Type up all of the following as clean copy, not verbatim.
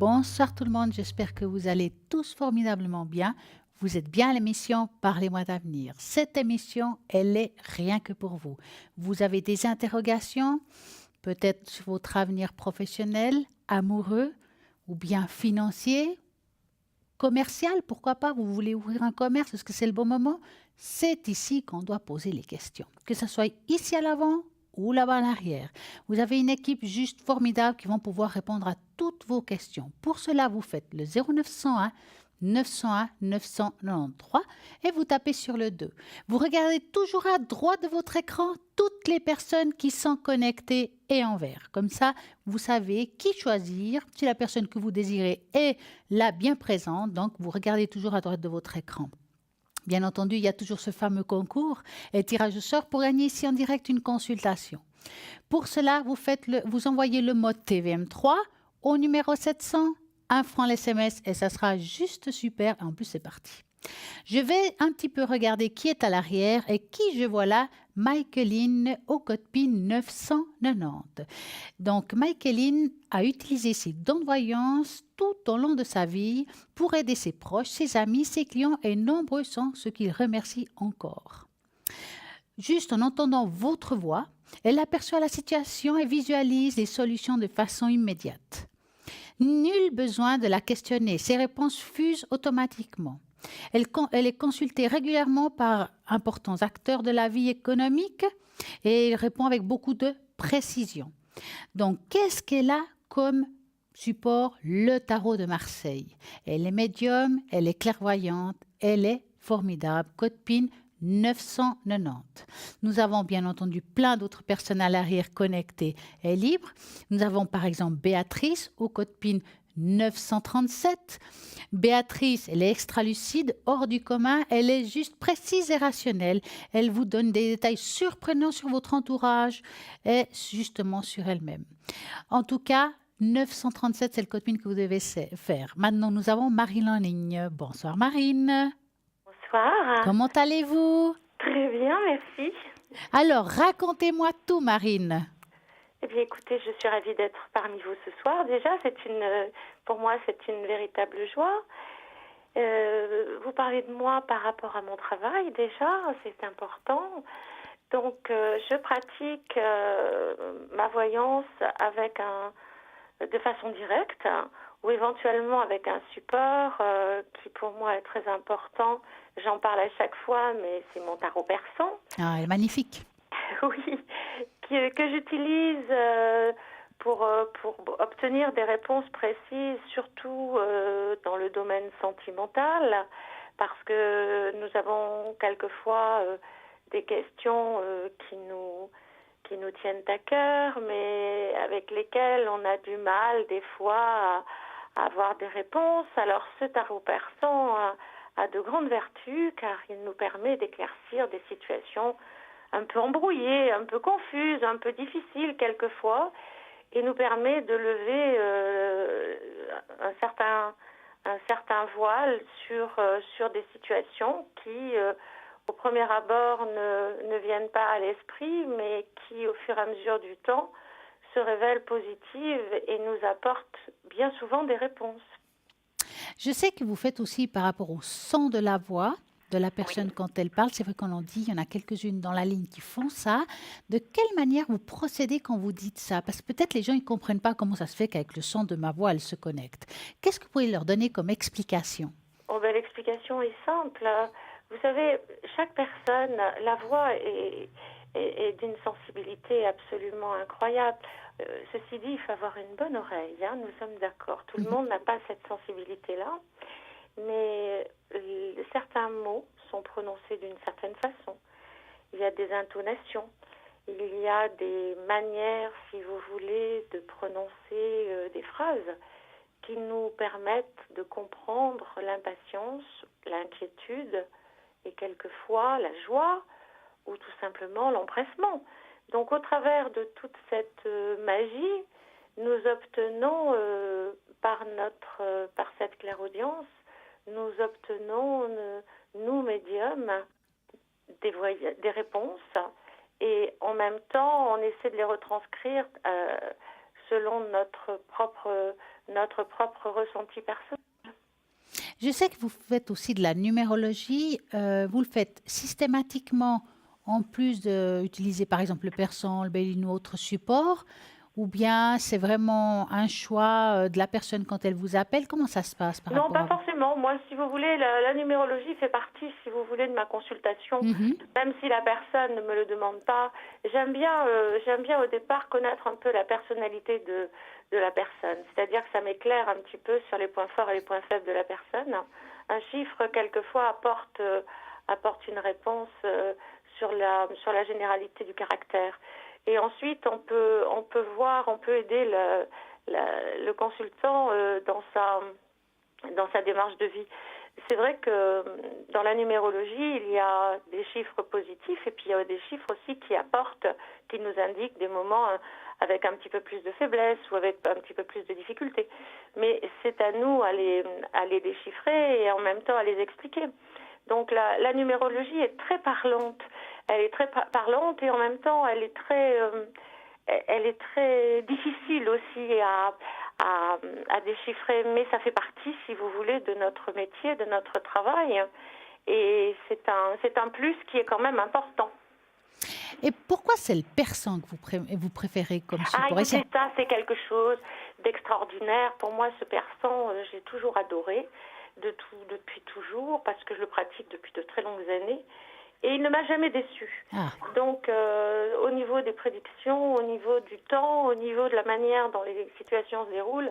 Bonsoir tout le monde, j'espère que vous allez tous formidablement bien. Vous êtes bien à l'émission Parlez-moi d'avenir. Cette émission, elle est rien que pour vous. Vous avez des interrogations, peut-être sur votre avenir professionnel, amoureux ou bien financier, commercial, pourquoi pas, vous voulez ouvrir un commerce, est-ce que c'est le bon moment? C'est ici qu'on doit poser les questions, que ce soit ici à l'avant ou là-bas à l'arrière. Vous avez une équipe juste formidable qui vont pouvoir répondre à toutes vos questions. Pour cela, vous faites le 0901 901 993 et vous tapez sur le 2. Vous regardez toujours à droite de votre écran toutes les personnes qui sont connectées et en vert. Comme ça, vous savez qui choisir. Si la personne que vous désirez est là bien présente, donc vous regardez toujours à droite de votre écran. Bien entendu, il y a toujours ce fameux concours et tirage au sort pour gagner ici en direct une consultation. Pour cela, vous envoyez le mode TVM3 au numéro 700, 1 franc l'SMS et ça sera juste super. En plus, c'est parti. Je vais un petit peu regarder qui est à l'arrière et qui je vois là. Michaeline au code PIN 990. Donc, Michaeline a utilisé ses dons de voyance tout au long de sa vie pour aider ses proches, ses amis, ses clients et nombreux sont ceux qu'il remercie encore. Juste en entendant votre voix, elle aperçoit la situation et visualise les solutions de façon immédiate. Nul besoin de la questionner, ses réponses fusent automatiquement. Elle est consultée régulièrement par importants acteurs de la vie économique et elle répond avec beaucoup de précision. Donc, qu'est-ce qu'elle a comme support? Le tarot de Marseille. Elle est médium, elle est clairvoyante, elle est formidable. Code PIN 990. Nous avons bien entendu plein d'autres personnes à l'arrière connectées et libres. Nous avons par exemple Béatrice au code PIN 937. Béatrice, elle est extra-lucide, hors du commun, elle est juste précise et rationnelle. Elle vous donne des détails surprenants sur votre entourage et justement sur elle-même. En tout cas, 937, c'est le code PIN que vous devez faire. Maintenant, nous avons Marine en ligne. Bonsoir Marine. Bonsoir. Comment allez-vous? Très bien, merci. Alors, racontez-moi tout, Marine. Eh bien, écoutez, je suis ravie d'être parmi vous ce soir. Déjà, pour moi, c'est une véritable joie. Vous parlez de moi par rapport à mon travail, déjà, c'est important. Donc, je pratique ma voyance de façon directe ou éventuellement avec un support qui pour moi est très important. J'en parle à chaque fois, mais c'est mon tarot persan. Ah, elle est magnifique. Oui, que j'utilise pour obtenir des réponses précises, surtout dans le domaine sentimental, parce que nous avons quelquefois des questions qui nous tiennent à cœur, mais avec lesquelles on a du mal des fois à avoir des réponses. Alors ce tarot persan a de grandes vertus car il nous permet d'éclaircir des situations un peu embrouillées, un peu confuses, un peu difficiles quelquefois, et nous permet de lever un certain voile sur des situations qui, au premier abord, ne viennent pas à l'esprit, mais qui, au fur et à mesure du temps, se révèlent positives et nous apportent bien souvent des réponses. Je sais que vous faites aussi par rapport au son de la voix de la Oui. personne quand elle parle. C'est vrai qu'on en dit, il y en a quelques-unes dans la ligne qui font ça. De quelle manière vous procédez quand vous dites ça? Parce que peut-être les gens ne comprennent pas comment ça se fait qu'avec le son de ma voix, elle se connecte. Qu'est-ce que vous pouvez leur donner comme explication? Oh ben, l'explication est simple. Vous savez, chaque personne, la voix est d'une sensibilité absolument incroyable. Ceci dit, il faut avoir une bonne oreille, hein, nous sommes d'accord. Tout le monde n'a pas cette sensibilité-là, mais certains mots sont prononcés d'une certaine façon. Il y a des intonations, il y a des manières, si vous voulez, de prononcer des phrases qui nous permettent de comprendre l'impatience, l'inquiétude et quelquefois la joie ou tout simplement l'empressement. Donc au travers de toute cette magie, nous obtenons par cette clairaudience, nous obtenons, nous médiums, des réponses et en même temps on essaie de les retranscrire selon notre propre ressenti personnel. Je sais que vous faites aussi de la numérologie. Vous le faites systématiquement en plus d'utiliser par exemple le persan, le béline ou autre support, ou bien c'est vraiment un choix de la personne quand elle vous appelle? Comment ça se passe par Non, rapport pas à vous? forcément. Moi, si vous voulez, la numérologie fait partie, si vous voulez, de ma consultation. Mhm. Même si la personne ne me le demande pas, j'aime bien au départ connaître un peu la personnalité de la personne. C'est-à-dire que ça m'éclaire un petit peu sur les points forts et les points faibles de la personne. Un chiffre, quelquefois, apporte une réponse sur la généralité du caractère. Et ensuite, on peut aider le consultant dans sa démarche de vie. C'est vrai que dans la numérologie, il y a des chiffres positifs et puis il y a des chiffres aussi qui nous indiquent des moments avec un petit peu plus de faiblesse ou avec un petit peu plus de difficultés. Mais c'est à nous à les déchiffrer et en même temps à les expliquer. Donc la numérologie est très parlante. Elle est très parlante et en même temps elle est très difficile aussi à déchiffrer, mais ça fait partie, si vous voulez, de notre métier, de notre travail, et c'est un plus qui est quand même important. Et pourquoi c'est le persan que vous préférez comme support? Écoutez, ça, c'est quelque chose d'extraordinaire. Pour moi, ce persan, j'ai toujours adoré, depuis toujours, parce que je le pratique depuis de très longues années. Et il ne m'a jamais déçue. Donc, au niveau des prédictions, au niveau du temps, au niveau de la manière dont les situations se déroulent,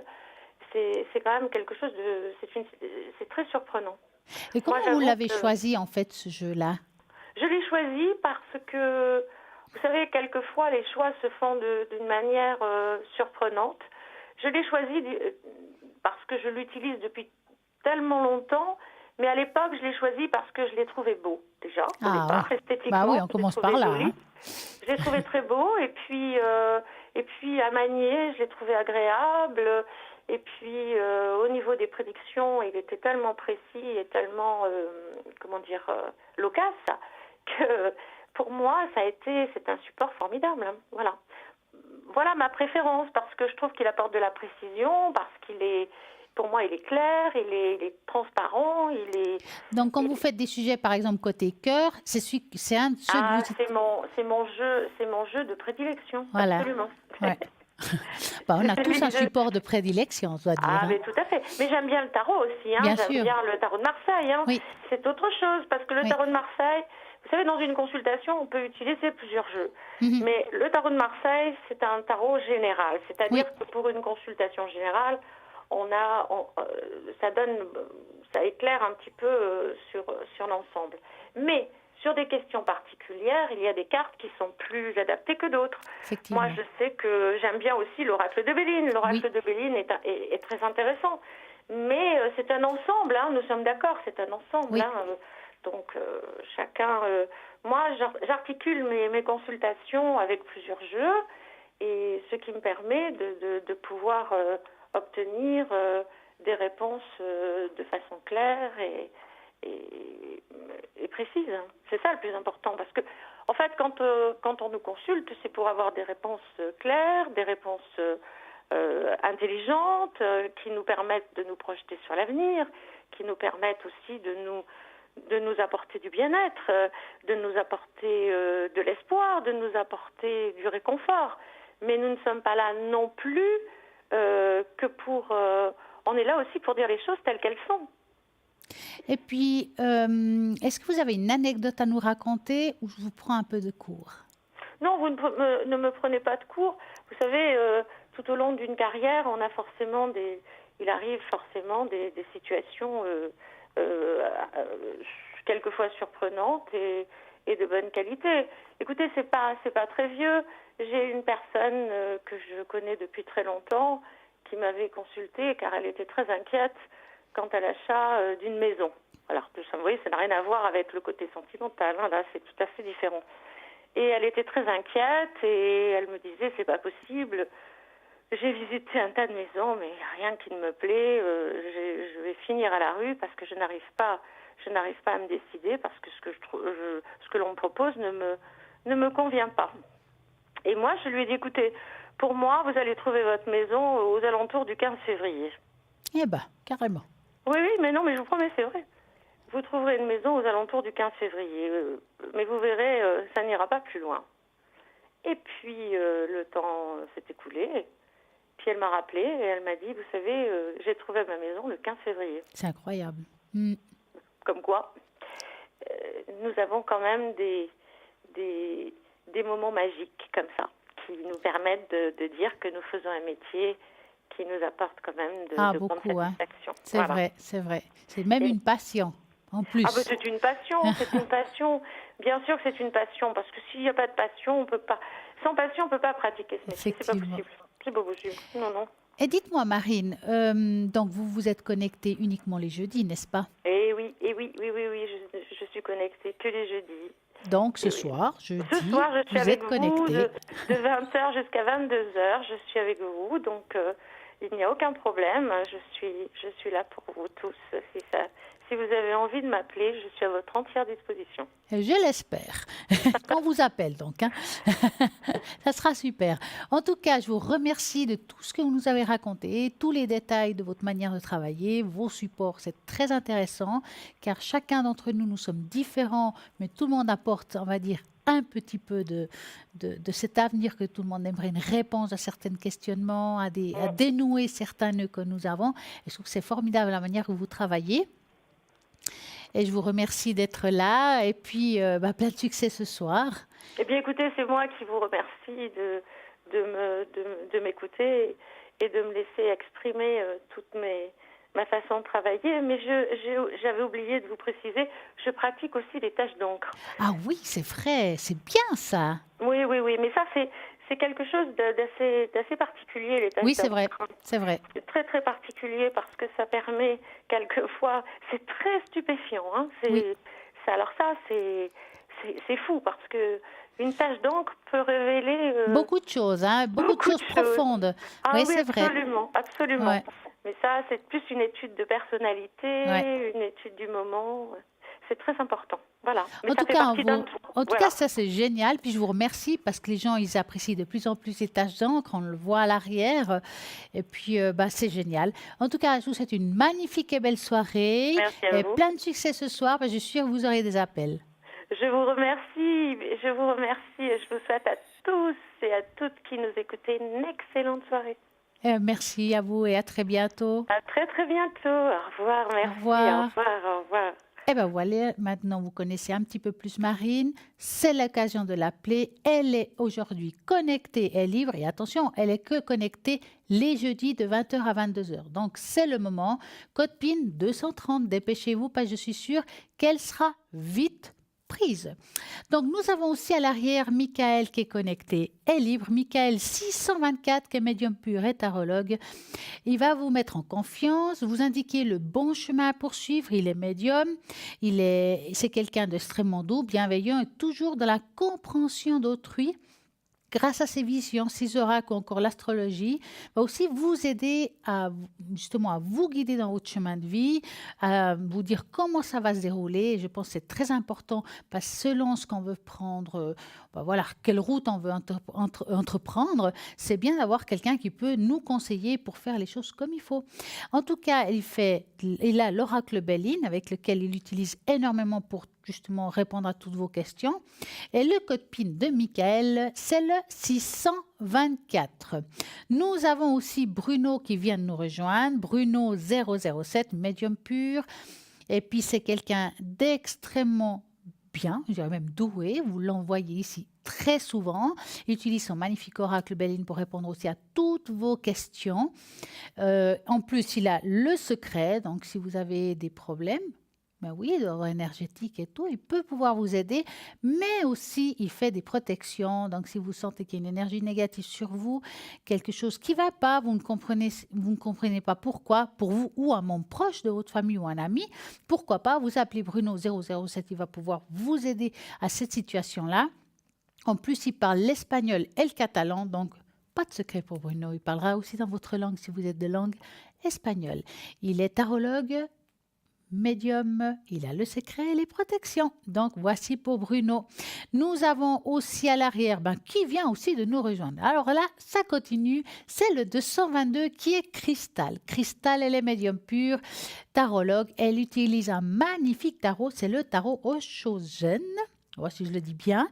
c'est quand même quelque chose de... C'est très surprenant. Et comment vous l'avez choisi, en fait, ce jeu-là? Je l'ai choisi parce que, vous savez, quelquefois, les choix se font d'une manière surprenante. Je l'ai choisi parce que je l'utilise depuis tellement longtemps. Mais à l'époque, je l'ai choisi parce que je l'ai trouvé beau, déjà, au départ, esthétiquement. Bah oui, on commence par là. Hein. Je l'ai trouvé très beau, et puis à manier, je l'ai trouvé agréable. Et puis, au niveau des prédictions, il était tellement précis et tellement, loquace, que pour moi, c'est un support formidable. Hein. Voilà ma préférence, parce que je trouve qu'il apporte de la précision, parce pour moi, il est clair, il est transparent, Donc, quand vous faites des sujets, par exemple, côté cœur, c'est un de ceux que vous... c'est mon jeu de prédilection, voilà. Absolument. Ouais. On a tous un support de prédilection, on doit dire. Mais tout à fait. Mais j'aime bien le tarot aussi. Hein. J'aime bien le tarot de Marseille. Hein. Oui. C'est autre chose, parce que le tarot de Marseille, vous savez, dans une consultation, on peut utiliser plusieurs jeux. Mais le tarot de Marseille, c'est un tarot général. C'est-à-dire que pour une consultation générale, ça éclaire un petit peu sur l'ensemble. Mais sur des questions particulières, il y a des cartes qui sont plus adaptées que d'autres. Moi, je sais que j'aime bien aussi l'oracle de Béline. L'oracle de Béline est très intéressant. Mais c'est un ensemble, hein, nous sommes d'accord, c'est un ensemble. Oui. Hein, donc, chacun... moi, j'articule mes consultations avec plusieurs jeux, et ce qui me permet de pouvoir obtenir des réponses de façon claire et précise. C'est ça le plus important, parce que en fait, quand on nous consulte, c'est pour avoir des réponses claires, des réponses intelligentes, qui nous permettent de nous projeter sur l'avenir, qui nous permettent aussi de nous apporter du bien-être, de nous apporter de l'espoir, de nous apporter du réconfort. Mais nous ne sommes pas là non plus que pour... on est là aussi pour dire les choses telles qu'elles sont. Et puis, est-ce que vous avez une anecdote à nous raconter, ou je vous prends un peu de cours? Non, vous ne me prenez pas de cours. Vous savez, tout au long d'une carrière, il arrive forcément des situations quelquefois surprenantes et de bonne qualité. Écoutez, c'est pas très vieux. J'ai une personne que je connais depuis très longtemps qui m'avait consultée car elle était très inquiète quant à l'achat d'une maison. Alors, vous voyez, ça n'a rien à voir avec le côté sentimental. Hein, là, c'est tout à fait différent. Et elle était très inquiète et elle me disait, c'est pas possible. J'ai visité un tas de maisons, mais rien qui ne me plaît. Je vais finir à la rue parce que je n'arrive pas à me décider, parce que ce que l'on me propose ne me convient pas. Et moi, je lui ai dit, écoutez, pour moi, vous allez trouver votre maison aux alentours du 15 février. Eh ben, carrément. Oui, oui, mais non, mais je vous promets, c'est vrai. Vous trouverez une maison aux alentours du 15 février. Mais vous verrez, ça n'ira pas plus loin. Et puis, le temps s'est écoulé. Puis elle m'a rappelé et elle m'a dit, vous savez, j'ai trouvé ma maison le 15 février. C'est incroyable. Comme quoi, nous avons quand même des moments magiques comme ça, qui nous permettent de dire que nous faisons un métier qui nous apporte quand même de grande Beaucoup, hein. satisfaction. C'est Voilà. vrai, c'est vrai. C'est même une passion, en plus. Ah ben c'est une passion, c'est une passion. Bien sûr que c'est une passion, parce que s'il n'y a pas de passion, on peut pas. Sans passion, on peut pas pratiquer ce métier. C'est pas Effectivement. possible. C'est pas possible. Non, non. Et dites-moi, Marine, donc vous vous êtes connectée uniquement les jeudis, n'est-ce pas? Eh oui, je suis connectée que les jeudis. Donc ce soir, jeudi, Ce soir, je suis vous avec êtes vous connectés. de 20h jusqu'à 22h. Je suis avec vous, donc il n'y a aucun problème. Je suis là pour vous tous. Si vous avez envie de m'appeler, je suis à votre entière disposition. Je l'espère. Qu'on vous appelle donc. Hein. Ça sera super. En tout cas, je vous remercie de tout ce que vous nous avez raconté, tous les détails de votre manière de travailler, vos supports. C'est très intéressant car chacun d'entre nous, nous sommes différents, mais tout le monde apporte, on va dire, un petit peu de cet avenir que tout le monde aimerait, une réponse à certains questionnements, à dénouer certains nœuds que nous avons. Et je trouve que c'est formidable la manière que vous travaillez. Et je vous remercie d'être là. Et puis, plein de succès ce soir. Eh bien, écoutez, c'est moi qui vous remercie de m'écouter et de me laisser exprimer toute ma façon de travailler. Mais j'avais oublié de vous préciser, je pratique aussi les tâches d'encre. Ah oui, c'est vrai. C'est bien ça. Oui. Mais ça, c'est quelque chose d'assez particulier, les tâches d'encre. Oui, c'est vrai. C'est vrai. C'est très, très particulier parce que ça permet, quelquefois, c'est très stupéfiant. Hein, alors ça, c'est fou parce que une tache d'encre peut révéler... beaucoup de choses, hein, beaucoup de choses profondes. Ah oui, oui, c'est vrai. Absolument. Ouais. Mais ça, c'est plus une étude de personnalité, une étude du moment. C'est très important. Voilà. Mais en tout cas, ça c'est génial. Puis je vous remercie parce que les gens, ils apprécient de plus en plus les taches d'encre. On le voit à l'arrière. Et puis, c'est génial. En tout cas, je vous souhaite une magnifique et belle soirée. Merci à vous. Plein de succès ce soir. Je suis sûre que vous aurez des appels. Je vous remercie. Et je vous souhaite à tous et à toutes qui nous écoutez une excellente soirée. Merci à vous et à très bientôt. À très, très bientôt. Au revoir. Merci. Au revoir. Au revoir. Et bien voilà, maintenant vous connaissez un petit peu plus Marine. C'est l'occasion de l'appeler. Elle est aujourd'hui connectée et libre. Et attention, elle est que connectée les jeudis de 20h à 22h. Donc c'est le moment. Code PIN 230. Dépêchez-vous parce que je suis sûre qu'elle sera vite prise. Donc nous avons aussi à l'arrière Michael qui est connecté et libre. Michael 624 qui est médium pur et tarologue. Il va vous mettre en confiance, vous indiquer le bon chemin à poursuivre. Il est médium, c'est quelqu'un d'extrêmement doux, bienveillant et toujours dans la compréhension d'autrui. Grâce à ses visions, ses oracles ou encore l'astrologie, va aussi vous aider à vous guider dans votre chemin de vie, à vous dire comment ça va se dérouler. Et je pense que c'est très important parce que selon ce qu'on veut prendre, quelle route on veut entreprendre, c'est bien d'avoir quelqu'un qui peut nous conseiller pour faire les choses comme il faut. En tout cas, il a l'oracle Béline avec lequel il utilise énormément pour justement répondre à toutes vos questions. Et le code PIN de Michael, c'est le 624. Nous avons aussi Bruno qui vient de nous rejoindre. Bruno 007, médium pur. Et puis c'est quelqu'un d'extrêmement bien, je dirais même doué. Vous l'envoyez ici très souvent. Il utilise son magnifique oracle Béline pour répondre aussi à toutes vos questions. En plus, il a le secret. Donc si vous avez des problèmes, d'ordre énergétique et tout, il peut pouvoir vous aider, mais aussi il fait des protections. Donc si vous sentez qu'il y a une énergie négative sur vous, quelque chose qui ne va pas, vous ne comprenez pas pourquoi, pour vous ou un membre proche de votre famille ou un ami, pourquoi pas, vous appelez Bruno 007, il va pouvoir vous aider à cette situation-là. En plus, il parle l'espagnol et le catalan, donc pas de secret pour Bruno. Il parlera aussi dans votre langue si vous êtes de langue espagnole. Il est tarologue, médium, il a le secret et les protections. Donc, voici pour Bruno. Nous avons aussi à l'arrière, qui vient aussi de nous rejoindre. Alors là, ça continue. C'est le 222 qui est Cristal. Cristal, elle est médium pure, tarologue. Elle utilise un magnifique tarot. C'est le tarot Oshozen. Voici si je le dis bien.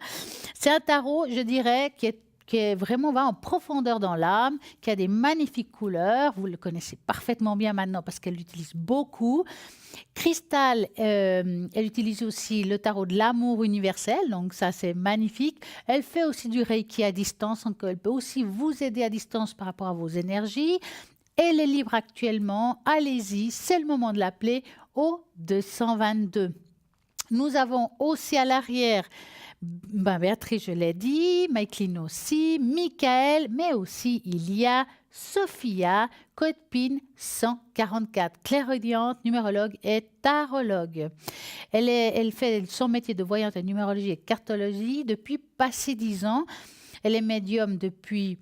C'est un tarot, je dirais, qui est vraiment va en profondeur dans l'âme, qui a des magnifiques couleurs. Vous le connaissez parfaitement bien maintenant parce qu'elle l'utilise beaucoup. Cristal, elle utilise aussi le tarot de l'amour universel, donc ça c'est magnifique. Elle fait aussi du Reiki à distance, donc elle peut aussi vous aider à distance par rapport à vos énergies. Elle est libre actuellement, allez-y, c'est le moment de l'appeler au 222. Nous avons aussi à l'arrière Béatrice, je l'ai dit, Maïkline aussi, Michael, mais aussi il y a Sophia, code PIN 144, clairaudiente, numérologue et tarologue. Elle fait son métier de voyante en numérologie et cartologie depuis passé 10 ans. Elle est médium depuis,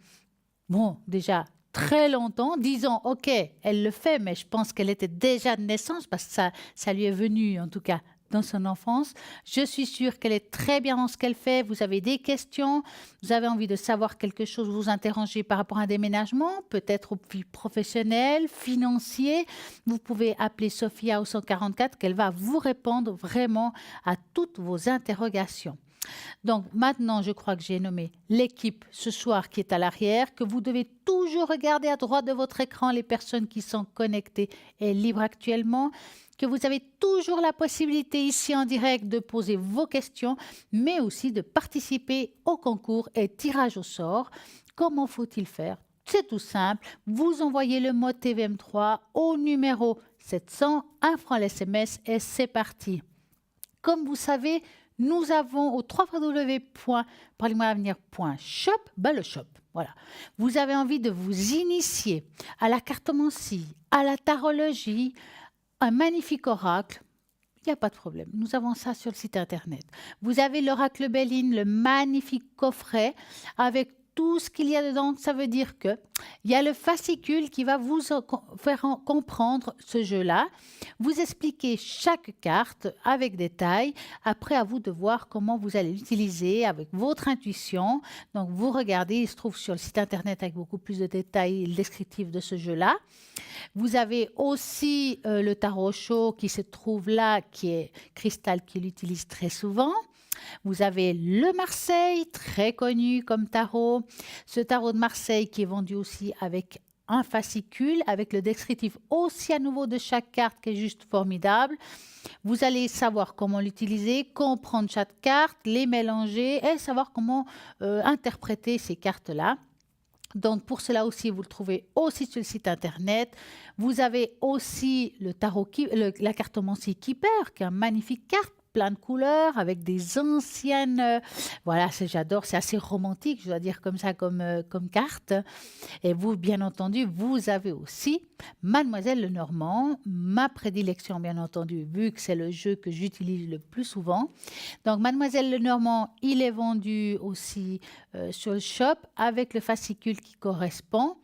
déjà très longtemps, 10 ans, ok, elle le fait, mais je pense qu'elle était déjà de naissance parce que ça lui est venu en tout cas dans son enfance. Je suis sûre qu'elle est très bien dans ce qu'elle fait. Vous avez des questions, vous avez envie de savoir quelque chose, vous interrogez par rapport à un déménagement, peut-être au professionnel, financier. Vous pouvez appeler Sophia au 144 qu'elle va vous répondre vraiment à toutes vos interrogations. Donc maintenant, je crois que j'ai nommé l'équipe ce soir qui est à l'arrière, que vous devez toujours regarder à droite de votre écran les personnes qui sont connectées et libres actuellement, que vous avez toujours la possibilité ici en direct de poser vos questions, mais aussi de participer au concours et tirage au sort. Comment faut-il faire? C'est tout simple. Vous envoyez le mot TVM3 au numéro 700, 1 franc l'SMS et c'est parti. Comme vous savez, nous avons au www.parlez-moi-avenir.shop, le shop. Voilà. Vous avez envie de vous initier à la cartomancie, à la tarologie, un magnifique oracle. Il n'y a pas de problème. Nous avons ça sur le site internet. Vous avez l'oracle Béline, le magnifique coffret avec tout ce qu'il y a dedans. Ça veut dire que il y a le fascicule qui va vous faire comprendre ce jeu-là. Vous expliquez chaque carte avec détail. Après, à vous de voir comment vous allez l'utiliser avec votre intuition. Donc, vous regardez, il se trouve sur le site internet avec beaucoup plus de détails et le descriptif de ce jeu-là. Vous avez aussi le tarot chaud qui se trouve là, qui est Cristal qui l'utilise très souvent. Vous avez le Marseille, très connu comme tarot. Ce tarot de Marseille qui est vendu aussi avec un fascicule, avec le descriptif aussi à nouveau de chaque carte qui est juste formidable. Vous allez savoir comment l'utiliser, comprendre chaque carte, les mélanger et savoir comment interpréter ces cartes-là. Donc, pour cela aussi, vous le trouvez aussi sur le site internet. Vous avez aussi le tarot, la cartomancie Keeper, qui est une magnifique carte, plein de couleurs, avec des anciennes... voilà, j'adore, c'est assez romantique, je dois dire comme ça, comme carte. Et vous, bien entendu, vous avez aussi Mademoiselle Lenormand, ma prédilection, bien entendu, vu que c'est le jeu que j'utilise le plus souvent. Donc, Mademoiselle Lenormand, il est vendu aussi sur le shop avec le fascicule qui correspond.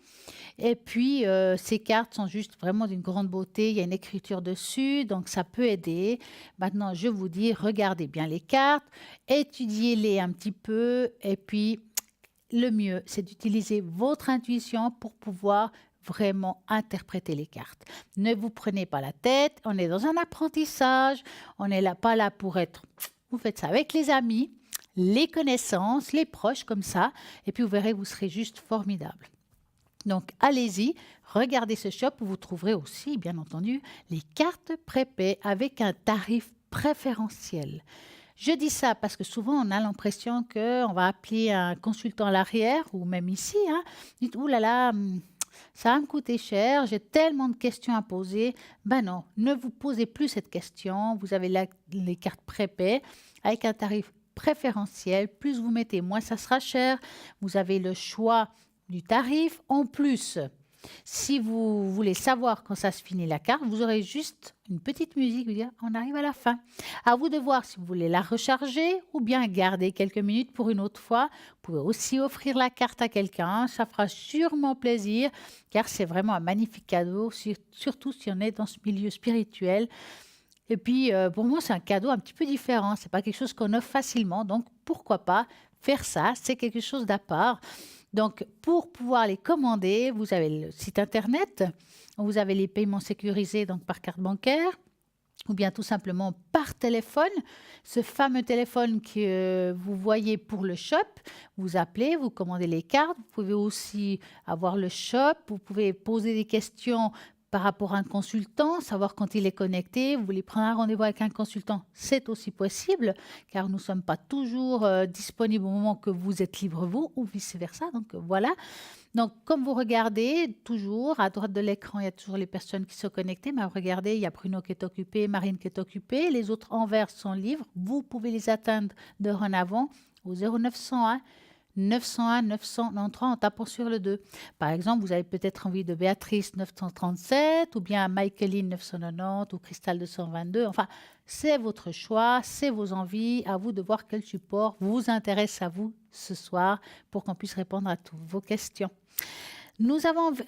Et puis, ces cartes sont juste vraiment d'une grande beauté. Il y a une écriture dessus, donc ça peut aider. Maintenant, je vous dis, regardez bien les cartes, étudiez-les un petit peu. Et puis, le mieux, c'est d'utiliser votre intuition pour pouvoir vraiment interpréter les cartes. Ne vous prenez pas la tête. On est dans un apprentissage. On n'est pas là pour être... Vous faites ça avec les amis, les connaissances, les proches comme ça. Et puis, vous verrez, vous serez juste formidable. Donc, allez-y, regardez ce shop où vous trouverez aussi, bien entendu, les cartes prépaies avec un tarif préférentiel. Je dis ça parce que souvent, on a l'impression qu'on va appeler un consultant à l'arrière ou même ici. Dites, ouh là là, ça va me coûter cher, j'ai tellement de questions à poser. Ben non, ne vous posez plus cette question. Vous avez les cartes prépaies avec un tarif préférentiel. Plus vous mettez, moins ça sera cher. Vous avez le choix du tarif. En plus, si vous voulez savoir quand ça se finit la carte, vous aurez juste une petite musique, vous dire on arrive à la fin. À vous de voir si vous voulez la recharger ou bien garder quelques minutes pour une autre fois. Vous pouvez aussi offrir la carte à quelqu'un, ça fera sûrement plaisir car c'est vraiment un magnifique cadeau, surtout si on est dans ce milieu spirituel. Et puis, pour moi, c'est un cadeau un petit peu différent. C'est pas quelque chose qu'on offre facilement. Donc, pourquoi pas faire ça? C'est quelque chose d'à part. Donc, pour pouvoir les commander, vous avez le site internet, vous avez les paiements sécurisés donc par carte bancaire ou bien tout simplement par téléphone. Ce fameux téléphone que vous voyez pour le shop, vous appelez, vous commandez les cartes. Vous pouvez aussi avoir le shop. Vous pouvez poser des questions par rapport à un consultant, savoir quand il est connecté. Vous voulez prendre un rendez-vous avec un consultant, c'est aussi possible, car nous ne sommes pas toujours disponibles au moment que vous êtes libre, vous, ou vice-versa. Donc voilà. Donc, comme vous regardez, toujours à droite de l'écran, il y a toujours les personnes qui sont connectées. Mais regardez, il y a Bruno qui est occupé, Marine qui est occupée. Les autres en vert sont libres. Vous pouvez les atteindre dorénavant au 0901 901 993 en tapant sur le 2. Par exemple, vous avez peut-être envie de Béatrice 937 ou bien Michaeline 990 ou Cristal 222. Enfin, c'est votre choix, c'est vos envies. À vous de voir quel support vous intéresse à vous ce soir pour qu'on puisse répondre à toutes vos questions. J'ai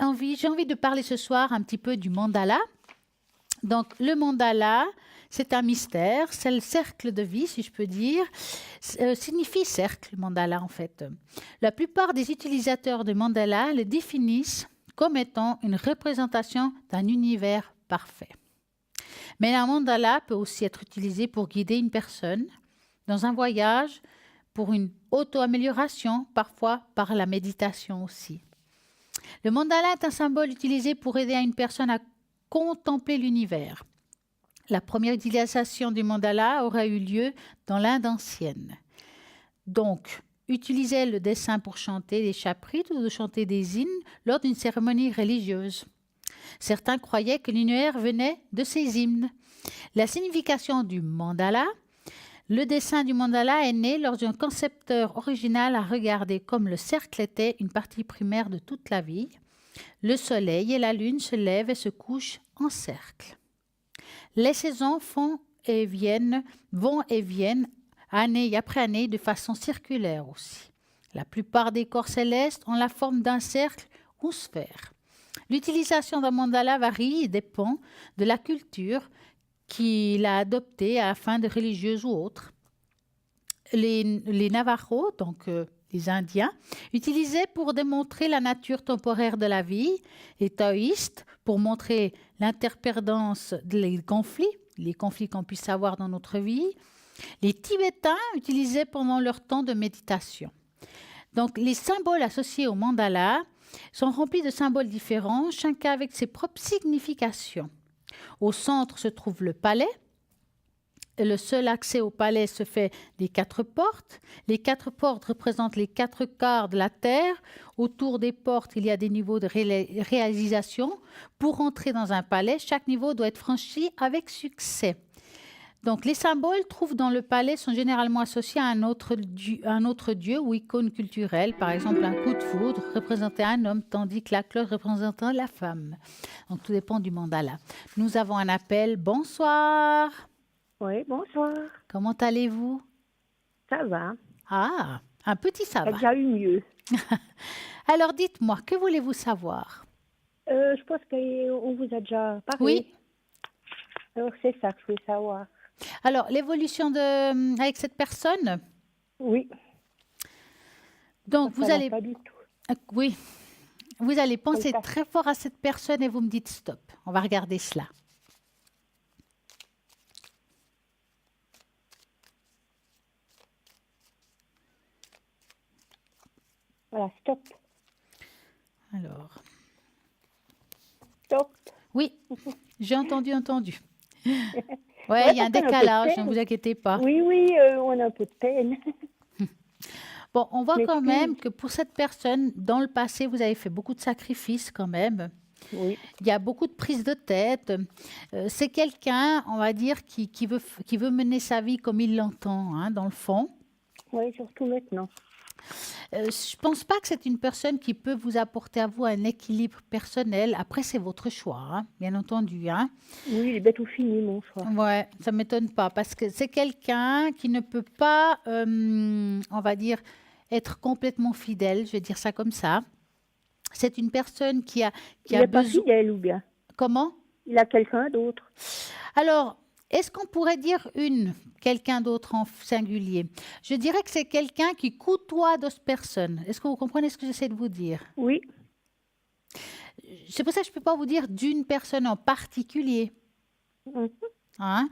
envie de parler ce soir un petit peu du mandala. Donc, le mandala, c'est un mystère, c'est le cercle de vie, si je peux dire. Signifie cercle, mandala, en fait. La plupart des utilisateurs de mandala le définissent comme étant une représentation d'un univers parfait. Mais un mandala peut aussi être utilisé pour guider une personne dans un voyage, pour une auto-amélioration, parfois par la méditation aussi. Le mandala est un symbole utilisé pour aider une personne à contempler l'univers. La première utilisation du mandala aurait eu lieu dans l'Inde ancienne. Donc, utiliser le dessin pour chanter des chapitres ou de chanter des hymnes lors d'une cérémonie religieuse. Certains croyaient que l'univers venait de ces hymnes. La signification du mandala, le dessin du mandala est né lors d'un concepteur original à regarder comme le cercle était une partie primaire de toute la vie. Le soleil et la lune se lèvent et se couchent en cercle. Les saisons vont et viennent, année après année, de façon circulaire aussi. La plupart des corps célestes ont la forme d'un cercle ou sphère. L'utilisation d'un mandala varie et dépend de la culture qu'il a adoptée à fin de religieuse ou autre. Les Navajos, donc les Indiens, utilisaient pour démontrer la nature temporaire de la vie, les taoïstes pour montrer l'interdépendance des conflits qu'on puisse avoir dans notre vie. Les Tibétains utilisaient pendant leur temps de méditation. Donc les symboles associés au mandala sont remplis de symboles différents, chacun avec ses propres significations. Au centre se trouve le palais. Le seul accès au palais se fait des 4 portes. Les 4 portes représentent les 4 quarts de la terre. Autour des portes, il y a des niveaux de réalisation. Pour entrer dans un palais, chaque niveau doit être franchi avec succès. Donc, les symboles trouvés dans le palais sont généralement associés à un autre dieu ou icône culturelle. Par exemple, un coup de foudre représentait un homme, tandis que la cloche représentait la femme. Donc, tout dépend du mandala. Nous avons un appel. Bonsoir. Oui, bonsoir. Comment allez-vous? Ça va. Ah, un petit ça Ça a va. déjà eu mieux. Alors, dites-moi, que voulez-vous savoir? Je pense qu'on vous a déjà parlé. Oui. Alors, c'est ça que je voulais savoir. Alors, l'évolution avec cette personne? Oui. Donc, Ça va pas du tout. Oui. Vous allez penser ça. très fort à cette personne et vous me dites stop. On va regarder cela. Voilà, stop. Alors, Stop. oui, j'ai entendu. Oui, Ouais, il y a un parce qu'on a un peu de décalage, peine. ne vous inquiétez pas. Oui, on a un peu de peine. Bon, on voit quand M'excuse. même que pour cette personne, dans le passé, vous avez fait beaucoup de sacrifices quand même. Oui. Il y a beaucoup de prises de tête. C'est quelqu'un, on va dire, qui veut mener sa vie comme il l'entend, hein, dans le fond. Oui, surtout maintenant. Je ne pense pas que c'est une personne qui peut vous apporter à vous un équilibre personnel. Après, c'est votre choix, hein, bien entendu. Hein. Oui, il est bête ou fini, mon choix. Ouais, ça ne m'étonne pas parce que c'est quelqu'un qui ne peut pas, on va dire, être complètement fidèle. Je vais dire ça comme ça. C'est une personne qui a Il n'est pas besoin. fidèle ou bien? Comment? Il a quelqu'un d'autre. Alors, est-ce qu'on pourrait dire quelqu'un d'autre en singulier? Je dirais que c'est quelqu'un qui côtoie d'autres personnes. Est-ce que vous comprenez ce que j'essaie de vous dire? Oui. C'est pour ça que je ne peux pas vous dire d'une personne en particulier. Mhm. Hein?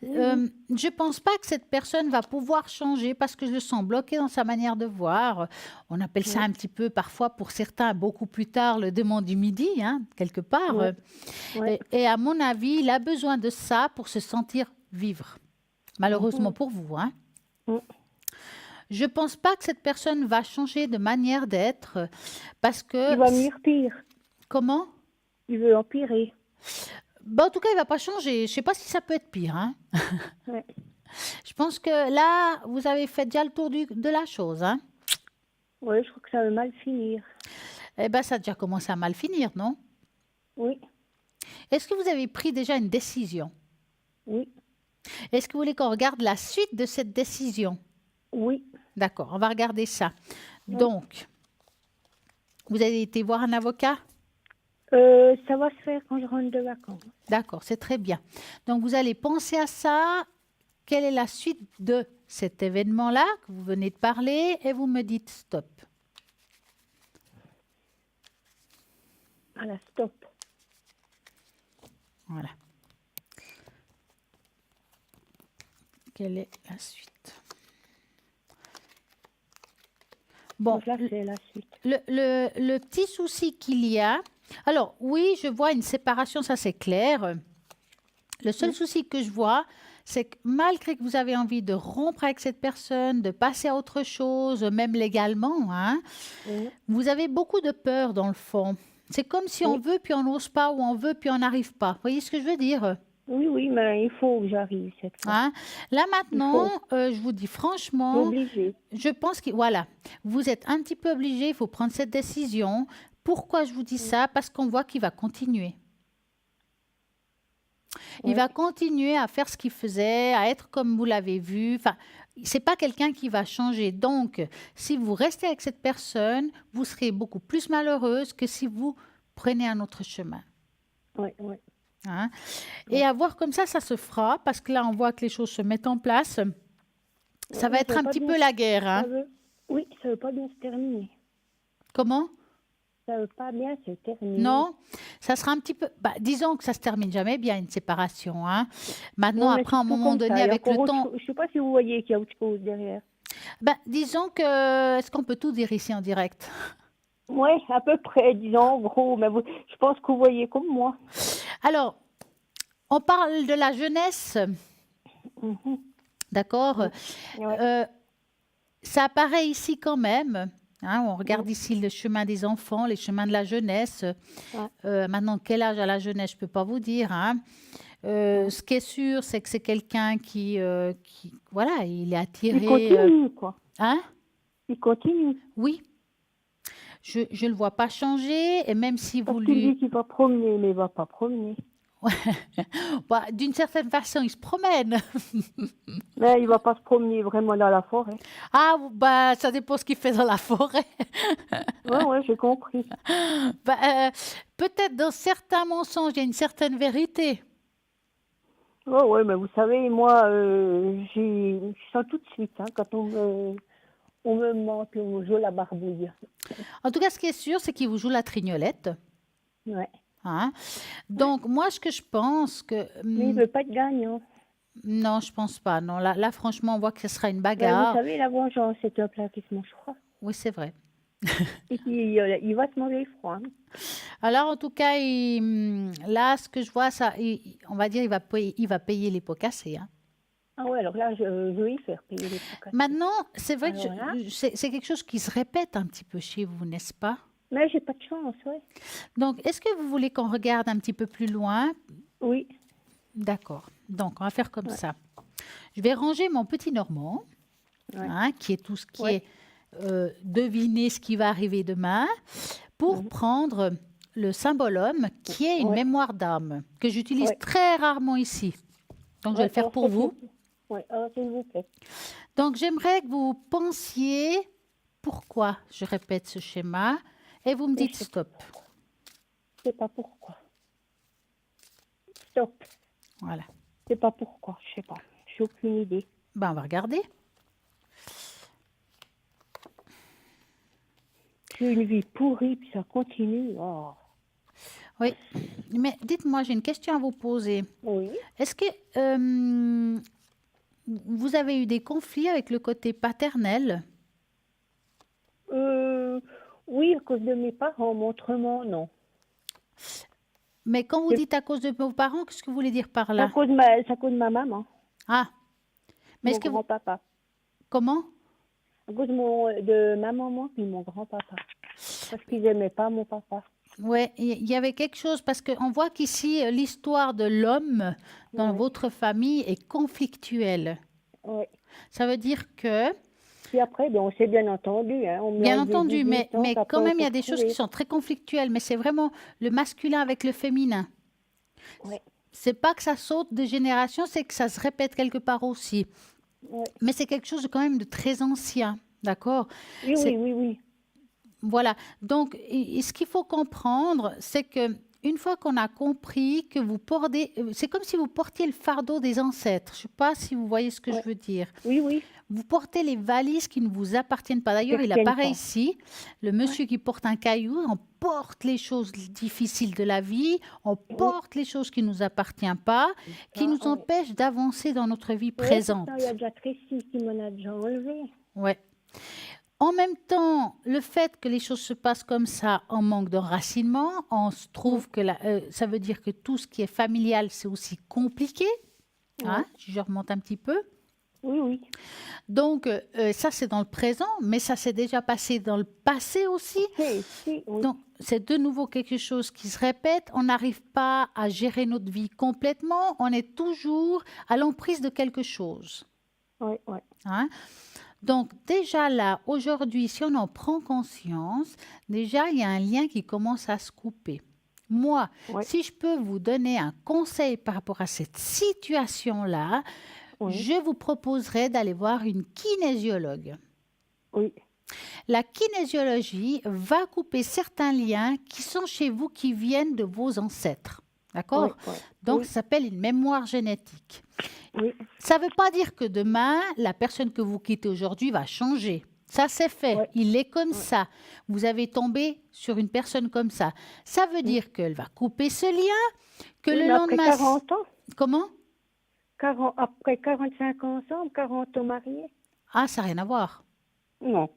Je ne pense pas que cette personne va pouvoir changer parce que je le sens bloqué dans sa manière de voir. On appelle ça Ouais. un petit peu, parfois pour certains, beaucoup plus tard, le démon du midi, hein, quelque part. Ouais. Ouais. Et à mon avis, il a besoin de ça pour se sentir vivre. Malheureusement Mhm. pour vous. Hein. Mhm. Je ne pense pas que cette personne va changer de manière d'être parce que... Il va venir pire. Comment? Il veut empirer. En tout cas, il ne va pas changer. Je ne sais pas si ça peut être pire. Hein. Ouais. Je pense que là, vous avez fait déjà le tour de la chose. Hein. Ouais, je crois que ça va mal finir. Eh bien, ça a déjà commencé à mal finir, non? Oui. Est-ce que vous avez pris déjà une décision? Oui. Est-ce que vous voulez qu'on regarde la suite de cette décision? Oui. D'accord, on va regarder ça. Oui. Donc, vous avez été voir un avocat? Ça va se faire quand je rentre de vacances. D'accord, c'est très bien. Donc, vous allez penser à ça. Quelle est la suite de cet événement-là que vous venez de parler? Et vous me dites stop. Voilà, stop. Voilà. Quelle est la suite? Bon, Donc là, c'est la suite. le petit souci qu'il y a, alors oui, je vois une séparation, ça c'est clair. Le seul souci que je vois, c'est que malgré que vous avez envie de rompre avec cette personne, de passer à autre chose, même légalement, hein, Oui. vous avez beaucoup de peur dans le fond. C'est comme si on Oui. veut puis on n'ose pas, ou on veut puis on n'arrive pas. Vous voyez ce que je veux dire? Oui, oui, mais il faut que j'arrive cette fois. Hein? Là maintenant, faut. je vous dis Je suis franchement, obligée. je pense que voilà, vous êtes un petit peu obligé, il faut prendre cette décision. Pourquoi je vous dis ça? Parce qu'on voit qu'il va continuer. Il Ouais. va continuer à faire ce qu'il faisait, à être comme vous l'avez vu. Enfin, c'est pas quelqu'un qui va changer. Donc, si vous restez avec cette personne, vous serez beaucoup plus malheureuse que si vous prenez un autre chemin. Ouais, ouais. Hein? Et à voir comme ça se fera, parce que là, on voit que les choses se mettent en place. Ça va mais être veut un pas petit bien- peu la guerre. Hein? Oui, ça veut pas bien se terminer. Comment? Ça veut pas bien se terminer. Non, ça sera un petit peu... Bah, disons que ça se termine jamais bien, une séparation. Hein. Maintenant, Non, mais après, à un surtout moment comme donné, ça. Il y a avec le encore autre temps... chose. Je sais pas si vous voyez qu'il y a autre chose derrière. Bah, disons que... Est-ce qu'on peut tout dire ici en direct? Oui, à peu près, disons, en gros. Mais je pense que vous voyez comme moi. Alors, on parle de la jeunesse, Mhm. d'accord? Ouais. Ça apparaît ici quand même. Hein, on regarde ici le chemin des enfants, les chemins de la jeunesse. Maintenant, quel âge a la jeunesse, je ne peux pas vous dire. Hein. Ce qui est sûr, c'est que c'est quelqu'un voilà, il est attiré. Il continue, quoi. Hein? Il continue. Oui. Je ne le vois pas changer. Et même si vous Parce qu'il lui... dit qu'il va promener, mais il va pas promener. Bah, d'une certaine façon, il se promène. Mais il va pas se promener vraiment dans la forêt. Ah, bah, ça dépend ce qu'il fait dans la forêt. Ouais, j'ai compris. Bah, peut-être dans certains mensonges, il y a une certaine vérité. Ouais, mais vous savez, moi, je sens tout de suite, hein, quand on me ment, puis on me joue la barbouille. En tout cas, ce qui est sûr, c'est qu'il vous joue la trignolette. Ouais. Hein. Donc, moi, ce que je pense que... Mais il veut pas être gagnant. non, je pense pas. Non, là, franchement, on voit que ce sera une Mais vous bagarre. savez, la vengeance, c'est un plat qui se mange froid. Oui, c'est vrai. Et puis, il va se manger froid. Hein. Alors, en tout cas, là, ce que je vois, on va dire, il va payer les pots cassés. Hein. Ah ouais, alors là, je vais y faire payer les pots cassés. Maintenant, c'est vrai que Alors là c'est quelque chose qui se répète un petit peu chez vous, n'est-ce pas? Mais j'ai pas de chance, ouais. Donc, est-ce que vous voulez qu'on regarde un petit peu plus loin? Oui. D'accord. Donc, on va faire comme ça. Je vais ranger mon petit Normand, hein, qui est tout ce qui est deviner ce qui va arriver demain, pour prendre le symbole homme, qui est une mémoire d'âme, que j'utilise très rarement ici. Donc, je vais le faire pour vous. Oui, s'il vous plaît. Donc, j'aimerais que vous pensiez pourquoi je répète ce schéma et vous me dites stop. Je sais pas pourquoi. Stop. Voilà. Je sais pas pourquoi, je sais pas. J'ai aucune idée. Ben, on va regarder. J'ai une vie pourrie, puis ça continue. Oh. Oui. Mais dites-moi, j'ai une question à vous poser. Oui. Est-ce que vous avez eu des conflits avec le côté paternel? Oui, à cause de mes parents, mais autrement, non. Mais quand vous C'est dites à cause de vos parents, qu'est-ce que vous voulez dire par c'est là? à cause de ma maman, Ah, mais mon est-ce que vous... grand-papa. Comment? À cause de ma maman puis mon grand-papa. Parce qu'ils n'aimaient pas mon papa. Ouais, il y avait quelque chose parce qu'on voit qu'ici, l'histoire de l'homme dans Ouais, votre famille est conflictuelle. ouais. Ça veut dire que, Puis après, ben, on s'est bien entendu. Hein. On bien a élevé entendu, 18 ans, mais qu'après quand on même, il y s'est a des choses qui retrouvés. sont très conflictuelles, mais c'est vraiment le masculin avec le féminin. Ouais, C'est pas que ça saute de génération, c'est que ça se répète quelque part aussi. ouais. Mais c'est quelque chose de quand même de très ancien, d'accord? Oui, C'est oui, oui, oui. Voilà. Donc, ce qu'il faut comprendre, c'est que une fois qu'on a compris que vous portez, c'est comme si vous portiez le fardeau des ancêtres. Je ne sais pas si vous voyez ce que je Ouais. veux dire. Oui, oui. Vous portez les valises qui ne vous appartiennent pas. D'ailleurs, il Certaines apparaît pas. ici, le Ouais. monsieur qui porte un caillou, on porte les choses difficiles de la vie, on Oui. porte les choses qui ne nous appartiennent pas, qui Ah, nous ouais. empêchent d'avancer dans notre vie Ouais, pourtant, il y présente. a déjà Tracy qui m'en a déjà enlevé. Ouais. En même temps, le fait que les choses se passent comme ça en manque d'enracinement, on se Ouais. trouve que ça veut dire que tout ce qui est familial, c'est aussi compliqué. Hein, Ouais. si je remonte un petit peu. Oui, oui. Donc, ça, c'est dans le présent, mais ça s'est déjà passé dans le passé aussi. Si, oui. Donc, c'est de nouveau quelque chose qui se répète. On n'arrive pas à gérer notre vie complètement. On est toujours à l'emprise de quelque chose. Ouais, ouais. Hein. Donc déjà là, aujourd'hui, si on en prend conscience, déjà, il y a un lien qui commence à se couper. Moi, Ouais, si je peux vous donner un conseil par rapport à cette situation-là, oui, je vous proposerais d'aller voir une kinésiologue. oui. La kinésiologie va couper certains liens qui sont chez vous, qui viennent de vos ancêtres. D'accord? Ouais, ouais. Donc, Oui, ça s'appelle une mémoire génétique. oui. Ça ne veut pas dire que demain, la personne que vous quittez aujourd'hui va changer. Ça, c'est fait. Ouais, Il est comme ouais. ça. Vous avez tombé sur une personne comme ça. Ça veut dire qu'elle va couper ce lien, que Oui, le mais après lendemain... 40 ans, Comment? après 45 ans ensemble, 40 ans mariés, Ah, ça n'a rien à voir. non.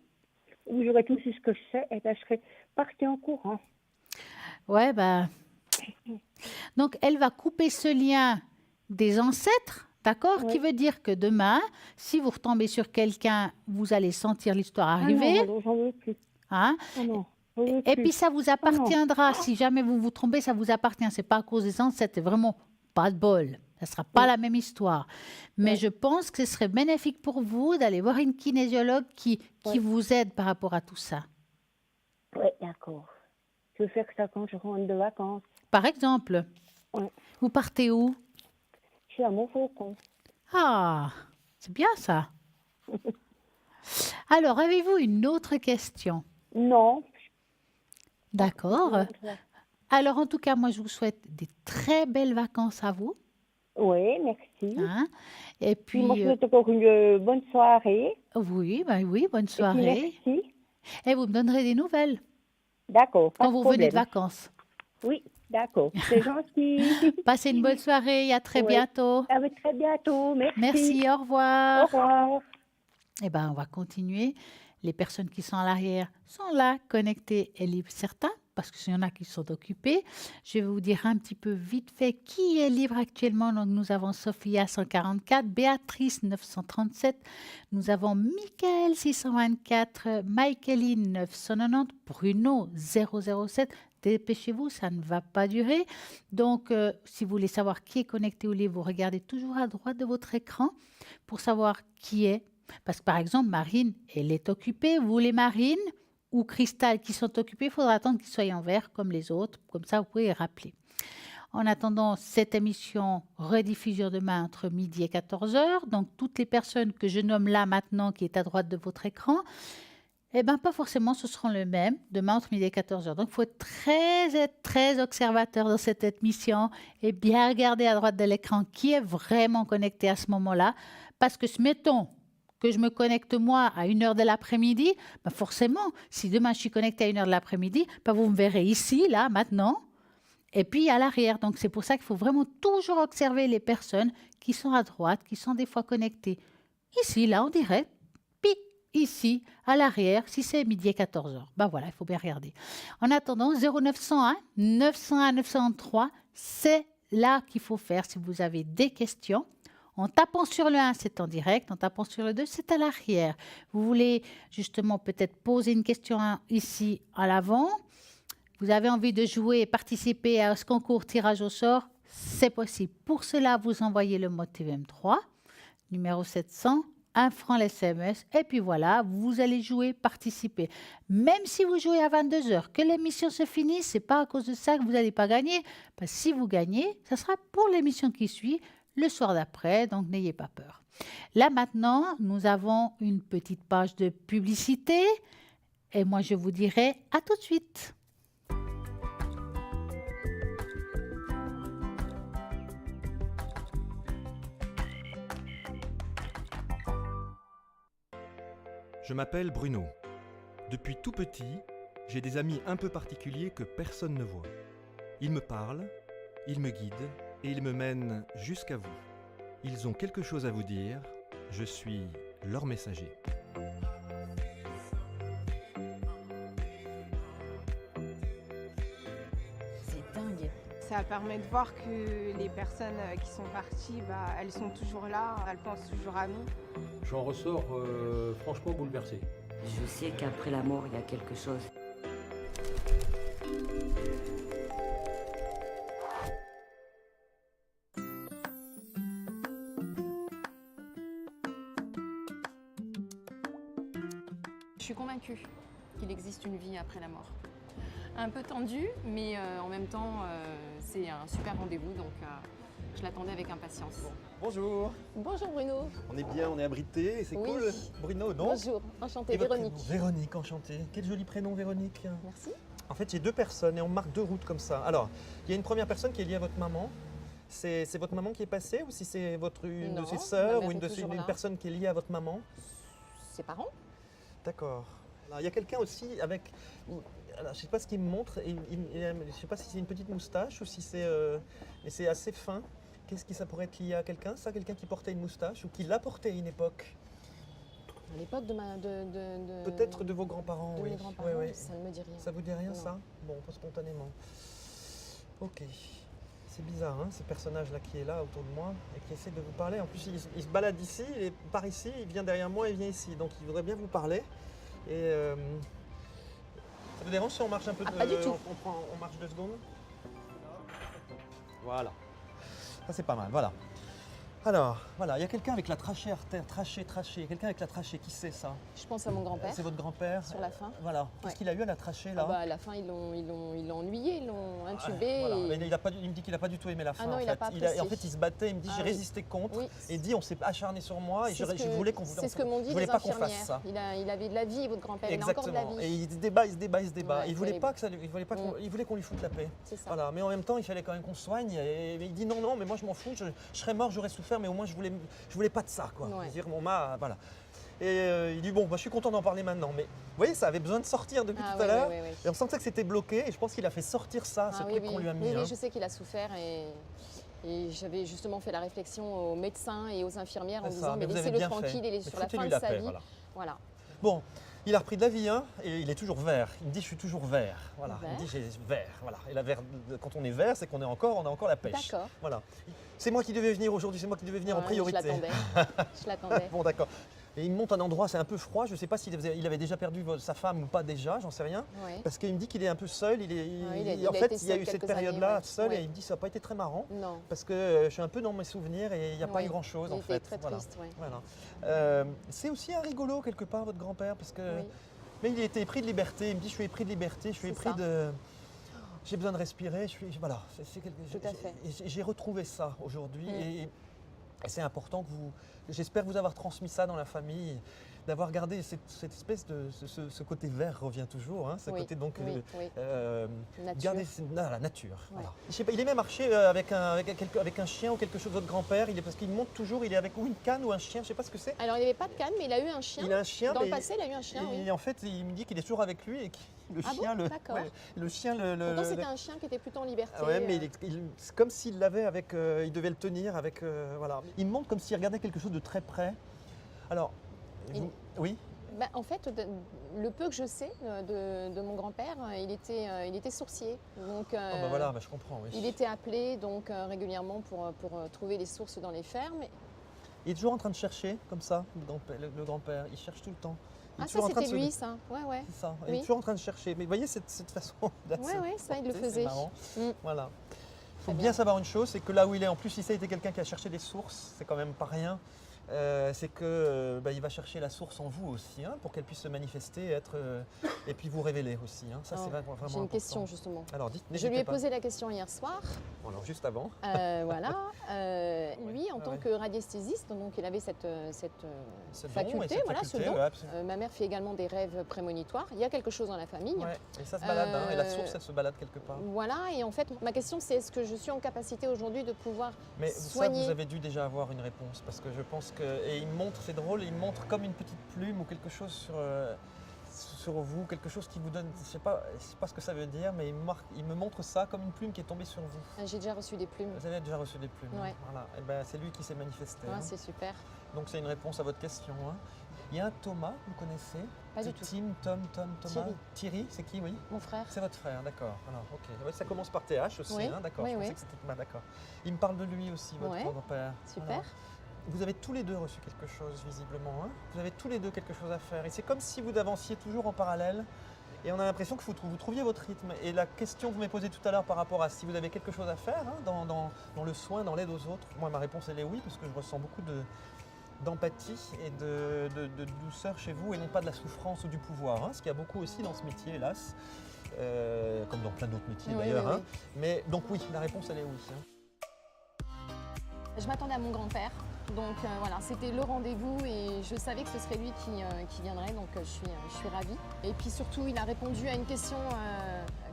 Ou j'aurais tout su ce que je sais, et ben, je serais partie en courant. Ouais, ben... Donc, elle va couper ce lien des ancêtres, d'accord? Qui Oui. veut dire que demain, si vous retombez sur quelqu'un, vous allez sentir l'histoire Ah arriver. non, alors j'en veux plus. Hein? Ah non, j'en veux Et plus. puis ça vous Ah non. appartiendra. Si jamais vous vous trompez, ça vous appartient. C'est pas à cause des ancêtres, c'est vraiment pas de bol. Ça sera pas Oui, la même histoire. Mais oui, je pense que ce serait bénéfique pour vous d'aller voir une kinésiologue qui oui. vous aide par rapport à tout ça. Oui, d'accord. Je vais faire ça quand je rentre de vacances. Par exemple, Oui. vous partez où? Je suis à Montfaucon. Ah, c'est bien ça. Alors, avez-vous une autre question? Non. D'accord. Non, Alors, en tout cas, moi, je vous souhaite des très belles vacances à vous. oui, merci. Hein. Et Puis moi, je puis, vous souhaite encore une bonne soirée. oui, ben oui, bonne Et puis soirée. merci. Et vous me donnerez des nouvelles D'accord, pas quand de vous revenez de problème. vacances. Oui, d'accord. C'est gentil. Passez une bonne soirée et à très Oui. bientôt. À très bientôt. Merci. Merci, au Au revoir. revoir. Eh bien, on va continuer. Les personnes qui sont à l'arrière sont là, connectées et libres, certains, parce qu'il y en a qui sont occupés. Je vais vous dire un petit peu vite fait qui est libre actuellement. Donc, nous avons Sophia 144, Béatrice 937, nous avons Michael 624, Michaeline 990, Bruno 007. Dépêchez-vous, ça ne va pas durer. Donc, si vous voulez savoir qui est connecté ou libre, vous regardez toujours à droite de votre écran pour savoir qui est. Parce que par exemple, Marine, elle est occupée. Vous, les Marines ou Cristal qui sont occupés, il faudra attendre qu'ils soient en vert comme les autres. Comme ça, vous pouvez les rappeler. En attendant, cette émission rediffusion demain entre midi et 14 heures. Donc, toutes les personnes que je nomme là maintenant, qui est à droite de votre écran, Eh bien, pas forcément, ce seront les mêmes, demain entre midi et 14 heures. Donc, il faut être très observateur dans cette émission et bien regarder à droite de l'écran qui est vraiment connecté à ce moment-là. Parce que, mettons que je me connecte moi à 1 heure de l'après-midi, ben forcément, si demain je suis connectée à 1 heure de l'après-midi, ben vous me verrez ici, là, maintenant, et puis à l'arrière. Donc, c'est pour ça qu'il faut vraiment toujours observer les personnes qui sont à droite, qui sont des fois connectées ici, là, en direct, puis ici, à l'arrière, si c'est midi et 14 heures. Ben voilà, il faut bien regarder. En attendant, 0901 901 903, c'est là qu'il faut faire si vous avez des questions. En tapant sur le 1, c'est en direct. En tapant sur le 2, c'est à l'arrière. Vous voulez justement peut-être poser une question ici à l'avant. Vous avez envie de jouer et participer à ce concours tirage au sort, c'est possible. Pour cela, vous envoyez le mot TVM3, numéro 700, 1 franc l'SMS, et puis voilà, vous allez jouer, participer. Même si vous jouez à 22 heures, que l'émission se finisse, ce n'est pas à cause de ça que vous n'allez pas gagner. Parce que si vous gagnez, ça sera pour l'émission qui suit, le soir d'après, donc n'ayez pas peur. Là maintenant, nous avons une petite page de publicité, et moi je vous dirai à tout de suite. Je m'appelle Bruno. Depuis tout petit, j'ai des amis un peu particuliers que personne ne voit. Ils me parlent, ils me guident et ils me mènent jusqu'à vous. Ils ont quelque chose à vous dire, je suis leur messager. C'est dingue. Ça permet de voir que les personnes qui sont parties, elles sont toujours là, elles pensent toujours à nous. J'en ressors franchement bouleversé. Je sais qu'après la mort, il y a quelque chose. Je suis convaincue qu'il existe une vie après la mort. Un peu tendue, mais en même temps, c'est un super rendez-vous, donc je l'attendais avec impatience. Bonjour, Bonjour Bruno. on est bien, on est abrité, c'est Oui. cool. Bruno, non? Bonjour, enchantée, Et votre Véronique. prénom? Véronique, enchantée. Quel joli prénom, Véronique. Merci. En fait, j'ai 2 personnes et on marque 2 routes comme ça. Alors, il y a une première personne qui est liée à votre maman. C'est votre maman qui est passée ou si c'est une Non, de ses ma sœurs mère ou une, est toujours une là. personne qui est liée à votre maman? Ses parents? D'accord. Alors, il y a quelqu'un aussi avec... Alors, je ne sais pas ce qu'il me montre. Je ne sais pas si c'est une petite moustache ou si c'est... mais c'est assez fin. Qu'est-ce que ça pourrait être lié à quelqu'un? Ça, quelqu'un qui portait une moustache ou qui l'a portée à une époque? À l'époque de ma... Peut-être de vos grands-parents, de oui. mes grands-parents, Ouais, ouais. ça ne me dit rien. Ça vous dit rien, Non. ça? Bon, pas spontanément. Ok. C'est bizarre, hein, ce personnage-là qui est là autour de moi et qui essaie de vous parler. En plus, il se balade ici, il est par ici, il vient derrière moi, il vient ici. Donc, il voudrait bien vous parler. Et ça vous dérange si on marche un peu de... pas du tout. On marche 2 secondes. Voilà. Ça, c'est pas mal, voilà. Alors, voilà, il y a quelqu'un avec la trachée artère, trachée. Il y a quelqu'un avec la trachée, qui c'est ça? Je pense à mon grand-père. C'est votre grand-père? Sur la fin. Voilà. Qu'est-ce Ouais. qu'il a eu à la trachée, là? À la fin, ils l'ont ennuyé, ils l'ont intubé. Voilà. et- Mais il me dit qu'il n'a pas du tout aimé la fin. non, en il a fait. pas En apprécié. fait, il se battait, il me dit Ah j'ai oui. résisté contre. Oui. Et il dit on s'est acharné sur moi et C'est je voulais qu'on C'est ce que m'ont dit je voulais les pas qu'on fasse infirmières. ça. Il avait de la vie, votre grand-père. Il a encore de la Exactement. vie. Et il se débat. Ouais, il voulait terrible. pas que ça, il voulait pas qu'on, il voulait qu'on lui foute la paix. C'est ça. Voilà. Mais en même temps, il fallait quand même qu'on se soigne. Et il dit non, mais moi je m'en fous. Je serais mort, j'aurais souffert, mais au moins je voulais pas de ça, quoi. Ouais. Dire voilà. Et il dit bon, je suis content d'en parler maintenant. Mais vous voyez, ça avait besoin de sortir depuis tout à l'heure. Oui. Et on sentait que c'était bloqué. Et je pense qu'il a fait sortir ça, ce truc qu'on lui a mis. Oui, hein. je sais qu'il a souffert et j'avais justement fait la réflexion aux médecins et aux infirmières en C'est ça, disant mais mais vous avez laissez-le bien tranquille, fait. il est Mais sur la fin foutez-lui de la sa paix, vie. voilà. Bon, il a repris de la vie, hein, et il est toujours vert. Il me dit je suis toujours vert. Voilà. Vert. Il me dit j'ai vert. Voilà. Et quand on est vert, c'est qu'on a encore la pêche. D'accord. Voilà. C'est moi qui devais venir aujourd'hui, c'est moi qui devais venir en Ouais, priorité. Je l'attendais. Bon, d'accord. Et il me monte un endroit, c'est un peu froid. Je ne sais pas s'il avait déjà perdu sa femme ou pas déjà, j'en sais rien. Ouais. Parce qu'il me dit qu'il est un peu seul. il a En été fait, il y a seul eu cette quelques période-là années, ouais. seul Ouais. et il me dit ça n'a pas été très marrant. Non. Parce que je suis un peu dans mes souvenirs et il n'y a pas Ouais. eu grand-chose Il en était fait. très Voilà. triste, ouais. Voilà. C'est aussi un rigolo quelque part, votre grand-père, parce que. Oui. Mais il était épris de liberté. Il me dit je suis épris de liberté, je suis C'est épris ça. de. J'ai besoin de respirer. Voilà. Tout à fait. J'ai retrouvé ça aujourd'hui Mm. et c'est important que vous. J'espère vous avoir transmis ça dans la famille. d'avoir gardé cette espèce de ce côté vert revient toujours, hein, ce Oui, côté donc oui, oui. Nature. garder la nature. Ouais. Voilà. Je sais pas, il est même marché avec un chien ou quelque chose de votre grand-père. Parce qu'il monte toujours, il est avec ou une canne ou un chien, je sais pas ce que c'est. Alors, il n'y avait pas de canne, mais il a eu un chien. Il a un chien. Dans le mais- passé, il a eu un chien, et oui. en fait, il me dit qu'il est toujours avec lui et que le Ah bon chien, D'accord. le chien, Pourtant, c'était un chien qui était plutôt en liberté. Ah ouais, mais c'est comme s'il l'avait avec, il devait le tenir avec, voilà. Il me montre comme s'il regardait quelque chose de très près. Alors, oui. Bah, en fait, le peu que je sais de mon grand-père, il était sourcier. Donc, Oh, bah voilà, bah, je comprends. Oui. il était appelé donc, régulièrement pour trouver les sources dans les fermes. Il est toujours en train de chercher, comme ça, le grand-père. Il cherche tout le temps. Il est Ah, ça, toujours en train de c'était se- lui, ça. Ouais, ouais. C'est ça. Il est Oui. toujours en train de chercher. Mais vous voyez cette façon là, de Ouais, se ouais, ça, il le porter, faisait. C'est marrant. Mm. Voilà. Il faut Très bien bien. savoir une chose, c'est que là où il est, en plus, si ça a été quelqu'un qui a cherché des sources, c'est quand même pas rien. C'est que il va chercher la source en vous aussi, hein, pour qu'elle puisse se manifester, et puis vous révéler aussi. Hein. Ça, Alors, c'est vraiment J'ai important. une question, justement. Alors, dites, Je n'hésitez lui ai pas. posé la question hier soir. Bon, alors, juste avant. Voilà. Lui, en Ah tant ouais. que radiesthésiste, donc il avait cette Ce don et faculté, cette voilà, faculté, ce don. ouais, absolument. Ma mère fait également des rêves prémonitoires. Il y a quelque chose dans la famille. Ouais, et ça se balade, hein, et la source, elle se balade quelque part. Voilà, et en fait, ma question c'est est-ce que je suis en capacité aujourd'hui de pouvoir Mais ça, soigner vous avez dû déjà avoir une réponse, parce que je pense que... Et il me montre, c'est drôle, il me montre comme une petite plume ou quelque chose sur vous, quelque chose qui vous donne... Je sais pas ce que ça veut dire, mais il me montre ça comme une plume qui est tombée sur vous. J'ai déjà reçu des plumes. Vous avez déjà reçu des plumes. Ouais. Voilà. Et ben, c'est lui qui s'est manifesté. Ouais, hein. c'est super. Donc c'est une réponse à votre question. Hein. Il y a un Thomas, vous connaissez? Pas du tout. Thomas. Thierry. Thierry, c'est qui, oui? Mon frère. C'est votre frère, d'accord. Alors, ok. Ouais, ça commence par TH aussi, Oui, hein, d'accord. oui, Je pensais oui. que c'était Thomas, d'accord. Il me parle de lui aussi, votre Ouais, grand-père. super. Alors, vous avez tous les deux reçu quelque chose, visiblement. Hein. Vous avez tous les deux quelque chose à faire. Et c'est comme si vous avanciez toujours en parallèle. Et on a l'impression que vous trouviez votre rythme. Et la question que vous m'avez posée tout à l'heure par rapport à si vous avez quelque chose à faire, hein, dans le soin, dans l'aide aux autres, moi, ma réponse, elle est oui, parce que je ressens beaucoup d'empathie et de douceur chez vous, et non pas de la souffrance ou du pouvoir. Hein, ce qu'il y a beaucoup aussi dans ce métier, hélas. Comme dans plein d'autres métiers Oui, d'ailleurs. oui, Hein. Mais donc oui, la réponse, elle est oui. Hein. Je m'attendais à mon grand-père, donc voilà, c'était le rendez-vous et je savais que ce serait lui qui viendrait, donc je suis ravie. Et puis surtout, il a répondu à une question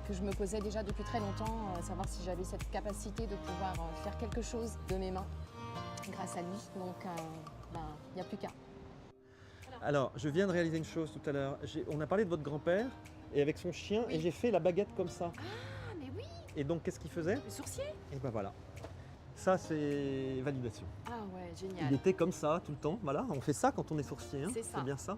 que je me posais déjà depuis très longtemps, savoir si j'avais cette capacité de pouvoir faire quelque chose de mes mains grâce à lui, donc il n'y a plus qu'à. Alors, je viens de réaliser une chose tout à l'heure. On a parlé de votre grand-père et avec son chien, Oui. et j'ai fait la baguette comme ça. Ah, mais oui, Et donc, qu'est-ce qu'il faisait? le sourcier. Et ben voilà. Ça, c'est validation. Ah ouais, Il génial. était comme ça tout le temps. Voilà, on fait ça quand on est sourcier. Hein. C'est ça. C'est bien ça.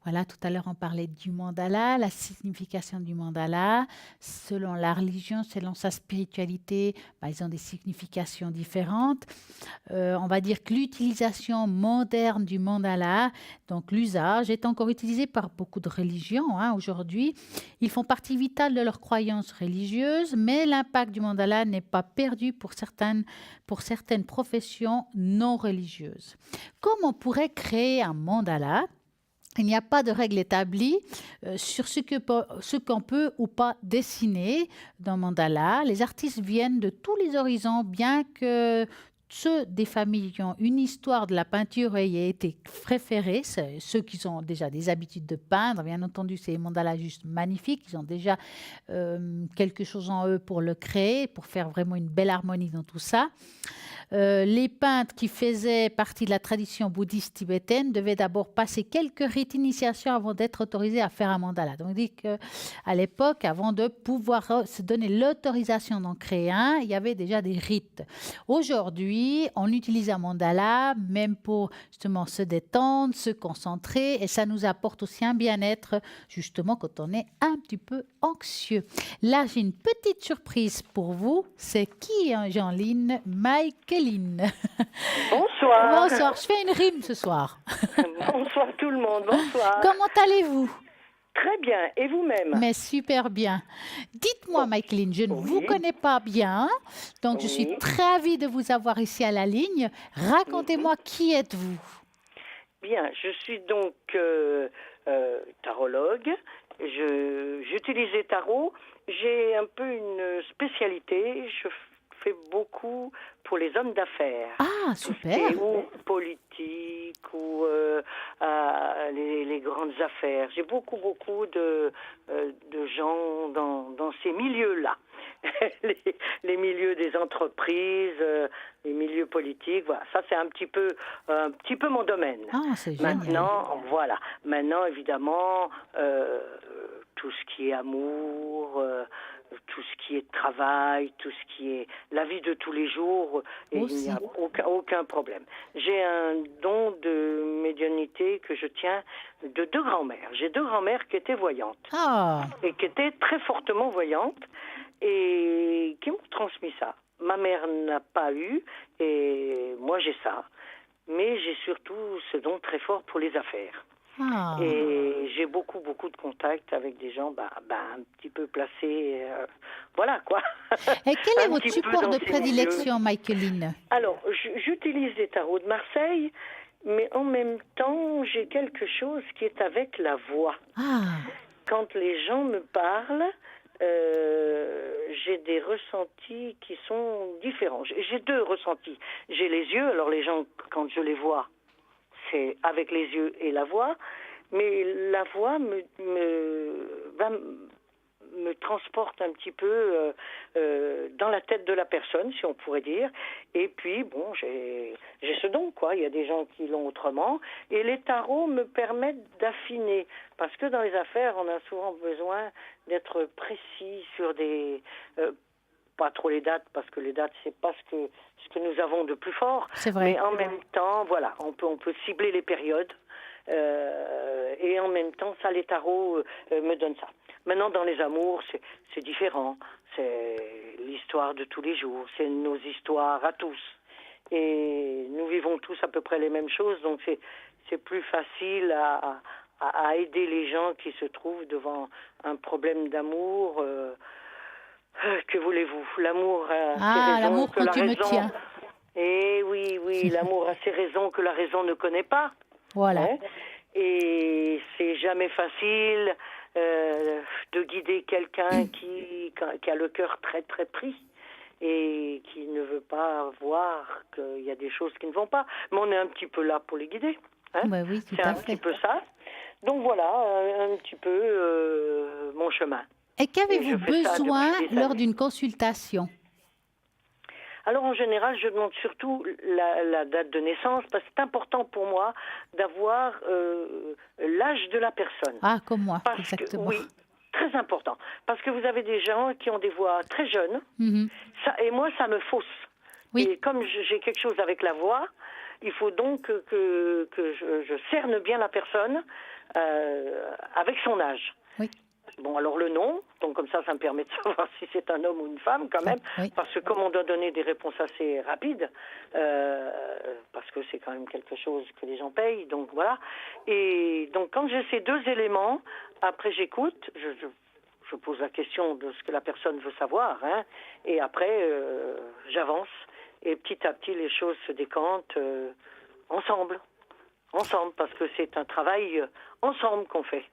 Voilà, tout à l'heure, on parlait du mandala, la signification du mandala. Selon la religion, selon sa spiritualité, ils ont des significations différentes. On va dire que l'utilisation moderne du mandala, donc l'usage, est encore utilisé par beaucoup de religions aujourd'hui. Ils font partie vitale de leurs croyances religieuses, mais l'impact du mandala n'est pas perdu pour certaines professions non religieuses. Comment on pourrait créer un mandala? Il n'y a pas de règle établie sur ce qu'on peut ou pas dessiner dans mandala. Les artistes viennent de tous les horizons, bien que ceux des familles qui ont une histoire de la peinture aient été préférés, ceux qui ont déjà des habitudes de peindre. Bien entendu, c'est des mandalas juste magnifiques. Ils ont déjà quelque chose en eux pour le créer, pour faire vraiment une belle harmonie dans tout ça. Les peintres qui faisaient partie de la tradition bouddhiste tibétaine devaient d'abord passer quelques rites d'initiation avant d'être autorisés à faire un mandala. Donc, on dit qu'à l'époque, avant de pouvoir se donner l'autorisation d'en créer un, il y avait déjà des rites. Aujourd'hui, on utilise un mandala même pour justement se détendre, se concentrer, et ça nous apporte aussi un bien-être justement quand on est un petit peu anxieux. Là, j'ai une petite surprise pour vous. C'est qui, Jeanline? Michaeline. Bonsoir. Bonsoir, je fais une rime ce soir. Bonsoir tout le monde, bonsoir. Comment allez-vous? Très bien. Et vous-même? Mais super bien. Dites-moi, Michaeline, je ne vous connais pas bien, donc je suis très ravie de vous avoir ici à la ligne. Racontez-moi, qui êtes-vous? Bien, je suis donc tarologue. J'utilise les tarots. J'ai un peu une spécialité. Je fais beaucoup pour les hommes d'affaires. Ah, super. Ou politique, ou les grandes affaires. J'ai beaucoup de gens dans ces milieux-là. les milieux des entreprises, les milieux politiques, voilà. Ça, c'est un petit peu mon domaine. Ah, c'est génial. Maintenant, évidemment, tout ce qui est amour, tout ce qui est travail, tout ce qui est la vie de tous les jours, et il n'y a aucun problème. J'ai un don de médiumnité que je tiens de 2 grands-mères. J'ai 2 grands-mères qui étaient voyantes. Et qui étaient très fortement voyantes et qui m'ont transmis ça. Ma mère n'a pas eu et moi j'ai ça. Mais j'ai surtout ce don très fort pour les affaires. Et j'ai beaucoup de contacts avec des gens un petit peu placés, voilà quoi. Et quel est votre support de prédilection, Michaeline? Alors, j'utilise les tarots de Marseille, mais en même temps, j'ai quelque chose qui est avec la voix. Quand les gens me parlent, j'ai des ressentis qui sont différents. J'ai 2 ressentis. J'ai les yeux, alors les gens, quand je les vois, c'est avec les yeux et la voix, mais la voix me transporte un petit peu dans la tête de la personne, si on pourrait dire. Et puis, bon, j'ai ce don, quoi. Il y a des gens qui l'ont autrement. Et les tarots me permettent d'affiner. Parce que dans les affaires, on a souvent besoin d'être précis sur des... pas trop les dates, parce que les dates, c'est pas ce que nous avons de plus fort. C'est vrai. Mais en même temps, voilà, on peut cibler les périodes. Et en même temps, ça, les tarots me donnent ça. Maintenant, dans les amours, c'est différent. C'est l'histoire de tous les jours. C'est nos histoires à tous. Et nous vivons tous à peu près les mêmes choses. Donc, c'est plus facile à aider les gens qui se trouvent devant un problème d'amour. Que voulez-vous? L'amour a ses raisons l'amour que la quand tu me raison... tiens. Eh oui, l'amour a ses raisons que la raison ne connaît pas. Voilà. Hein? Et c'est jamais facile de guider quelqu'un qui a le cœur très très pris et qui ne veut pas voir qu'il y a des choses qui ne vont pas. Mais on est un petit peu là pour les guider. Hein? Oui, tout c'est à un fait. petit peu ça. Donc voilà, un petit peu mon chemin. Et qu'avez-vous besoin lors d'une consultation? Alors en général, je demande surtout la date de naissance parce que c'est important pour moi d'avoir l'âge de la personne. Ah, comme moi, exactement. Oui, très important. Parce que vous avez des gens qui ont des voix très jeunes et moi, ça me fausse. Oui. Et comme j'ai quelque chose avec la voix, il faut donc que je cerne bien la personne avec son âge. Oui. Bon, alors le nom, donc comme ça me permet de savoir si c'est un homme ou une femme quand même, parce que comme on doit donner des réponses assez rapides, parce que c'est quand même quelque chose que les gens payent, donc voilà. Et donc quand j'ai ces 2 éléments, après j'écoute, je pose la question de ce que la personne veut savoir, hein, et après j'avance, et petit à petit les choses se décantent ensemble, parce que c'est un travail ensemble qu'on fait.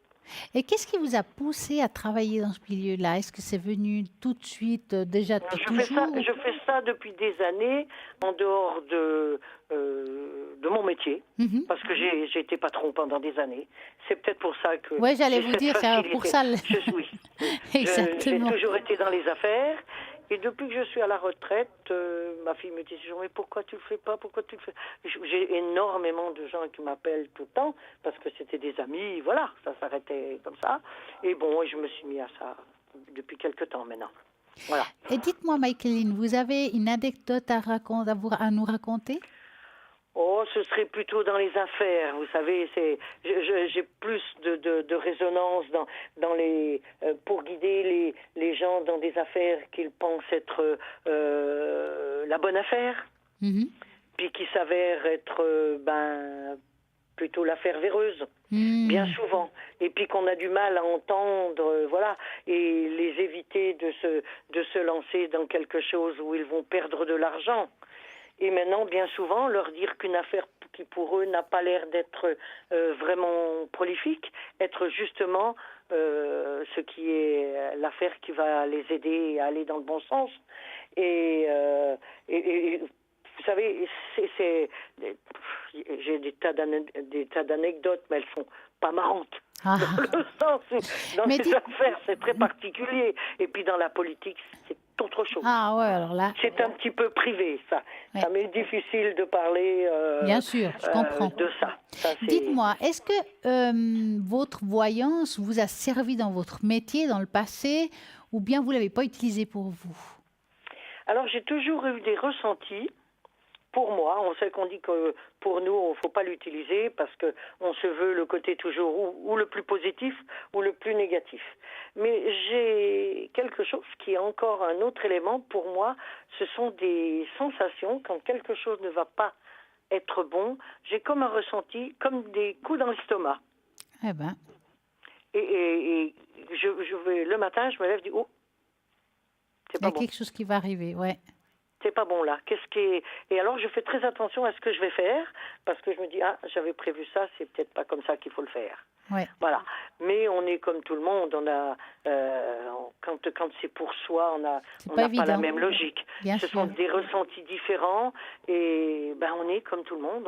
Et qu'est-ce qui vous a poussé à travailler dans ce milieu-là? Est-ce que c'est venu tout de suite, déjà depuis toujours? Je fais ça depuis des années, en dehors de mon métier, parce que j'ai été patron pendant des années. C'est peut-être pour ça que... Oui, j'allais vous dire, c'est pour ça... J'ai toujours été dans les affaires. Et depuis que je suis à la retraite, ma fille me dit toujours, mais pourquoi tu le fais pas? Pourquoi tu le fais? J'ai énormément de gens qui m'appellent tout le temps, parce que c'était des amis, voilà, ça s'arrêtait comme ça. Et bon, je me suis mis à ça depuis quelque temps maintenant. Voilà. Et dites-moi, Michaeline, vous avez une anecdote à nous raconter? Oh, ce serait plutôt dans les affaires, vous savez, j'ai plus de résonance dans les pour guider les gens dans des affaires qu'ils pensent être la bonne affaire, puis qui s'avère être plutôt la fervéreuse, bien souvent. Et puis qu'on a du mal à entendre, voilà, et les éviter de se lancer dans quelque chose où ils vont perdre de l'argent. Et maintenant, bien souvent, leur dire qu'une affaire qui pour eux n'a pas l'air d'être vraiment prolifique, être justement ce qui est l'affaire qui va les aider à aller dans le bon sens. Et vous savez, j'ai des tas d'anecdotes, mais elles sont pas marrantes. Dans le sens où, dans ces affaires, c'est très particulier. Et puis dans la politique, c'est autre chose. Ah ouais, alors là... C'est un petit peu privé, ça. Ouais. Ça m'est difficile de parler bien sûr, je comprends. De ça. Dites-moi, est-ce que votre voyance vous a servi dans votre métier, dans le passé, ou bien vous ne l'avez pas utilisé pour vous? Alors, j'ai toujours eu des ressentis. Pour moi, on sait qu'on dit que pour nous, il ne faut pas l'utiliser parce qu'on se veut le côté toujours ou le plus positif ou le plus négatif. Mais j'ai quelque chose qui est encore un autre élément pour moi. Ce sont des sensations quand quelque chose ne va pas être bon. J'ai comme un ressenti, comme des coups dans l'estomac. Eh ben. Et je vais, le matin, je me lève et dis « Oh, c'est pas bon. » Il y a quelque chose qui va arriver, ouais. C'est pas bon là. Et alors je fais très attention à ce que je vais faire parce que je me dis j'avais prévu ça, c'est peut-être pas comme ça qu'il faut le faire. Ouais. Voilà. Mais on est comme tout le monde. On a quand c'est pour soi, on n'a pas la même logique. Ce sont des ressentis différents et on est comme tout le monde.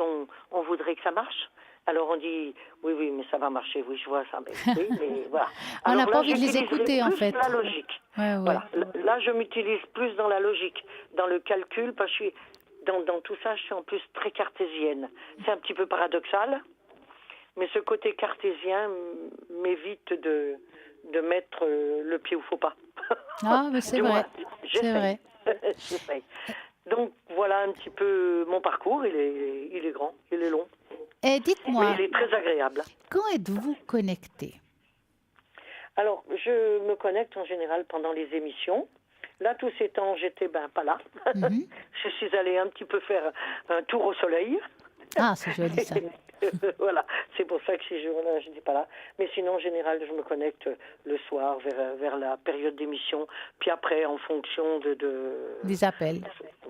On voudrait que ça marche. Alors on dit oui, mais ça va marcher. Oui, je vois ça. Oui, mais voilà. On n'a pas envie de les écouter en fait. La logique. Ouais. Voilà. Là, je m'utilise plus dans la logique, dans le calcul, parce que je suis dans tout ça, je suis en plus très cartésienne. C'est un petit peu paradoxal, mais ce côté cartésien m'évite de mettre le pied où il ne faut pas. Ah, mais c'est vrai. C'est vrai. J'essaye. Donc voilà un petit peu mon parcours. Il est grand, il est long. Et dites-moi, mais il est très agréable. Quand êtes-vous connecté? Alors, je me connecte en général pendant les émissions. Là, tous ces temps, j'étais pas là. Je suis allée un petit peu faire un tour au soleil. Ah, c'est joli ça. Voilà, c'est pour ça que ces jours-là, je n'étais pas là. Mais sinon, en général, je me connecte le soir vers la période d'émission. Puis après, en fonction des appels.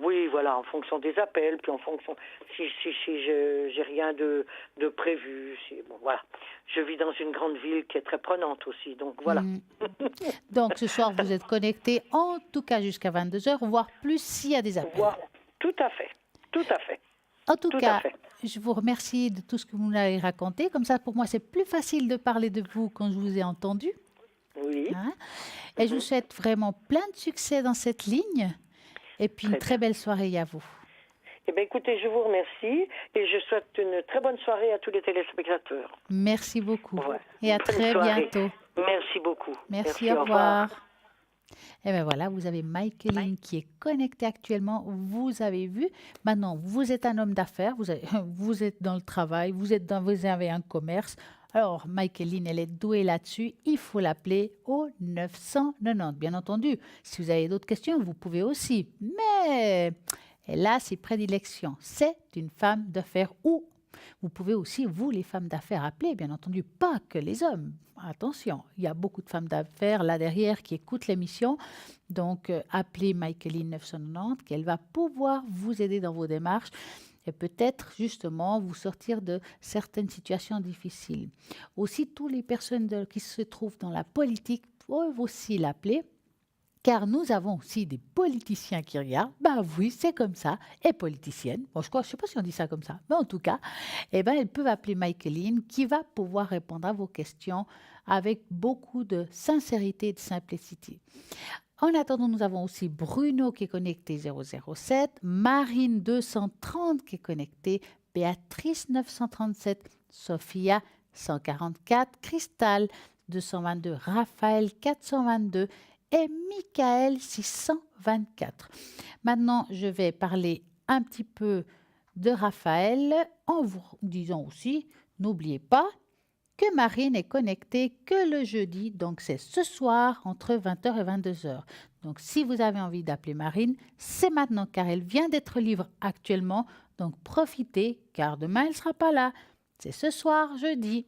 Oui, voilà, en fonction des appels. Puis en fonction, si j'ai rien de prévu. Bon, voilà. Je vis dans une grande ville qui est très prenante aussi. Donc voilà. Donc ce soir, vous êtes connecté en tout cas jusqu'à 22h, voire plus s'il y a des appels. Tout à fait. Tout à fait. En tout cas, je vous remercie de tout ce que vous nous avez raconté. Comme ça, pour moi, c'est plus facile de parler de vous quand je vous ai entendu. Oui. Et je vous souhaite vraiment plein de succès dans cette ligne. Et puis une très belle soirée à vous. Eh bien, écoutez, je vous remercie et je souhaite une très bonne soirée à tous les téléspectateurs. Merci beaucoup. Et à très bientôt. Merci beaucoup. Merci, au revoir. Et bien voilà, vous avez Michaeline qui est connectée actuellement. Vous avez vu. Maintenant, vous êtes un homme d'affaires, vous êtes dans le travail, vous avez un commerce. Alors, Michaeline, elle est douée là-dessus. Il faut l'appeler au 990. Bien entendu, si vous avez d'autres questions, vous pouvez aussi. Mais elle a ses prédilections. C'est une femme d'affaires ou vous pouvez aussi, vous, les femmes d'affaires, appeler, bien entendu, pas que les hommes. Attention, il y a beaucoup de femmes d'affaires là derrière qui écoutent l'émission. Donc, appelez Michaeline 990, qu'elle va pouvoir vous aider dans vos démarches et peut-être justement vous sortir de certaines situations difficiles. Aussi, toutes les personnes qui se trouvent dans la politique peuvent aussi l'appeler. Car nous avons aussi des politiciens qui regardent. Ben oui, c'est comme ça. Et politiciennes. Bon, je ne sais pas si on dit ça comme ça. Mais en tout cas, elles peuvent appeler Michaeline qui va pouvoir répondre à vos questions avec beaucoup de sincérité et de simplicité. En attendant, nous avons aussi Bruno qui est connecté 007, Marine 230 qui est connectée, Béatrice 937, Sophia 144, Cristal 222, Raphaël 422, et Michael 624. Maintenant, je vais parler un petit peu de Raphaël en vous disant aussi, n'oubliez pas que Marine est connectée que le jeudi, donc c'est ce soir entre 20h et 22h. Donc si vous avez envie d'appeler Marine, c'est maintenant car elle vient d'être libre actuellement, donc profitez car demain elle ne sera pas là. C'est ce soir, jeudi.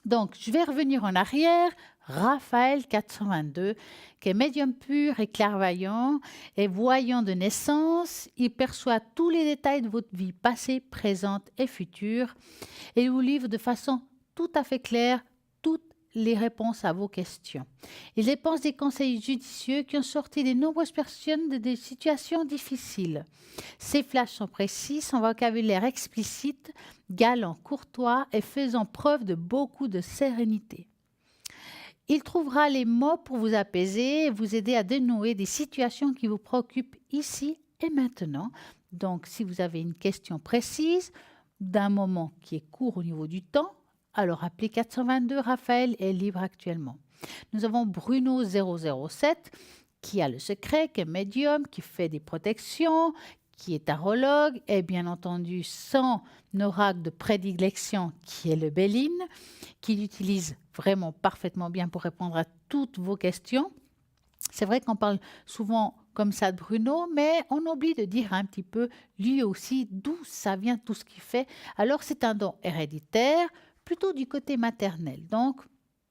Donc, je vais revenir en arrière. Raphaël 422, qui est médium pur et clairvoyant et voyant de naissance. Il perçoit tous les détails de votre vie passée, présente et future et il vous livre de façon tout à fait claire toutes les réponses à vos questions. Il dépense des conseils judicieux qui ont sorti de nombreuses personnes de des situations difficiles. Ses flashs sont précis, son vocabulaire explicite, galant, courtois et faisant preuve de beaucoup de sérénité. Il trouvera les mots pour vous apaiser et vous aider à dénouer des situations qui vous préoccupent ici et maintenant. Donc, si vous avez une question précise d'un moment qui est court au niveau du temps, alors appelez 422, Raphaël est libre actuellement. Nous avons Bruno 007 qui a le secret, qui est médium, qui fait des protections, qui est tarologue et bien entendu son oracle de prédilection qui est le Béline, qu'il utilise vraiment parfaitement bien pour répondre à toutes vos questions. C'est vrai qu'on parle souvent comme ça de Bruno, mais on oublie de dire un petit peu lui aussi d'où ça vient tout ce qu'il fait. Alors c'est un don héréditaire, plutôt du côté maternel, donc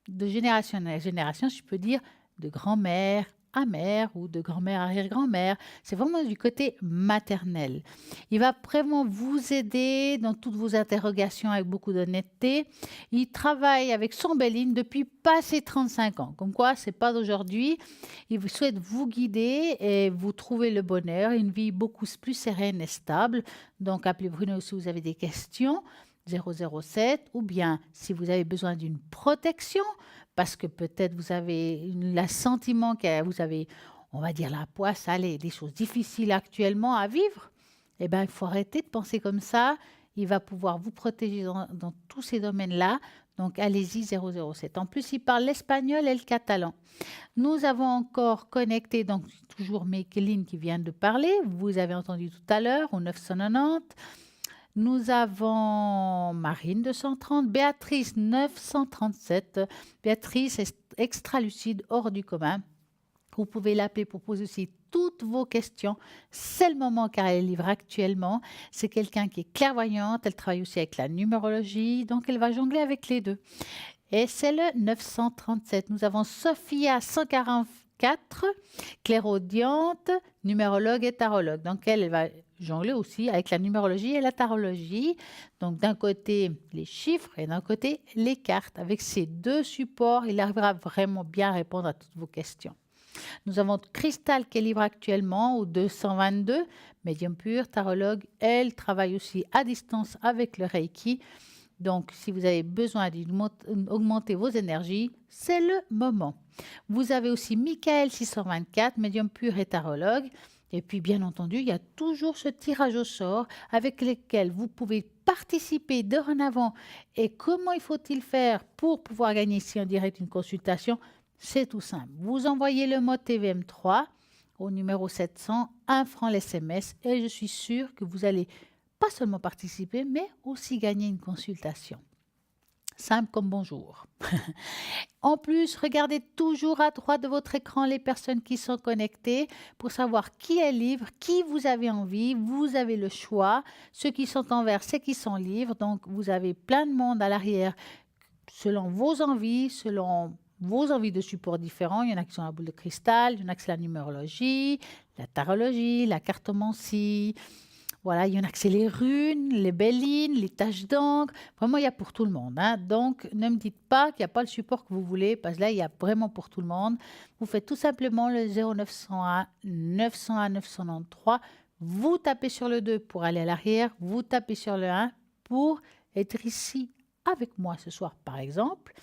de génération en génération, je peux dire de grand-mère à mère ou de grand-mère arrière-grand-mère. C'est vraiment du côté maternel. Il va vraiment vous aider dans toutes vos interrogations avec beaucoup d'honnêteté. Il travaille avec son Béline depuis passé 35 ans. Comme quoi, c'est pas d'aujourd'hui. Il souhaite vous guider et vous trouver le bonheur, une vie beaucoup plus sereine et stable. Donc, appelez Bruno si vous avez des questions. 007 ou bien si vous avez besoin d'une protection parce que peut-être vous avez l'assentiment que vous avez, on va dire, la poisse salée, des choses difficiles actuellement à vivre, eh bien, il faut arrêter de penser comme ça. Il va pouvoir vous protéger dans tous ces domaines-là. Donc, allez-y, 007. En plus, il parle l'espagnol et le catalan. Nous avons encore connecté, donc toujours Mékeline qui vient de parler. Vous avez entendu tout à l'heure, au 990. Nous avons Marine 230, Béatrice 937. Béatrice est extra lucide, hors du commun. Vous pouvez l'appeler pour poser aussi toutes vos questions. C'est le moment car elle est libre actuellement. C'est quelqu'un qui est clairvoyante. Elle travaille aussi avec la numérologie. Donc, elle va jongler avec les deux. Et c'est le 937. Nous avons Sophia 144, clairaudiente, numérologue et tarologue. Donc, elle va jongler aussi avec la numérologie et la tarologie. Donc, d'un côté, les chiffres et d'un côté, les cartes. Avec ces deux supports, il arrivera vraiment bien à répondre à toutes vos questions. Nous avons Cristal qui est libre actuellement au 222, médium pur, tarologue. Elle travaille aussi à distance avec le Reiki. Donc, si vous avez besoin d'augmenter vos énergies, c'est le moment. Vous avez aussi Michael 624, médium pur et tarologue. Et puis, bien entendu, il y a toujours ce tirage au sort avec lequel vous pouvez participer dorénavant. Et comment il faut-il faire pour pouvoir gagner ici en direct une consultation? C'est tout simple. Vous envoyez le mot TVM3 au numéro 700, 1 franc l'SMS, et je suis sûre que vous allez pas seulement participer, mais aussi gagner une consultation. Simple comme bonjour. En plus, regardez toujours à droite de votre écran les personnes qui sont connectées pour savoir qui est libre, qui vous avez envie. Vous avez le choix. Ceux qui sont en vert, c'est qui sont libres. Donc, vous avez plein de monde à l'arrière selon vos envies, de support différents. Il y en a qui sont la boule de cristal, il y en a qui c'est la numérologie, la tarologie, la cartomancie. Voilà, il y en a que c'est les runes, les bélines, les taches d'encre. Vraiment, il y a pour tout le monde. Hein. Donc, ne me dites pas qu'il n'y a pas le support que vous voulez, parce que là, il y a vraiment pour tout le monde. Vous faites tout simplement le 0901 901 993. Vous tapez sur le 2 pour aller à l'arrière. Vous tapez sur le 1 pour être ici avec moi ce soir, par exemple.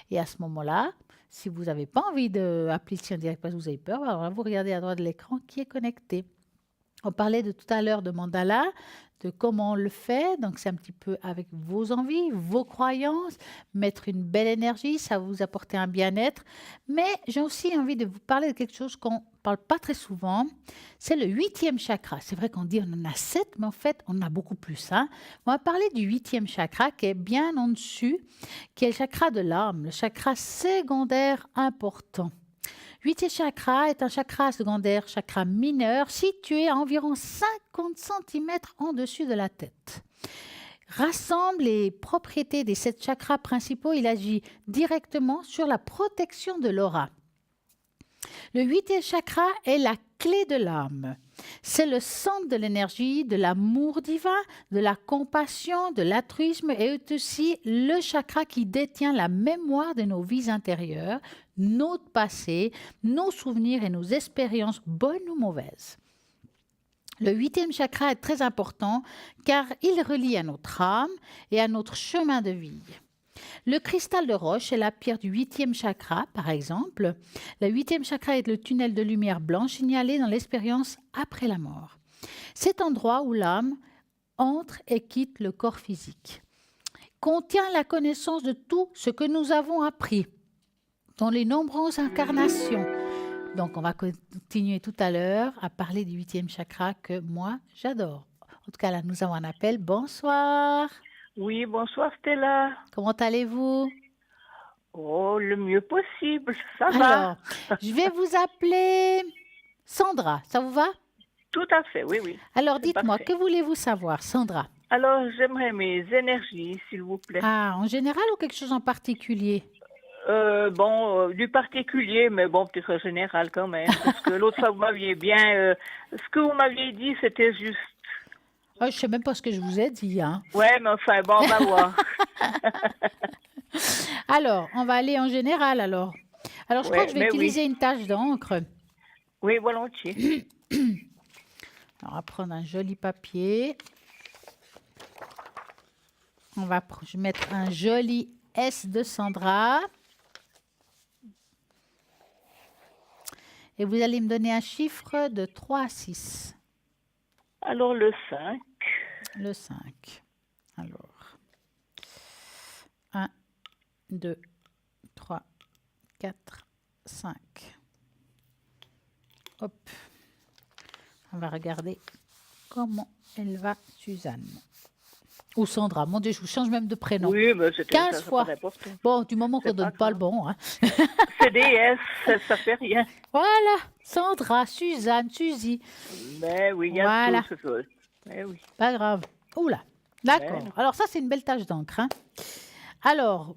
Et à ce moment-là, si vous n'avez pas envie d'appeler ici en direct parce que vous avez peur, alors là, vous regardez à droite de l'écran qui est connecté. On parlait de tout à l'heure de mandala, de comment on le fait. Donc, c'est un petit peu avec vos envies, vos croyances, mettre une belle énergie, ça va vous apporter un bien-être. Mais j'ai aussi envie de vous parler de quelque chose qu'on ne parle pas très souvent. C'est le 8e chakra. C'est vrai qu'on dit on en a 7, mais en fait, on en a beaucoup plus. Hein. On va parler du 8e chakra qui est bien en dessus, qui est le chakra de l'âme, le chakra secondaire important. 8e chakra est un chakra secondaire, chakra mineur, situé à environ 50 cm en dessus de la tête. rassemble les propriétés des 7 chakras principaux. Il agit directement sur la protection de l'aura. Le 8e chakra est la clé de l'âme. C'est le centre de l'énergie, de l'amour divin, de la compassion, de l'altruisme et est aussi le chakra qui détient la mémoire de nos vies intérieures, notre passé, nos souvenirs et nos expériences bonnes ou mauvaises. Le 8e chakra est très important car il relie à notre âme et à notre chemin de vie. Le cristal de roche est la pierre du 8e chakra, par exemple. Le 8e chakra est le tunnel de lumière blanche signalé dans l'expérience après la mort. Cet endroit où l'âme entre et quitte le corps physique contient la connaissance de tout ce que nous avons appris dans les nombreuses incarnations. Donc, on va continuer tout à l'heure à parler du 8e chakra que moi, j'adore. En tout cas, là, nous avons un appel. Bonsoir. Oui, bonsoir Stella. Comment allez-vous? Oh, le mieux possible, ça Alors, va. je vais vous appeler Sandra, ça vous va? Tout à fait, oui, oui. Alors, C'est dites-moi, parfait. que voulez-vous savoir, Sandra? Alors, j'aimerais mes énergies, s'il vous plaît. Ah, en général ou quelque chose en particulier? Du particulier, mais bon, peut-être général quand même. Parce que l'autre fois, vous m'aviez bien... ce que vous m'aviez dit, c'était juste. Oh, je ne sais même pas ce que je vous ai dit. Hein. Ouais, mais enfin, bon, on va voir. Alors, on va aller en général alors. Alors, je crois que je vais utiliser une tache d'encre. Oui, volontiers. Alors, on va prendre un joli papier. Je vais mettre un joli S de Sandra. Et vous allez me donner un chiffre de 3 à 6. Alors, le 5. Le 5. Alors, 1, 2, 3, 4, 5. Hop. On va regarder comment elle va, Suzanne. Ou Sandra. Mon Dieu, je vous change même de prénom. Oui, mais c'était 15 fois. Bon, du moment qu'on ne donne pas le bon. Hein. C'est des S, ça fait rien. Voilà. Sandra, Suzanne, Suzy. Mais oui, il y a voilà. tout ce que... Mais oui. Pas grave. Oula. D'accord. Alors ça, c'est une belle tache d'encre. Hein. Alors,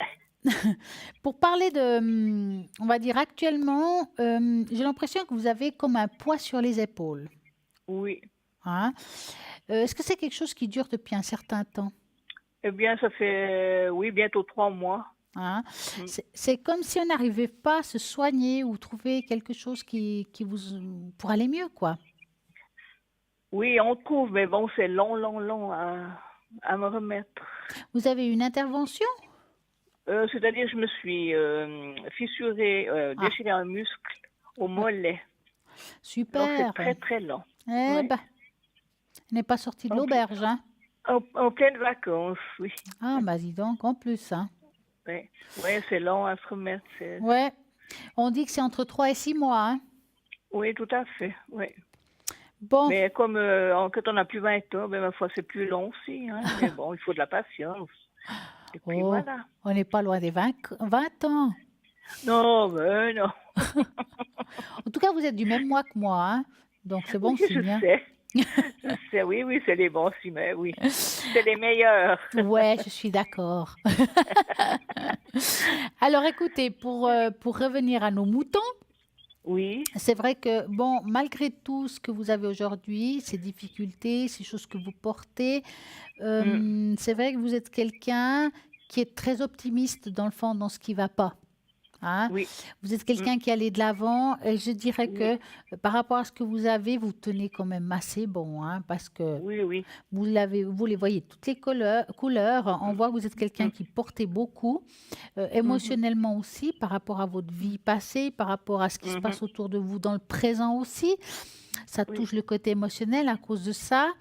pour parler de, on va dire actuellement, j'ai l'impression que vous avez comme un poids sur les épaules. Oui. Hein. Est-ce que c'est quelque chose qui dure depuis un certain temps? Eh bien, ça fait, oui, bientôt 3 mois. Hein. C'est comme si on n'arrivait pas à se soigner ou trouver quelque chose qui vous, pour aller mieux, quoi. Oui, on trouve, mais bon, c'est long à me remettre. Vous avez eu une intervention? C'est-à-dire, je me suis fissurée, déchiré un muscle au mollet. Super. Donc, c'est très, très long. Eh ben, on n'est pas sorti de l'auberge, hein? En pleine vacances, oui. Ah, bah dis donc, en plus, hein? Oui, c'est long à se remettre. Ouais, on dit que c'est entre 3 et 6 mois, hein? Oui, tout à fait, oui. Bon. Mais comme quand on n'a plus 20 ans, ben, ma foi, c'est plus long aussi. Hein. Mais bon, il faut de la patience. Et puis voilà. On n'est pas loin des 20 ans. Non, mais non. En tout cas, vous êtes du même mois que moi, hein? Donc c'est bon Oui, signe. je sais. Je sais, oui, c'est les bons signes, mais oui. C'est les meilleurs. Ouais, je suis d'accord. Alors écoutez, pour revenir à nos moutons, oui. C'est vrai que, bon, malgré tout ce que vous avez aujourd'hui, ces difficultés, ces choses que vous portez, c'est vrai que vous êtes quelqu'un qui est très optimiste dans le fond, dans ce qui ne va pas. Hein? Oui. Vous êtes quelqu'un qui allait de l'avant et je dirais que par rapport à ce que vous avez, vous tenez quand même assez bon, hein, parce que vous les voyez toutes les couleurs. On voit que vous êtes quelqu'un qui portait beaucoup, émotionnellement aussi, par rapport à votre vie passée, par rapport à ce qui se passe autour de vous dans le présent aussi. Ça touche le côté émotionnel à cause de ça.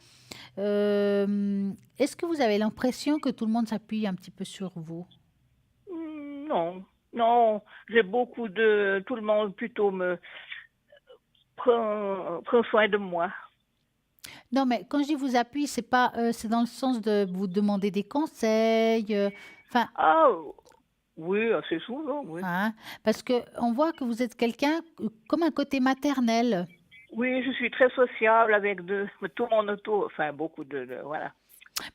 Est-ce que vous avez l'impression que tout le monde s'appuie un petit peu sur vous? Non. Non, j'ai beaucoup de... Tout le monde plutôt me prend soin de moi. Non, mais quand je dis vous appuie, c'est pas, c'est dans le sens de vous demander des conseils. Ah, oui, assez souvent, oui. Hein, parce qu'on voit que vous êtes quelqu'un comme un côté maternel. Oui, je suis très sociable avec tout mon auto, enfin beaucoup voilà.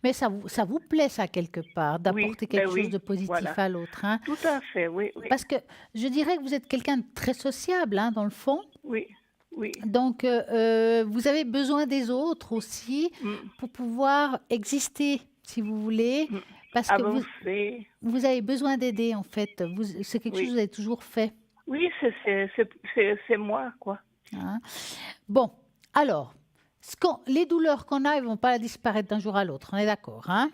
Mais ça vous plaît, ça, quelque part, d'apporter ben quelque chose oui, de positif voilà. à l'autre, hein? Tout à fait, oui, oui, Parce que je dirais que vous êtes quelqu'un de très sociable, hein, dans le fond. oui, oui. Donc, vous avez besoin des autres aussi Mm, pour pouvoir exister, si vous voulez, mm. parce que Avancer, vous avez besoin d'aider, en fait. C'est quelque chose que oui. vous avez toujours fait, Oui, c'est moi, quoi. hein. Bon, alors, les douleurs qu'on a, elles ne vont pas disparaître d'un jour à l'autre, on est d'accord, hein?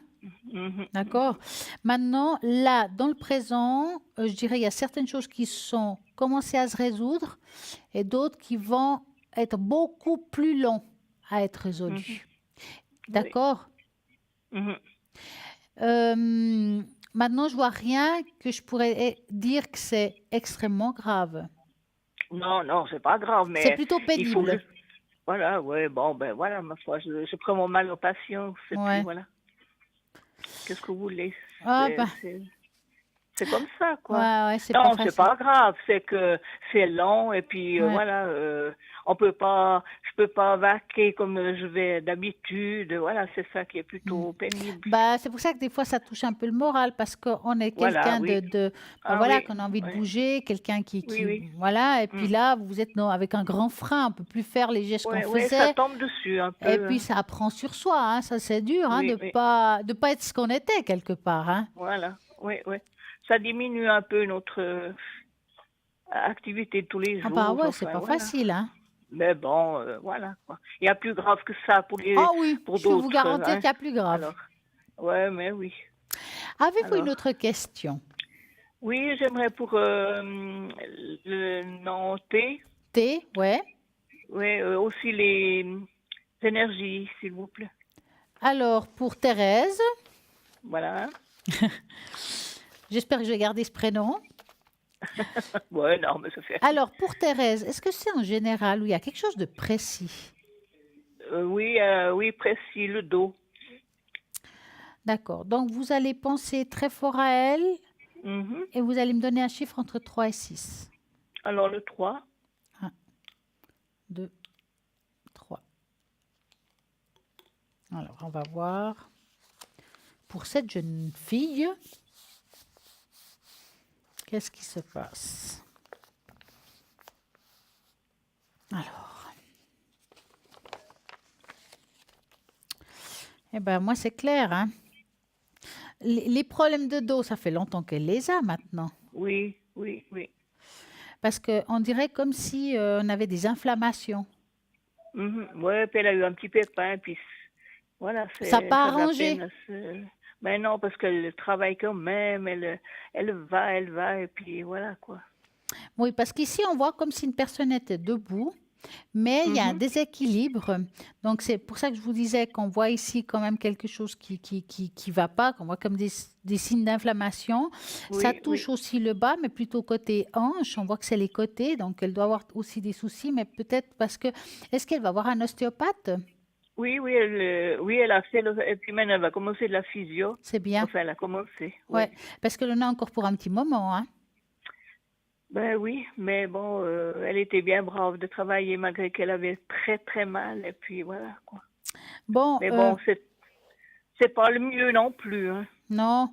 Mhm. D'accord. Maintenant, là, dans le présent, je dirais il y a certaines choses qui sont commencées à se résoudre et d'autres qui vont être beaucoup plus longs à être Mhm. résolus. Oui. D'accord. Mhm. Maintenant, je vois rien que je pourrais dire que c'est extrêmement grave. Non, non, c'est pas grave, C'est mais plutôt il faut pénible. juste. Voilà, ouais, bon, ben voilà, ma foi, je prends mon mal en patience, et puis Ouais. voilà. Qu'est-ce que vous voulez? Ah C'est bah, c'est- c'est comme ça, quoi. ouais, c'est pas Non, c'est facile. pas grave, c'est que c'est lent, et puis Ouais. voilà, je peux pas vaquer comme je vais d'habitude, voilà, c'est ça qui est plutôt pénible. Bah, c'est pour ça que des fois ça touche un peu le moral parce qu'on est Voilà, quelqu'un oui. bah, Ah voilà, oui, qu'on a envie de oui, bouger, quelqu'un oui, oui. voilà, et puis Mm. là, vous êtes non, avec un grand frein, on peut plus faire les gestes qu'on Ouais, ouais, ça faisait, tombe dessus un et peu, puis hein. ça prend sur soi, hein, ça c'est dur, hein, Oui, oui, de pas être ce qu'on était quelque part, hein. voilà, oui, oui. Ça diminue un peu notre activité de tous les Ah bah jours, ouais, c'est enfin pas voilà. facile, hein. Mais bon, voilà, quoi. Il y a plus grave que ça Ah oui, pour je peux vous d'autres, garantir hein. qu'il y a plus grave. Alors, ouais, mais oui. Avez-vous une Alors, autre question? oui, j'aimerais pour le Nantais, T, ouais. ouais, aussi les énergies, s'il vous plaît. Alors, pour Thérèse, Voilà. j'espère que je vais garder ce prénom. Ouais, non, mais ça fait. Alors, pour Thérèse, est-ce que c'est en général où il y a quelque chose de précis? Oui, oui, précis, le dos. D'accord. Donc, vous allez penser très fort à elle Mhm. et vous allez me donner un chiffre entre 3 et 6. Alors, le 3. 1, 2, 3. Alors, on va voir. Pour cette jeune fille, qu'est-ce qui se passe? Alors. Eh bien, moi, c'est clair, hein. Les problèmes de dos, ça fait longtemps qu'elle les a maintenant. Oui, oui, oui. Parce qu'on dirait comme si on avait des inflammations. Mhm. Ouais, puis elle a eu un petit pépin, puis voilà, Ça n'a pas ça de la arrangé. peine à Mais non, parce qu'elle travaille quand même, elle va, et puis voilà, quoi. Oui, parce qu'ici, on voit comme si une personne était debout, mais il y a un Mhm. déséquilibre. Donc, c'est pour ça que je vous disais qu'on voit ici quand même quelque chose qui va pas, qu'on voit comme des signes d'inflammation. Ça Oui, touche oui. aussi le bas, mais plutôt côté hanche. On voit que c'est les côtés, donc elle doit avoir aussi des soucis, mais peut-être parce que... Est-ce qu'elle va voir un ostéopathe? Oui, oui, elle a fait, et puis maintenant elle va commencer de la physio. C'est bien. Enfin, elle a commencé, oui. Ouais, parce qu'elle en a encore pour un petit moment, hein. Ben oui, mais bon, elle était bien brave de travailler malgré qu'elle avait très très mal, et puis voilà, quoi. Bon, Mais bon, c'est pas le mieux non plus, hein. non.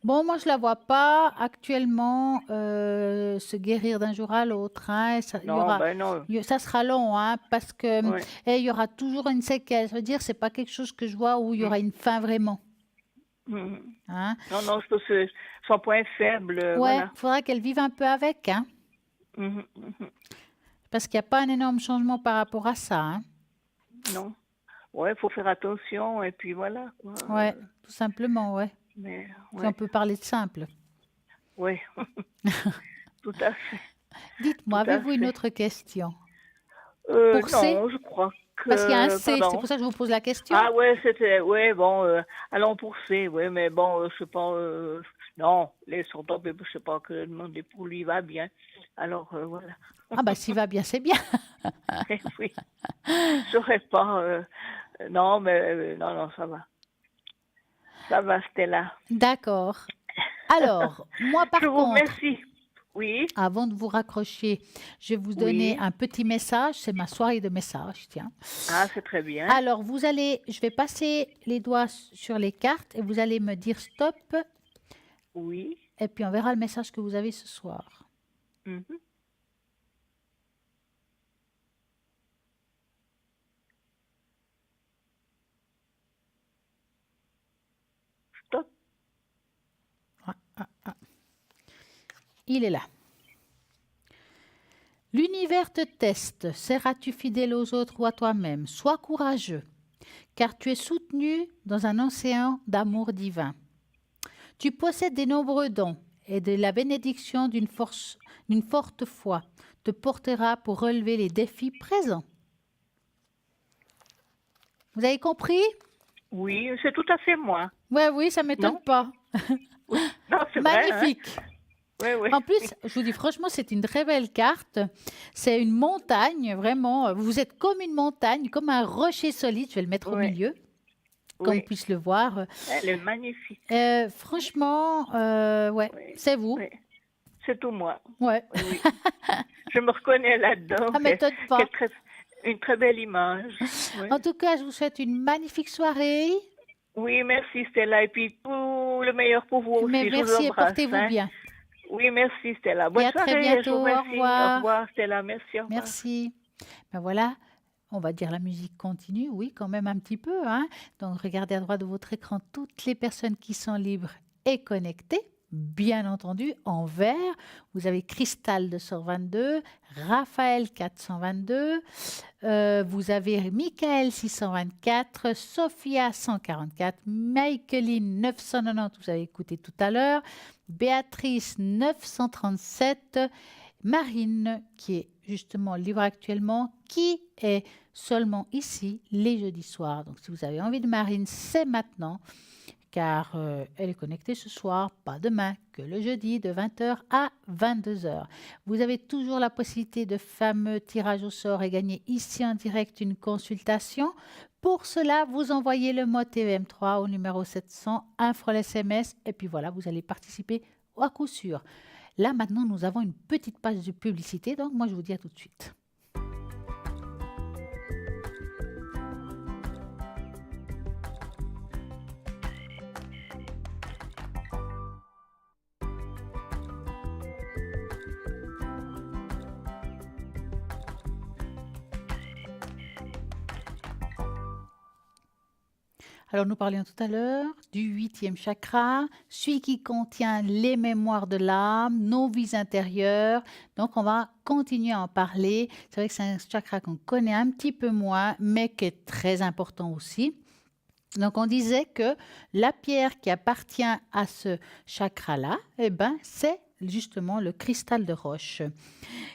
Bon, moi, je la vois pas actuellement se guérir d'un jour à l'autre, hein. Non, ben non. Ça sera long, hein, parce que Ouais. il y aura toujours une séquelle. Ça veut dire, c'est pas quelque chose que je vois où il y aura une fin vraiment, Mhm. hein. Non, non, je pense que son point faible, Ouais, voilà. il faudra qu'elle vive un peu avec, hein, Mhm, mhm. parce qu'il n'y a pas un énorme changement par rapport à ça, hein. Non. Ouais, il faut faire attention, et puis voilà, quoi. Ouais, tout simplement, ouais. Mais, Si ouais, on peut parler de simple. ouais. Tout à fait. Dites-moi, Tout à avez-vous une fait. autre question? Pour C? Non, je crois Parce qu'il y a un que... C, c'est Pardon. pour ça que je vous pose la question. Ah ouais, ouais, bon, allons pour C, ouais, mais bon, je sais pas, non, les sont tombés, je sais pas que demander pour lui va bien. Alors, voilà. Ah bah s'il va bien, c'est bien. Eh oui, je saurais pas, non, mais non, non, ça va. Ça va, Stella. D'accord. Alors, moi par Je vous contre, remercie. Oui. Avant de vous raccrocher, je vais vous donner un petit message. C'est ma soirée de messages, tiens. Ah, c'est très bien. Alors, je vais passer les doigts sur les cartes et vous allez me dire stop. Oui. Et puis, on verra le message que vous avez ce soir. Mhm. Stop. Il est là. L'univers te teste. Seras-tu fidèle aux autres ou à toi-même? Sois courageux, car tu es soutenu dans un océan d'amour divin. Tu possèdes des nombreux dons et de la bénédiction d'une forte foi te portera pour relever les défis présents. Vous avez compris? Oui, c'est tout à fait moi. Oui, ça ne m'étonne pas. Non, c'est Magnifique. Vrai, hein? Oui. En plus, je vous dis franchement, c'est une très belle carte. C'est une montagne, vraiment. Vous êtes comme une montagne, comme un rocher solide. Je vais le mettre au milieu, qu'on puisse le voir. Elle est magnifique. Franchement, c'est vous. Oui. C'est tout moi. Ouais. Oui. Je me reconnais là-dedans. Ça ne m'étonne pas. Une très belle image. Oui. En tout cas, je vous souhaite une magnifique soirée. Oui, merci Stella. Et puis tout le meilleur pour vous aussi. Mais merci et portez-vous bien. Oui, merci Stella. Bonne et à soirée. Très bientôt. Au revoir. Au revoir Stella. Merci. Au revoir. Merci. Ben voilà. On va dire la musique continue, oui, quand même un petit peu. Hein. Donc, regardez à droite de votre écran toutes les personnes qui sont libres et connectées. Bien entendu, en vert, vous avez Cristal 222, Raphaël 422, vous avez Michael 624, Sophia 144, Michaeline 990, vous avez écouté tout à l'heure, Béatrice 937, Marine qui est justement libre actuellement, qui est seulement ici les jeudis soirs. Donc si vous avez envie de Marine, c'est maintenant. Car elle est connectée ce soir, pas demain, que le jeudi de 20h à 22h. Vous avez toujours la possibilité de fameux tirage au sort et gagner ici en direct une consultation. Pour cela, vous envoyez le mot TVM3 au numéro 700, un frôle SMS, et puis voilà, vous allez participer à coup sûr. Là, maintenant, nous avons une petite page de publicité, donc moi, je vous dis à tout de suite. Alors, nous parlions tout à l'heure du 8e chakra, celui qui contient les mémoires de l'âme, nos vies intérieures. Donc, on va continuer à en parler. C'est vrai que c'est un chakra qu'on connaît un petit peu moins, mais qui est très important aussi. Donc, on disait que la pierre qui appartient à ce chakra-là, c'est justement le cristal de roche.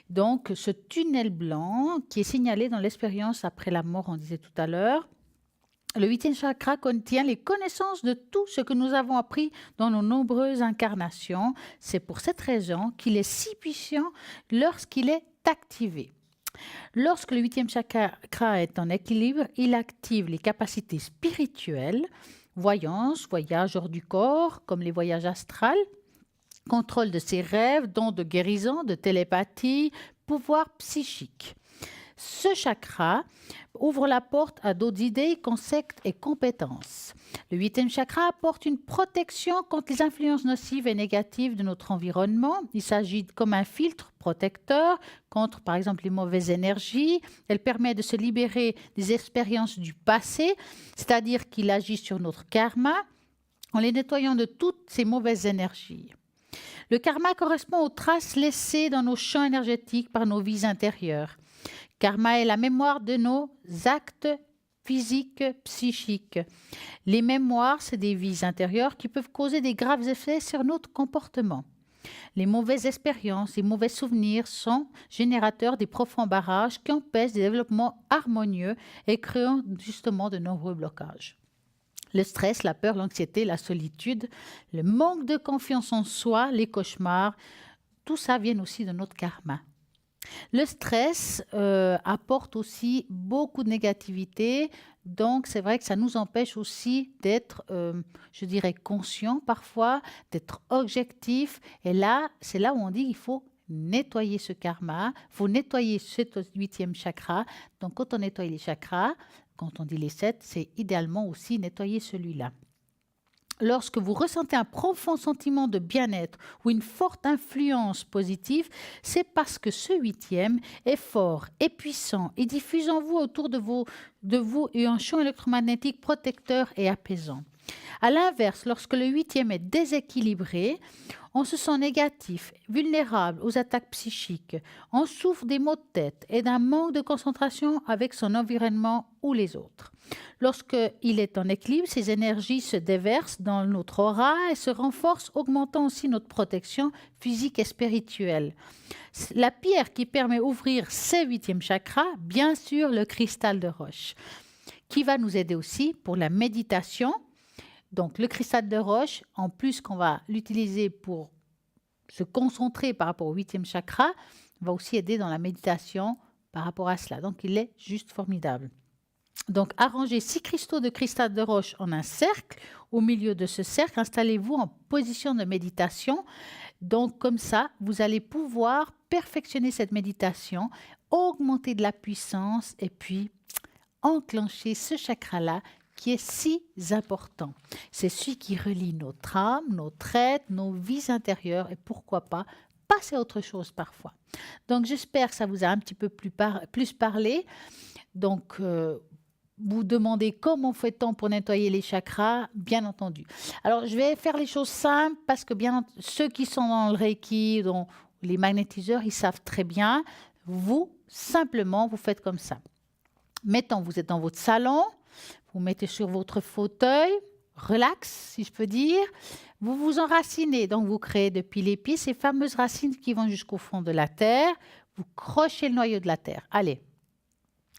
Donc, ce tunnel blanc qui est signalé dans l'expérience après la mort, on disait tout à l'heure. Le 8e chakra contient les connaissances de tout ce que nous avons appris dans nos nombreuses incarnations. C'est pour cette raison qu'il est si puissant lorsqu'il est activé. Lorsque le 8e chakra est en équilibre, il active les capacités spirituelles, voyance, voyage hors du corps, comme les voyages astrals, contrôle de ses rêves, dons de guérison, de télépathie, pouvoir psychique. Ce chakra ouvre la porte à d'autres idées, concepts et compétences. Le 8e chakra apporte une protection contre les influences nocives et négatives de notre environnement. Il s'agit comme un filtre protecteur contre, par exemple, les mauvaises énergies. Elle permet de se libérer des expériences du passé, c'est-à-dire qu'il agit sur notre karma en les nettoyant de toutes ces mauvaises énergies. Le karma correspond aux traces laissées dans nos champs énergétiques par nos vies intérieures. Karma est la mémoire de nos actes physiques, psychiques. Les mémoires, c'est des vies intérieures qui peuvent causer des graves effets sur notre comportement. Les mauvaises expériences et mauvais souvenirs sont générateurs des profonds barrages qui empêchent des développements harmonieux et créent justement de nombreux blocages. Le stress, la peur, l'anxiété, la solitude, le manque de confiance en soi, les cauchemars, tout ça vient aussi de notre karma. Le stress apporte aussi beaucoup de négativité, donc c'est vrai que ça nous empêche aussi d'être, conscients parfois, d'être objectifs. Et là, c'est là où on dit qu'il faut nettoyer ce karma, vous nettoyez ce 8e chakra. Donc, quand on nettoie les chakras, quand on dit les 7, c'est idéalement aussi nettoyer celui-là. Lorsque vous ressentez un profond sentiment de bien-être ou une forte influence positive, c'est parce que ce 8e est fort et puissant et diffuse en vous autour de vous un champ électromagnétique protecteur et apaisant. À l'inverse, lorsque le 8e est déséquilibré, on se sent négatif, vulnérable aux attaques psychiques, on souffre des maux de tête et d'un manque de concentration avec son environnement ou les autres. Lorsqu'il est en équilibre, ces énergies se déversent dans notre aura et se renforcent, augmentant aussi notre protection physique et spirituelle. La pierre qui permet d'ouvrir ce 8e chakra, bien sûr, le cristal de roche, qui va nous aider aussi pour la méditation. Donc, le cristal de roche, en plus qu'on va l'utiliser pour se concentrer par rapport au 8e chakra, va aussi aider dans la méditation par rapport à cela. Donc, il est juste formidable. Donc, arrangez 6 cristaux de cristal de roche en un cercle. Au milieu de ce cercle, installez-vous en position de méditation. Donc, comme ça, vous allez pouvoir perfectionner cette méditation, augmenter de la puissance et puis enclencher ce chakra-là qui est si important. C'est celui qui relie notre âme, notre être, nos vies intérieures et pourquoi pas passer à autre chose parfois. Donc, j'espère que ça vous a un petit peu plus parlé. Donc, vous demandez comment fait-on pour nettoyer les chakras, bien entendu. Alors, je vais faire les choses simples parce que ceux qui sont dans le Reiki, dans les magnétiseurs, ils savent très bien. Vous, simplement, vous faites comme ça. Mettons, vous êtes dans votre salon, vous mettez sur votre fauteuil, relax, si je peux dire. Vous vous enracinez, donc vous créez depuis les pieds ces fameuses racines qui vont jusqu'au fond de la terre. Vous crochez le noyau de la terre. Allez,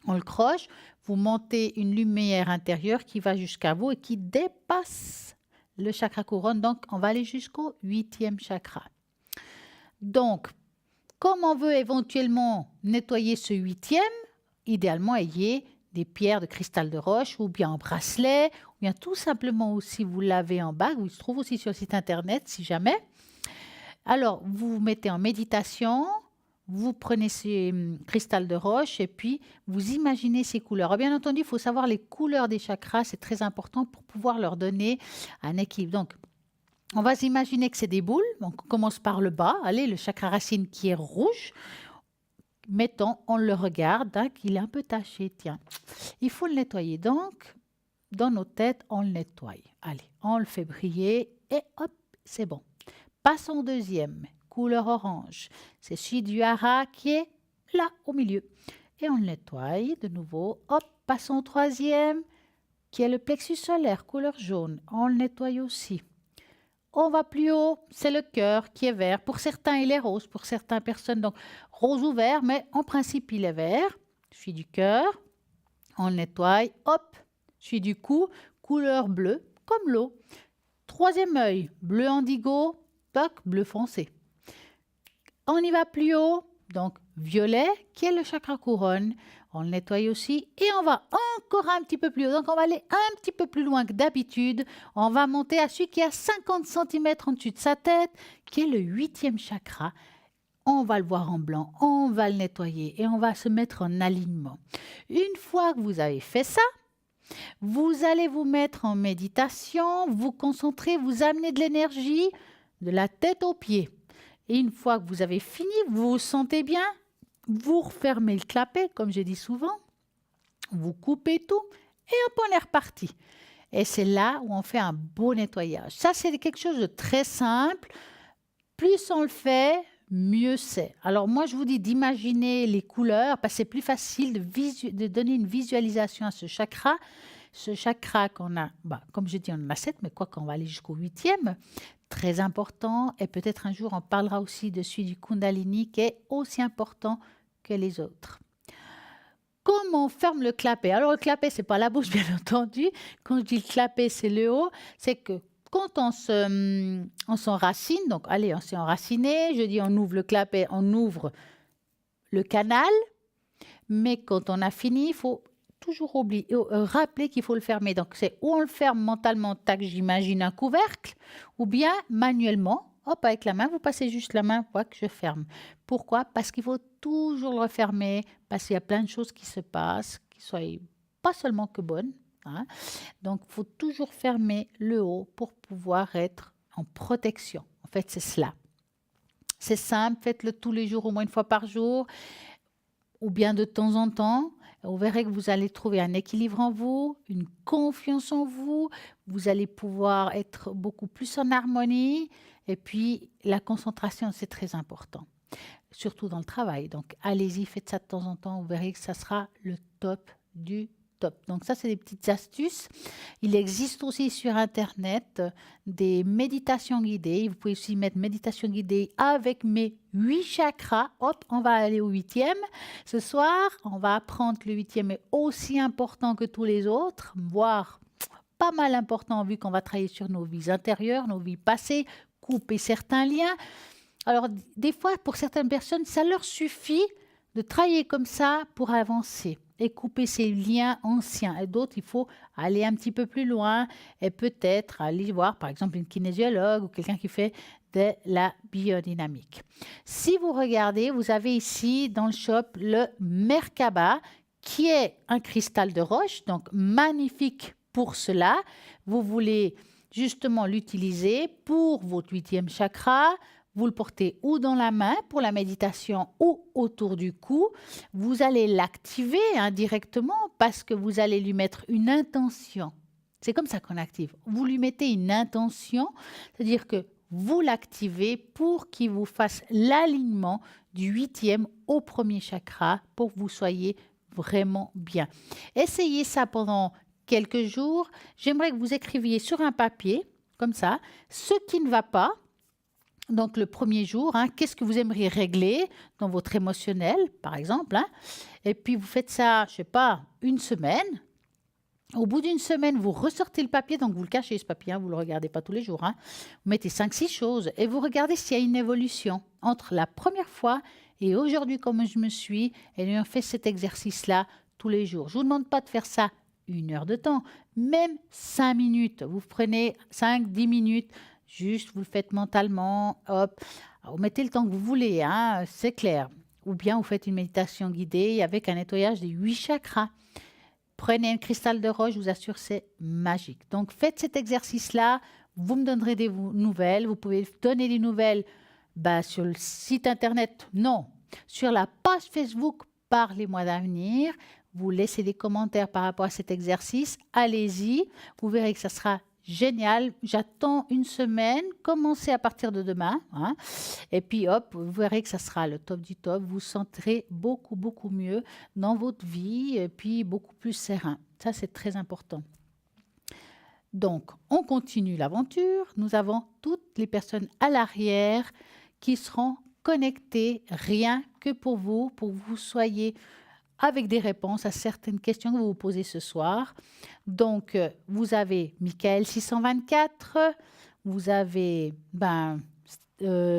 on le croche. Vous montez une lumière intérieure qui va jusqu'à vous et qui dépasse le chakra couronne. Donc, on va aller jusqu'au 8e chakra. Donc, comme on veut éventuellement nettoyer ce 8e, idéalement, ayez des pierres de cristal de roche ou bien en bracelet ou bien tout simplement aussi vous l'avez en bague, ou il se trouve aussi sur le site internet si jamais. Alors, vous vous mettez en méditation, vous prenez ces cristals de roche et puis vous imaginez ces couleurs. Alors, bien entendu, il faut savoir les couleurs des chakras, c'est très important pour pouvoir leur donner un équilibre. Donc, on va s'imaginer que c'est des boules. Donc, on commence par le bas. Allez, le chakra racine qui est rouge. Mettons, on le regarde, hein, qu'il est un peu taché. Tiens, il faut le nettoyer. Donc, dans nos têtes, on le nettoie. Allez, on le fait briller et hop, c'est bon. Passons au deuxième, couleur orange. C'est celui du hara qui est là, au milieu. Et on le nettoie de nouveau. Hop, passons au troisième, qui est le plexus solaire, couleur jaune. On le nettoie aussi. On va plus haut, c'est le cœur qui est vert. Pour certains, il est rose, pour certaines personnes, donc rose ou vert, mais en principe, il est vert. Celui du cœur, on le nettoie. Hop, celui du cou, couleur bleue, comme l'eau. Troisième œil, bleu indigo, toc, bleu foncé. On y va plus haut, donc violet, qui est le chakra couronne. On le nettoie aussi et on va encore un petit peu plus haut. Donc, on va aller un petit peu plus loin que d'habitude. On va monter à celui qui est à 50 cm en dessus de sa tête, qui est le 8e chakra. On va le voir en blanc, on va le nettoyer et on va se mettre en alignement. Une fois que vous avez fait ça, vous allez vous mettre en méditation, vous concentrer, vous amener de l'énergie de la tête aux pieds. Et une fois que vous avez fini, vous vous sentez bien, vous refermez le clapet, comme j'ai dit souvent, vous coupez tout et hop, on est reparti. Et c'est là où on fait un beau nettoyage. Ça, c'est quelque chose de très simple. Plus on le fait, mieux c'est. Alors moi, je vous dis d'imaginer les couleurs, parce que c'est plus facile de donner une visualisation à ce chakra. Ce chakra qu'on a, comme je dis, on en a 7, mais quoi qu'on va aller jusqu'au 8e, très important. Et peut-être un jour, on parlera aussi de celui du Kundalini, qui est aussi important que les autres. Comment on ferme le clapet? Alors, le clapet, ce n'est pas la bouche, bien entendu. Quand je dis le clapet, c'est le haut. C'est que quand on s'enracine, donc allez, on s'est enraciné, je dis on ouvre le clapet, on ouvre le canal. Mais quand on a fini, il faut toujours rappeler qu'il faut le fermer. Donc, c'est où on le ferme mentalement, tac, j'imagine un couvercle, ou bien manuellement, hop, avec la main, vous passez juste la main, voilà que je ferme. Pourquoi? Parce qu'il faut toujours le refermer, parce qu'il y a plein de choses qui se passent, qui soient pas seulement que bonnes, hein. Donc, il faut toujours fermer le haut pour pouvoir être en protection. En fait, c'est cela. C'est simple, faites-le tous les jours, au moins une fois par jour, ou bien de temps en temps. Vous verrez que vous allez trouver un équilibre en vous, une confiance en vous. Vous allez pouvoir être beaucoup plus en harmonie. Et puis, la concentration, c'est très important, surtout dans le travail. Donc, allez-y, faites ça de temps en temps. Vous verrez que ça sera le top du top. Donc, ça, c'est des petites astuces. Il existe aussi sur Internet des méditations guidées. Vous pouvez aussi mettre méditation guidée avec mes 8 chakras. Hop, on va aller au 8e. Ce soir, on va apprendre que le 8e est aussi important que tous les autres, voire pas mal important vu qu'on va travailler sur nos vies intérieures, nos vies passées, couper certains liens. Alors, des fois, pour certaines personnes, ça leur suffit de travailler comme ça pour avancer et couper ces liens anciens. Et d'autres, il faut aller un petit peu plus loin et peut-être aller voir, par exemple, une kinésiologue ou quelqu'un qui fait de la biodynamique. Si vous regardez, vous avez ici dans le shop le Merkaba, qui est un cristal de roche, donc magnifique pour cela. Vous voulez justement l'utiliser pour votre 8e chakra. Vous le portez ou dans la main pour la méditation ou autour du cou. Vous allez l'activer directement parce que vous allez lui mettre une intention. C'est comme ça qu'on active. Vous lui mettez une intention, c'est-à-dire que vous l'activez pour qu'il vous fasse l'alignement du 8e au 1er chakra pour que vous soyez vraiment bien. Essayez ça pendant quelques jours. J'aimerais que vous écriviez sur un papier, comme ça, ce qui ne va pas. Donc, le premier jour, qu'est-ce que vous aimeriez régler dans votre émotionnel, par exemple. Et puis, vous faites ça, je ne sais pas, une semaine. Au bout d'une semaine, vous ressortez le papier, donc vous le cachez, ce papier, vous ne le regardez pas tous les jours. Vous mettez 5-6 choses et vous regardez s'il y a une évolution entre la première fois et aujourd'hui, comme je me suis, et on fait cet exercice-là tous les jours. Je ne vous demande pas de faire ça 1 heure de temps, même 5 minutes. Vous prenez 5-10 minutes. Juste, vous le faites mentalement, hop, vous mettez le temps que vous voulez, c'est clair. Ou bien vous faites une méditation guidée avec un nettoyage des 8 chakras. Prenez un cristal de roche, je vous assure, c'est magique. Donc, faites cet exercice-là, vous me donnerez des nouvelles. Vous pouvez donner des nouvelles sur le site Internet, non. Sur la page Facebook, Parlez-moi d'avenir. Vous laissez des commentaires par rapport à cet exercice. Allez-y, vous verrez que ça sera génial, j'attends une semaine, commencez à partir de demain, et puis hop, vous verrez que ça sera le top du top, vous sentirez beaucoup, beaucoup mieux dans votre vie, et puis beaucoup plus serein. Ça, c'est très important. Donc, on continue l'aventure. Nous avons toutes les personnes à l'arrière qui seront connectées, rien que pour vous soyez avec des réponses à certaines questions que vous vous posez ce soir. Donc, vous avez Michael 624, vous avez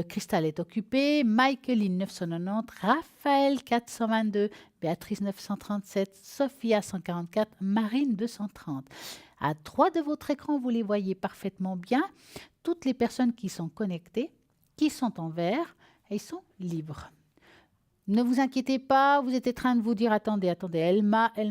Cristal est occupé, Michaeline 990, Raphaël 422, Béatrice 937, Sophia 144, Marine 230. À droite de votre écran, vous les voyez parfaitement bien. Toutes les personnes qui sont connectées, qui sont en vert, elles sont libres. Ne vous inquiétez pas, vous êtes en train de vous dire, attendez, elle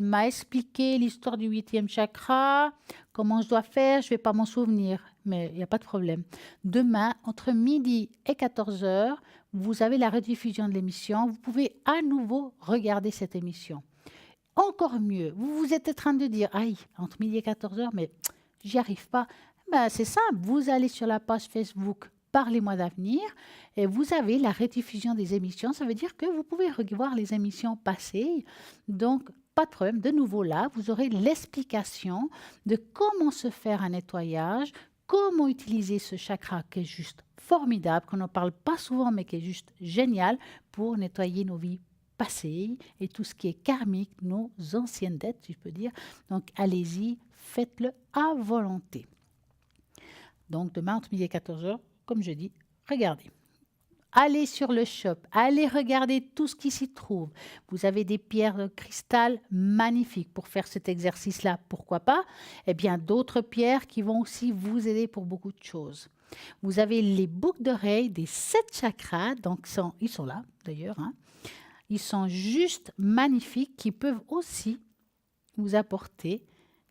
m'a expliqué l'histoire du 8e chakra, comment je dois faire, je ne vais pas m'en souvenir, mais il n'y a pas de problème. Demain, entre midi et 14h, vous avez la rediffusion de l'émission, vous pouvez à nouveau regarder cette émission. Encore mieux, vous êtes en train de dire, aïe, entre midi et 14h, mais j'y arrive pas. C'est simple, vous allez sur la page Facebook Parlez-moi d'avenir et vous avez la rediffusion des émissions. Ça veut dire que vous pouvez revoir les émissions passées. Donc, pas de problème. De nouveau là, vous aurez l'explication de comment se faire un nettoyage, comment utiliser ce chakra qui est juste formidable, qu'on n'en parle pas souvent mais qui est juste génial pour nettoyer nos vies passées et tout ce qui est karmique, nos anciennes dettes, si je peux dire. Donc, allez-y, faites-le à volonté. Donc, demain, entre midi et 14h, comme je dis, regardez. Allez sur le shop, allez regarder tout ce qui s'y trouve. Vous avez des pierres de cristal magnifiques pour faire cet exercice-là, pourquoi pas. Eh bien, d'autres pierres qui vont aussi vous aider pour beaucoup de choses. Vous avez les boucles d'oreilles des 7 chakras, donc ils sont là d'ailleurs. Hein. Ils sont juste magnifiques, qui peuvent aussi vous apporter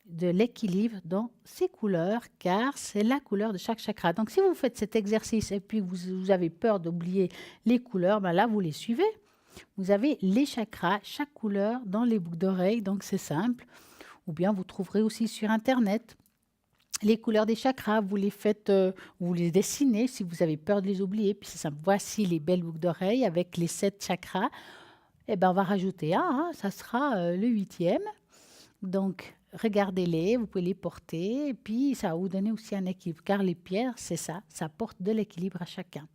de l'équilibre dans ces couleurs, car c'est la couleur de chaque chakra. Donc, si vous faites cet exercice et puis vous avez peur d'oublier les couleurs, ben là, vous les suivez. Vous avez les chakras, chaque couleur dans les boucles d'oreilles, donc c'est simple. Ou bien vous trouverez aussi sur Internet les couleurs des chakras, vous les faites, vous les dessinez si vous avez peur de les oublier. Puis c'est simple. Voici les belles boucles d'oreilles avec les 7 chakras. Et ben on va rajouter un, hein, ça sera le 8e. Donc, regardez-les, vous pouvez les porter, et puis ça va vous donner aussi un équilibre, car les pierres, c'est ça, ça apporte de l'équilibre à chacun.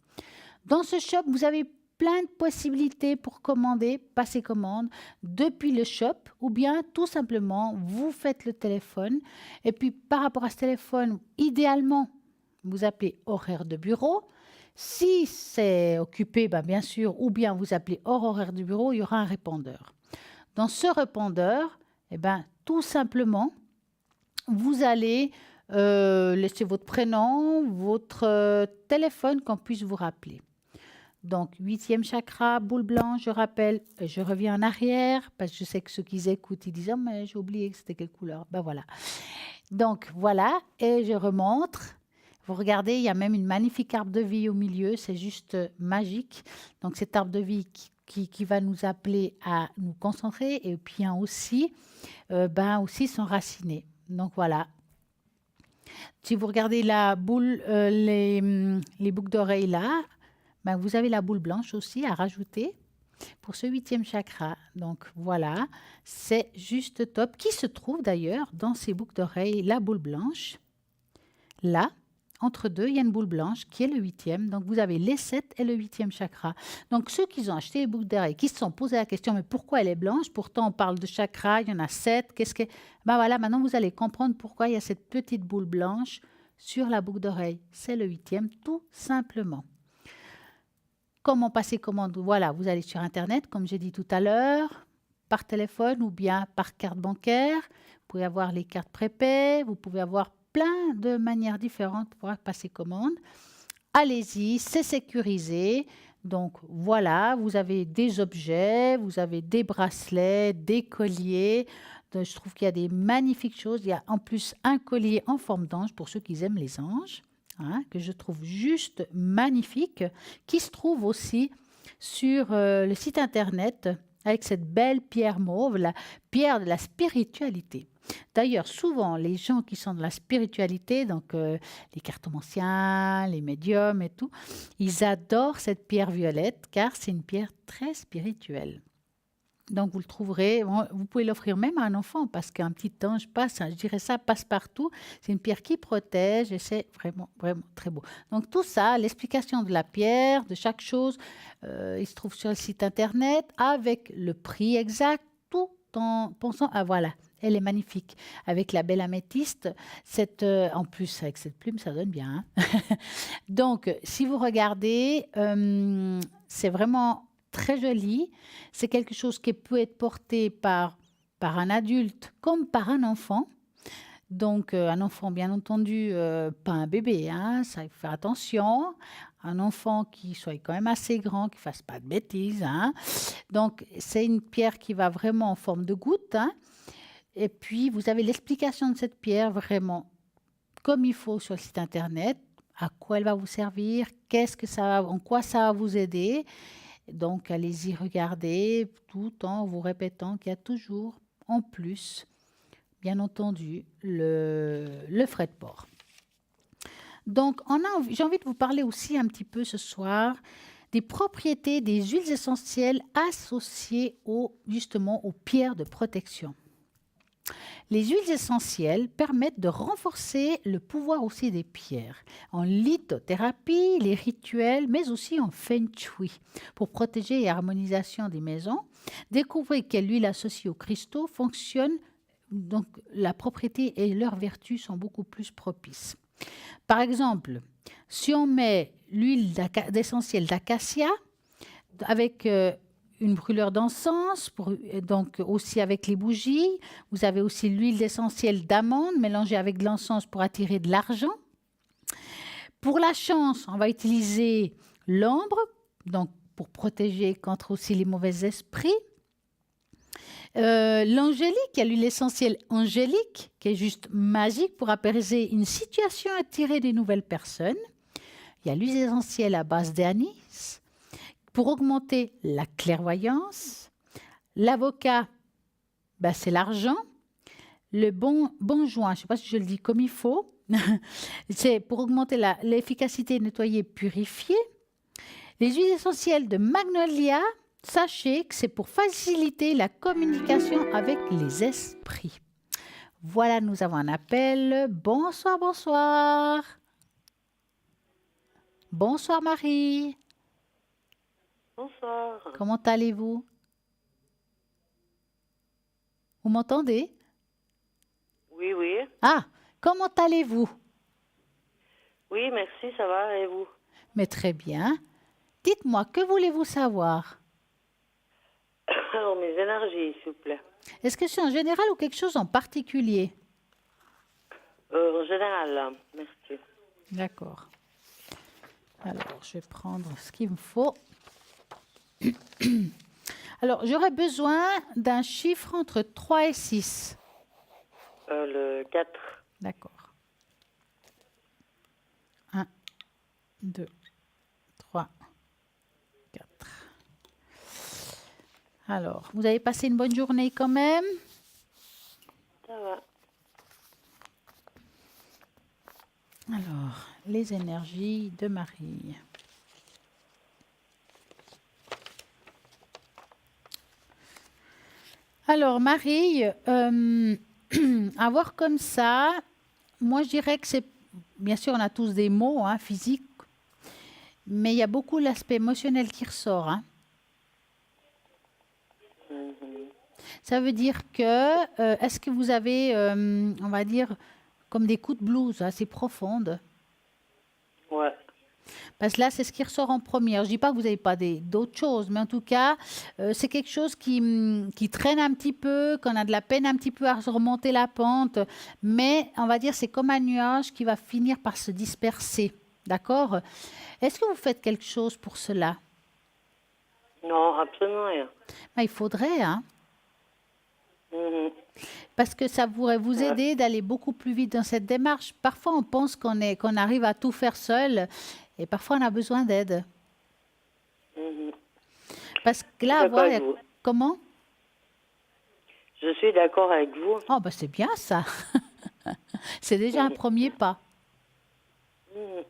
Dans ce shop, vous avez plein de possibilités pour commander, passer commande depuis le shop, ou bien tout simplement, vous faites le téléphone, et puis par rapport à ce téléphone, idéalement, vous appelez horaire de bureau. Si c'est occupé, ben bien sûr, ou bien vous appelez hors horaire de bureau, il y aura un répondeur. Dans ce répondeur, eh ben, tout simplement, vous allez laisser votre prénom, votre téléphone, qu'on puisse vous rappeler. Donc, 8e chakra, boule blanche, je rappelle, je reviens en arrière, parce que je sais que ceux qui écoutent, ils disent « Oh, mais j'ai oublié que c'était quelle couleur ?» Ben voilà. Donc, voilà, et je remontre. Vous regardez, il y a même une magnifique arbre de vie au milieu, c'est juste magique. Donc, cet arbre de vie qui va nous appeler à nous concentrer et puis aussi s'enraciner. Donc, voilà. Si vous regardez la boule, les boucles d'oreilles là, ben, vous avez la boule blanche aussi à rajouter pour ce 8e chakra. Donc, voilà, c'est juste top. Qui se trouve d'ailleurs dans ces boucles d'oreilles, la boule blanche, là. Entre deux, il y a une boule blanche qui est le 8e. Donc, vous avez les 7 et le 8e chakra. Donc, ceux qui ont acheté les boucles d'oreilles, qui se sont posé la question, mais pourquoi elle est blanche? Pourtant, on parle de chakra, il y en a 7. Ben voilà, maintenant, vous allez comprendre pourquoi il y a cette petite boule blanche sur la boucle d'oreille. C'est le 8e, tout simplement. Comment passer commande? Voilà, vous allez sur Internet, comme j'ai dit tout à l'heure, par téléphone ou bien par carte bancaire. Vous pouvez avoir les cartes prépay, vous pouvez avoir plein de manières différentes pour passer commande. Allez-y, c'est sécurisé. Donc voilà, vous avez des objets, vous avez des bracelets, des colliers. Donc, je trouve qu'il y a des magnifiques choses. Il y a en plus un collier en forme d'ange pour ceux qui aiment les anges, hein, que je trouve juste magnifique, qui se trouve aussi sur le site Internet avec cette belle pierre mauve, la pierre de la spiritualité. D'ailleurs, souvent, les gens qui sont de la spiritualité, donc les cartomanciens, les médiums et tout, ils adorent cette pierre violette car c'est une pierre très spirituelle. Donc, vous le trouverez, vous pouvez l'offrir même à un enfant parce qu'un petit ange passe, je dirais ça, passe partout. C'est une pierre qui protège et c'est vraiment, vraiment très beau. Donc, tout ça, l'explication de la pierre, de chaque chose, il se trouve sur le site Internet avec le prix exact, tout en pensant à voilà. Elle est magnifique. Avec la belle améthyste, en plus, avec cette plume, ça donne bien. Hein. Donc, si vous regardez, c'est vraiment très joli. C'est quelque chose qui peut être porté par un adulte comme par un enfant. Donc, un enfant, bien entendu, pas un bébé, hein, ça, il faut faire attention. Un enfant qui soit quand même assez grand, qui ne fasse pas de bêtises. Hein. Donc, c'est une pierre qui va vraiment en forme de goutte, hein. Et puis, vous avez l'explication de cette pierre vraiment comme il faut sur le site Internet, à quoi elle va vous servir, en quoi ça va vous aider. Donc, allez-y regarder tout en vous répétant qu'il y a toujours en plus, bien entendu, le frais de port. Donc, j'ai envie de vous parler aussi un petit peu ce soir des propriétés des huiles essentielles associées justement aux pierres de protection. Les huiles essentielles permettent de renforcer le pouvoir aussi des pierres en lithothérapie, les rituels, mais aussi en feng shui pour protéger et harmonisation des maisons. Découvrez quelle huile associée aux cristaux fonctionne, donc la propriété et leurs vertus sont beaucoup plus propices. Par exemple, si on met l'huile essentielle d'acacia avec une brûleur d'encens, donc aussi avec les bougies. Vous avez aussi l'huile essentielle d'amande mélangée avec de l'encens pour attirer de l'argent. Pour la chance, on va utiliser l'ambre, donc pour protéger contre aussi les mauvais esprits. L'angélique, il y a l'huile essentielle angélique, qui est juste magique pour apaiser une situation, attirer des nouvelles personnes. Il y a l'huile essentielle à base d'anis pour augmenter la clairvoyance. L'avocat, ben, c'est l'argent. Le bon joint, je ne sais pas si je le dis comme il faut, c'est pour augmenter l'efficacité, nettoyer, purifier. Les huiles essentielles de magnolia, sachez que c'est pour faciliter la communication avec les esprits. Voilà, nous avons un appel. Bonsoir, bonsoir. Bonsoir Marie. Bonsoir. Comment allez-vous? Vous m'entendez? Oui, oui. Ah, comment allez-vous? Oui, merci, ça va, et vous? Mais très bien. Dites-moi, que voulez-vous savoir? Alors, mes énergies, s'il vous plaît. Est-ce que c'est en général ou quelque chose en particulier? En général, merci. D'accord. Alors, je vais prendre ce qu'il me faut. Alors, j'aurais besoin d'un chiffre entre 3 et 6. Le 4. D'accord. 1, 2, 3, 4. Alors, vous avez passé une bonne journée quand même? Ça va. Alors, les énergies de Marie. Alors, Marie, à voir comme ça, moi je dirais que c'est, bien sûr, on a tous des mots physiques, mais il y a beaucoup l'aspect émotionnel qui ressort. Ça veut dire que, est-ce que vous avez, on va dire, comme des coups de blues assez profondes? Ouais. Parce que là, c'est ce qui ressort en premier. Je ne dis pas que vous n'avez pas d'autres choses, mais en tout cas, c'est quelque chose qui traîne un petit peu, qu'on a de la peine un petit peu à remonter la pente. Mais on va dire, c'est comme un nuage qui va finir par se disperser. D'accord? Est-ce que vous faites quelque chose pour cela? Non, absolument rien. Ben, il faudrait, hein? Mhm. Parce que ça pourrait vous aider d'aller beaucoup plus vite dans cette démarche. Parfois, on pense qu'on arrive à tout faire seul et parfois, on a besoin d'aide. Mhm. Parce que là, D'accord avec vous. Comment? Je suis d'accord avec vous. Oh, ben c'est bien ça. C'est déjà un premier pas. Mhm.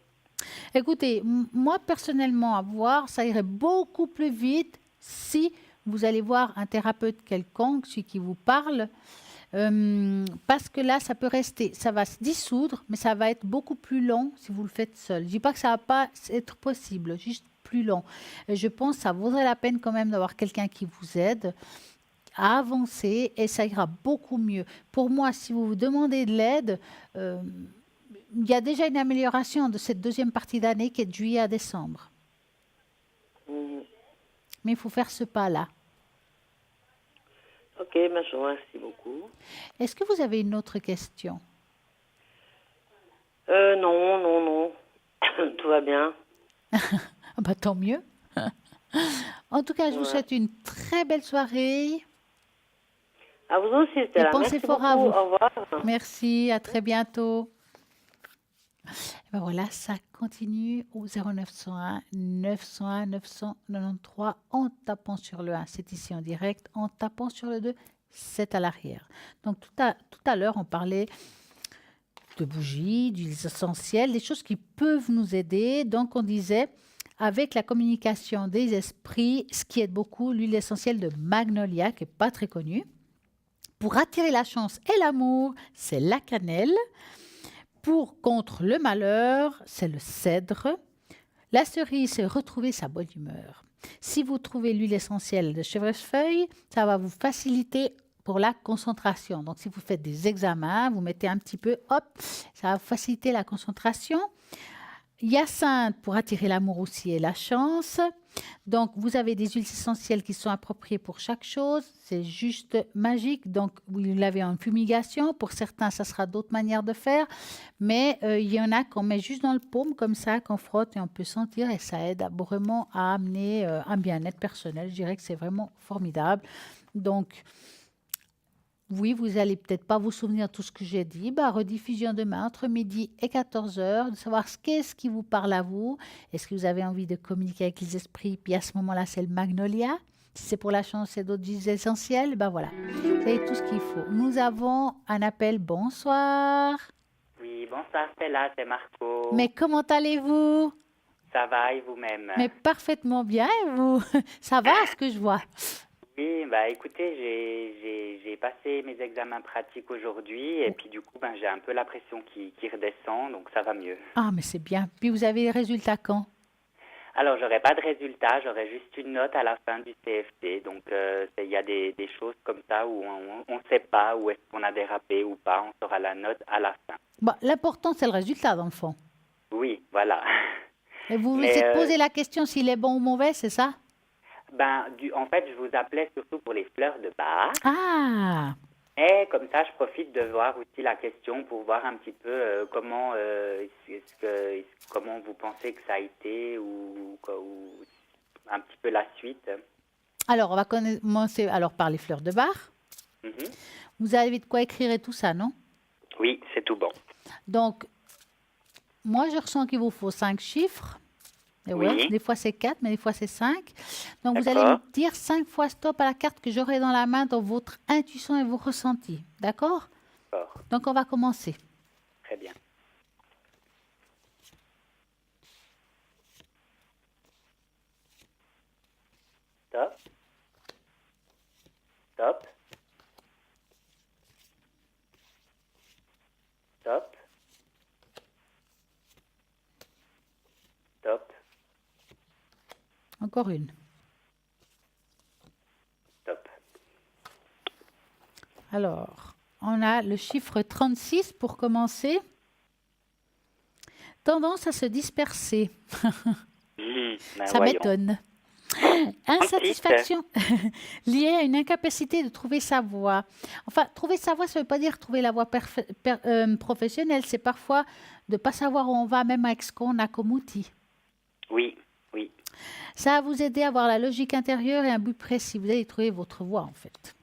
Écoutez, moi, personnellement, à voir, ça irait beaucoup plus vite si vous allez voir un thérapeute quelconque, celui qui vous parle, parce que là, ça peut rester, ça va se dissoudre, mais ça va être beaucoup plus long si vous le faites seul. Je ne dis pas que ça ne va pas être possible, juste plus long. Et je pense que ça vaudrait la peine quand même d'avoir quelqu'un qui vous aide à avancer et ça ira beaucoup mieux. Pour moi, si vous vous demandez de l'aide, il y a déjà une amélioration de cette deuxième partie d'année qui est de juillet à décembre. Mhm. Mais il faut faire ce pas-là. Ok, ben, je vous remercie beaucoup. Est-ce que vous avez une autre question? Non. Tout va bien. Ah bah, tant mieux. En tout cas, je vous Ouais. souhaite une très belle soirée. À vous aussi, Et Stella. pensez Merci fort beaucoup. à vous. Au revoir. Merci, à très bientôt. Et ben voilà, ça continue au 0901 901 993 en tapant sur le 1, c'est ici en direct, en tapant sur le 2, c'est à l'arrière. Donc tout à l'heure, on parlait de bougies, d'huiles essentielles, des choses qui peuvent nous aider. Donc on disait, avec la communication des esprits, ce qui aide beaucoup, l'huile essentielle de magnolia, qui n'est pas très connue. Pour attirer la chance et l'amour, c'est la cannelle. Pour contre le malheur, c'est le cèdre. La cerise, c'est retrouver sa bonne humeur. Si vous trouvez l'huile essentielle de chèvrefeuille, ça va vous faciliter pour la concentration. Donc, si vous faites des examens, vous mettez un petit peu, hop, ça va faciliter la concentration. Hyacinthe pour attirer l'amour aussi et la chance. Donc, vous avez des huiles essentielles qui sont appropriées pour chaque chose. C'est juste magique. Donc, vous l'avez en fumigation. Pour certains, ça sera d'autres manières de faire. Mais il y en a qu'on met juste dans le paume, comme ça, qu'on frotte et on peut sentir. Et ça aide vraiment à amener un bien-être personnel. Je dirais que c'est vraiment formidable. Donc, oui, vous allez peut-être pas vous souvenir de tout ce que j'ai dit. Rediffusion demain entre midi et 14 heures, de savoir qu'est-ce qui vous parle à vous. Est-ce que vous avez envie de communiquer avec les esprits? Puis à ce moment-là, c'est le magnolia. Si c'est pour la chance, c'est d'autres huiles essentielles. Voilà, vous avez tout ce qu'il faut. Nous avons un appel. Bonsoir. Oui, bonsoir Stella, c'est Marco. Mais comment allez-vous? Ça va et vous-même? Mais parfaitement bien, et vous? Ça va, ce que je vois? Oui, écoutez, j'ai passé mes examens pratiques aujourd'hui et puis du coup, j'ai un peu la pression qui redescend, donc ça va mieux. Ah, mais c'est bien. Puis vous avez les résultats quand? Alors, j'aurai pas de résultats, j'aurai juste une note à la fin du CFT. Donc, il y a des choses comme ça où on ne sait pas où est-ce qu'on a dérapé ou pas, on saura la note à la fin. L'important, c'est le résultat, dans le fond. Oui, voilà. Et vous vous êtes posé la question s'il est bon ou mauvais, c'est ça? En fait, je vous appelais surtout pour les fleurs de Bach. Ah! Et comme ça, je profite de voir aussi la question pour voir un petit peu comment vous pensez que ça a été ou un petit peu la suite. Alors, on va commencer par les fleurs de Bach. Vous avez de quoi écrire et tout ça, non? Oui, c'est tout bon. Donc, moi, je ressens qu'il vous faut 5 chiffres. Et oui. Des fois, c'est 4, mais des fois, c'est 5. Donc, vous allez me dire 5 fois stop à la carte que j'aurai dans la main dans votre intuition et vos ressentis. D'accord? D'accord. Donc, on va commencer. Très bien. Stop. Stop. Stop. Stop. Encore une. Stop. Alors, on a le chiffre 36 pour commencer. Tendance à se disperser. Ça m'étonne. Insatisfaction liée à une incapacité de trouver sa voie. Enfin, trouver sa voie, ça ne veut pas dire trouver la voie professionnelle. C'est parfois de ne pas savoir où on va, même avec ce qu'on a comme outil. Oui, oui. Ça va vous aider à avoir la logique intérieure et un but précis. Vous allez trouver votre voie, en fait.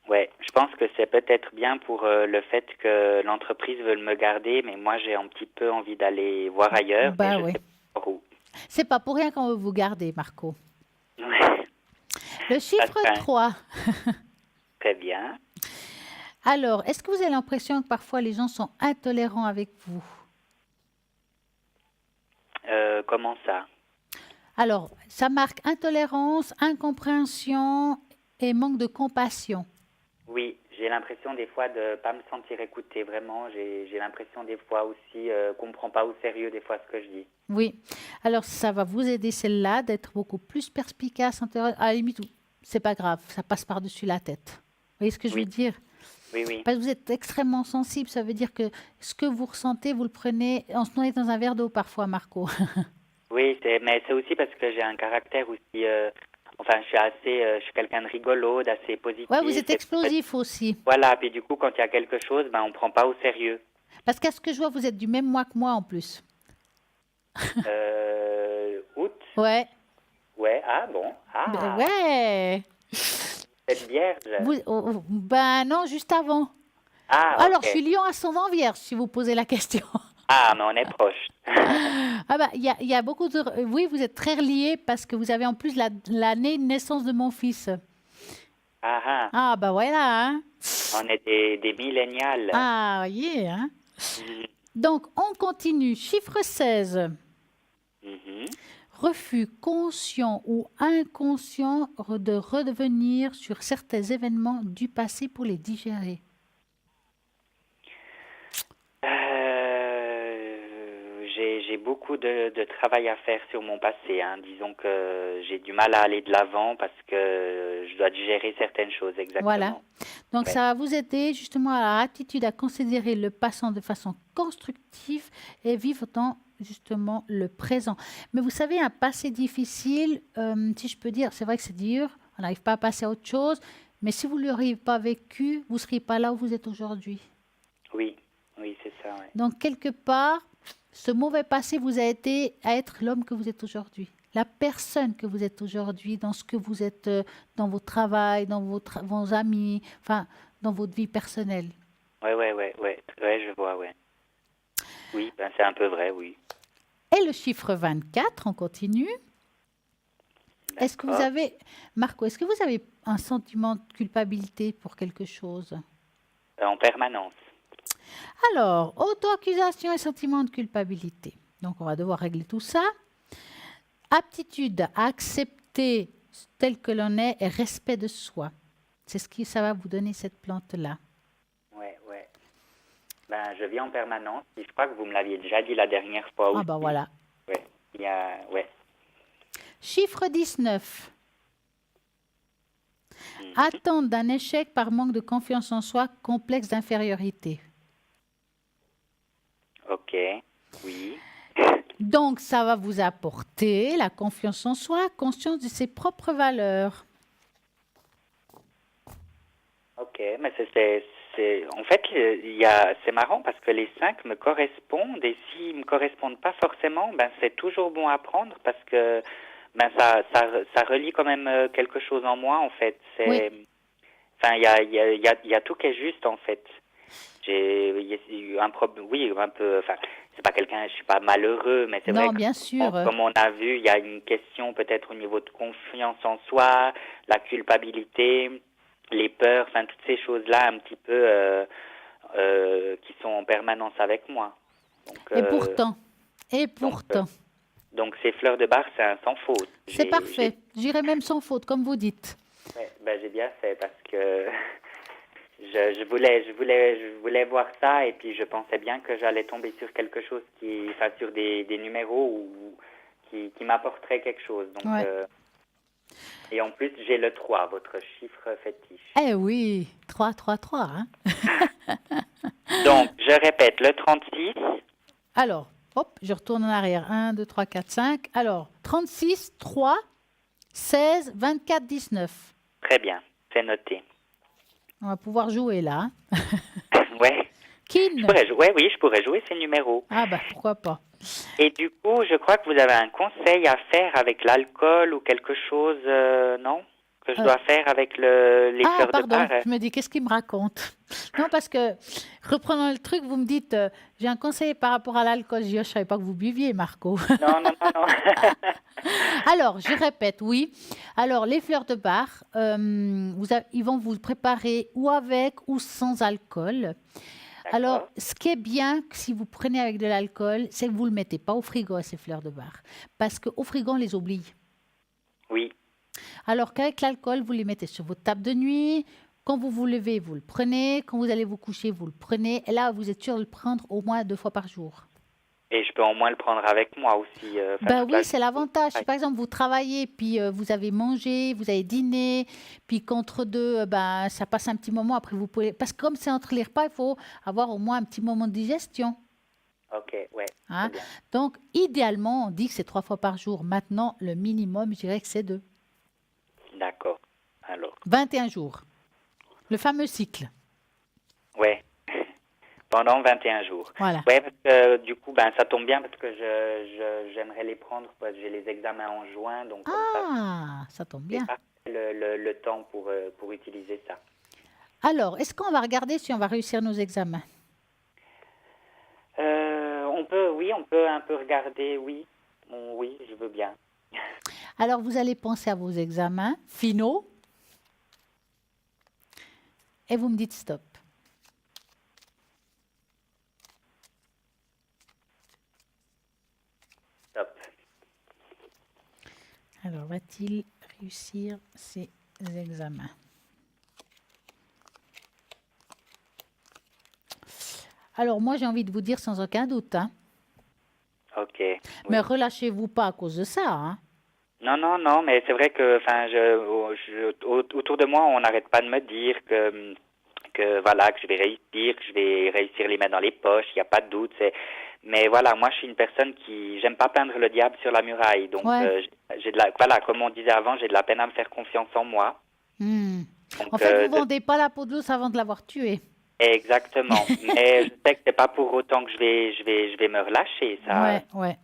Ouais, je pense que c'est peut-être bien pour le fait que l'entreprise veut me garder, mais moi, j'ai un petit peu envie d'aller voir ailleurs. Oui. C'est pas pour rien qu'on veut vous garder, Marco. Ouais. Le chiffre 3. Très bien. Alors, est-ce que vous avez l'impression que parfois les gens sont intolérants avec vous? Comment ça? Alors, ça marque intolérance, incompréhension et manque de compassion. Oui, j'ai l'impression des fois de ne pas me sentir écoutée, vraiment. J'ai l'impression des fois aussi qu'on ne prend pas au sérieux des fois ce que je dis. Oui, alors ça va vous aider celle-là d'être beaucoup plus perspicace. À la limite, c'est pas grave, ça passe par-dessus la tête. Vous voyez ce que je veux dire? Oui, oui. Parce que vous êtes extrêmement sensible, ça veut dire que ce que vous ressentez, vous le prenez, on se noie dans un verre d'eau parfois, Marco. Oui, mais c'est aussi parce que j'ai un caractère aussi... je suis quelqu'un de rigolo, d'assez positif. Oui, vous êtes explosif aussi. Voilà, puis du coup, quand il y a quelque chose, on ne prend pas au sérieux. Parce qu'à ce que je vois, vous êtes du même mois que moi en plus. Août? Ouais. Ouais, ah bon. Ah. Ben ouais. Cette vierge. Non, juste avant. Ah, alors, okay. je suis lion ascendant vierge, si vous posez la question. Ah, mais on est proche. Il y a beaucoup de... Oui, vous êtes très reliés parce que vous avez en plus l'année de naissance de mon fils. Ah, voilà. Hein. On est des millénials. Ah, yeah. Hein. Donc, on continue. Chiffre 16. Refus conscient ou inconscient de revenir sur certains événements du passé pour les digérer. J'ai beaucoup de travail à faire sur mon passé. Hein. Disons que j'ai du mal à aller de l'avant parce que je dois digérer certaines choses, exactement. Voilà. Donc, ça va vous aider justement à la attitude à considérer le passant de façon constructive et vivre dans justement le présent. Mais vous savez, un passé difficile, si je peux dire, c'est vrai que c'est dur, on n'arrive pas à passer à autre chose, mais si vous ne l'auriez pas vécu, vous ne seriez pas là où vous êtes aujourd'hui. Oui, oui, c'est ça, ouais. Donc, quelque part, ce mauvais passé vous a aidé à être l'homme que vous êtes aujourd'hui. La personne que vous êtes aujourd'hui, dans ce que vous êtes, dans votre travail, dans vos amis, enfin, dans votre vie personnelle. Ouais, je vois, ouais. Oui, ben c'est un peu vrai, oui. Et le chiffre 24, on continue. Est-ce que vous avez, Marco, est-ce que vous avez un sentiment de culpabilité pour quelque chose? En permanence. Alors, auto-accusation et sentiment de culpabilité. Donc, on va devoir régler tout ça. Aptitude à accepter tel que l'on est et respect de soi. C'est ce que ça va vous donner, cette plante-là. Ouais. Ben, je vis en permanence. Et je crois que vous me l'aviez déjà dit la dernière fois. Ah, ben voilà. Ouais. Chiffre 19. Attente d'un échec par manque de confiance en soi, complexe d'infériorité. Ok, oui. Donc, ça va vous apporter la confiance en soi, conscience de ses propres valeurs. Ok, mais en fait, c'est marrant parce que les 5 me correspondent et s'ils me correspondent pas forcément, ben c'est toujours bon à prendre parce que ben ça relie quand même quelque chose en moi en fait. Enfin, il y a tout qui est juste en fait. J'ai eu un problème, oui, un peu. Enfin, c'est pas quelqu'un, je suis pas malheureux, mais c'est vrai que bien sûr. Comme on a vu, il y a une question peut-être au niveau de confiance en soi, la culpabilité, les peurs, enfin toutes ces choses-là un petit peu qui sont en permanence avec moi. Donc, et pourtant. Donc ces fleurs de bar, c'est un sans faute. C'est parfait. J'irais même sans faute, comme vous dites. Ouais, ben j'ai bien fait parce que je voulais voir ça et puis je pensais bien que j'allais tomber sur quelque chose sur des numéros qui m'apporterait quelque chose. Donc, et en plus, j'ai le 3, votre chiffre fétiche. Eh oui, 3, 3, 3. Hein. Donc, je répète, le 36. Alors, hop, je retourne en arrière. 1, 2, 3, 4, 5. Alors, 36, 3, 16, 24, 19. Très bien, c'est noté. On va pouvoir jouer là. Ouais. Kin. Je pourrais jouer ces numéros. Ah bah pourquoi pas. Et du coup, je crois que vous avez un conseil à faire avec l'alcool ou quelque chose, non? Que je dois faire avec les fleurs de bar. Je me dis, qu'est-ce qu'il me raconte? Non, parce que, reprenons le truc, vous me dites, j'ai un conseil par rapport à l'alcool. Je dis, je ne savais pas que vous buviez, Marco. Non. Alors, je répète, oui. Alors, les fleurs de bar, ils vont vous préparer ou avec ou sans alcool. Alors, ce qui est bien, si vous prenez avec de l'alcool, c'est que vous ne le mettez pas au frigo, ces fleurs de bar. Parce qu'au frigo, on les oublie. Oui. Alors qu'avec l'alcool, vous les mettez sur votre table de nuit. Quand vous vous levez, vous le prenez. Quand vous allez vous coucher, vous le prenez. Et là, vous êtes sûr de le prendre au moins 2 fois par jour. Et je peux au moins le prendre avec moi aussi. Oui, c'est l'avantage. Si par exemple, vous travaillez, puis vous avez mangé, vous avez dîné, puis qu'entre deux, ça passe un petit moment. Après, vous pouvez... Parce que comme c'est entre les repas, il faut avoir au moins un petit moment de digestion. Ok, ouais. Hein? Donc, idéalement, on dit que c'est 3 fois par jour. Maintenant, le minimum, je dirais que c'est 2. D'accord. Alors. 21 jours. Le fameux cycle. Ouais. Pendant 21 jours. Voilà. Ouais, parce que du coup, ça tombe bien parce que j'aimerais les prendre parce que j'ai les examens en juin. Donc ça tombe bien. Le temps pour utiliser ça. Alors, est-ce qu'on va regarder si on va réussir nos examens? On peut un peu regarder, oui. Oui, je veux bien. Alors, vous allez penser à vos examens finaux et vous me dites stop. Stop. Alors, va-t-il réussir ses examens? Alors, moi, j'ai envie de vous dire sans aucun doute. Hein. Ok. Oui. Mais relâchez-vous pas à cause de ça. Hein. Non, mais c'est vrai que, autour de moi, on n'arrête pas de me dire que voilà, que je vais réussir les mains dans les poches, il n'y a pas de doute. Mais voilà, moi, je suis une personne qui... J'aime pas peindre le diable sur la muraille. Donc, j'ai de la... Voilà, comme on disait avant, j'ai de la peine à me faire confiance en moi. Hmm. Donc, En fait, vous ne vendez pas la peau de l'ours avant de l'avoir tué. Exactement. Mais je sais que c'est pas pour autant que je vais me relâcher. Ça. Ouais. Ouais.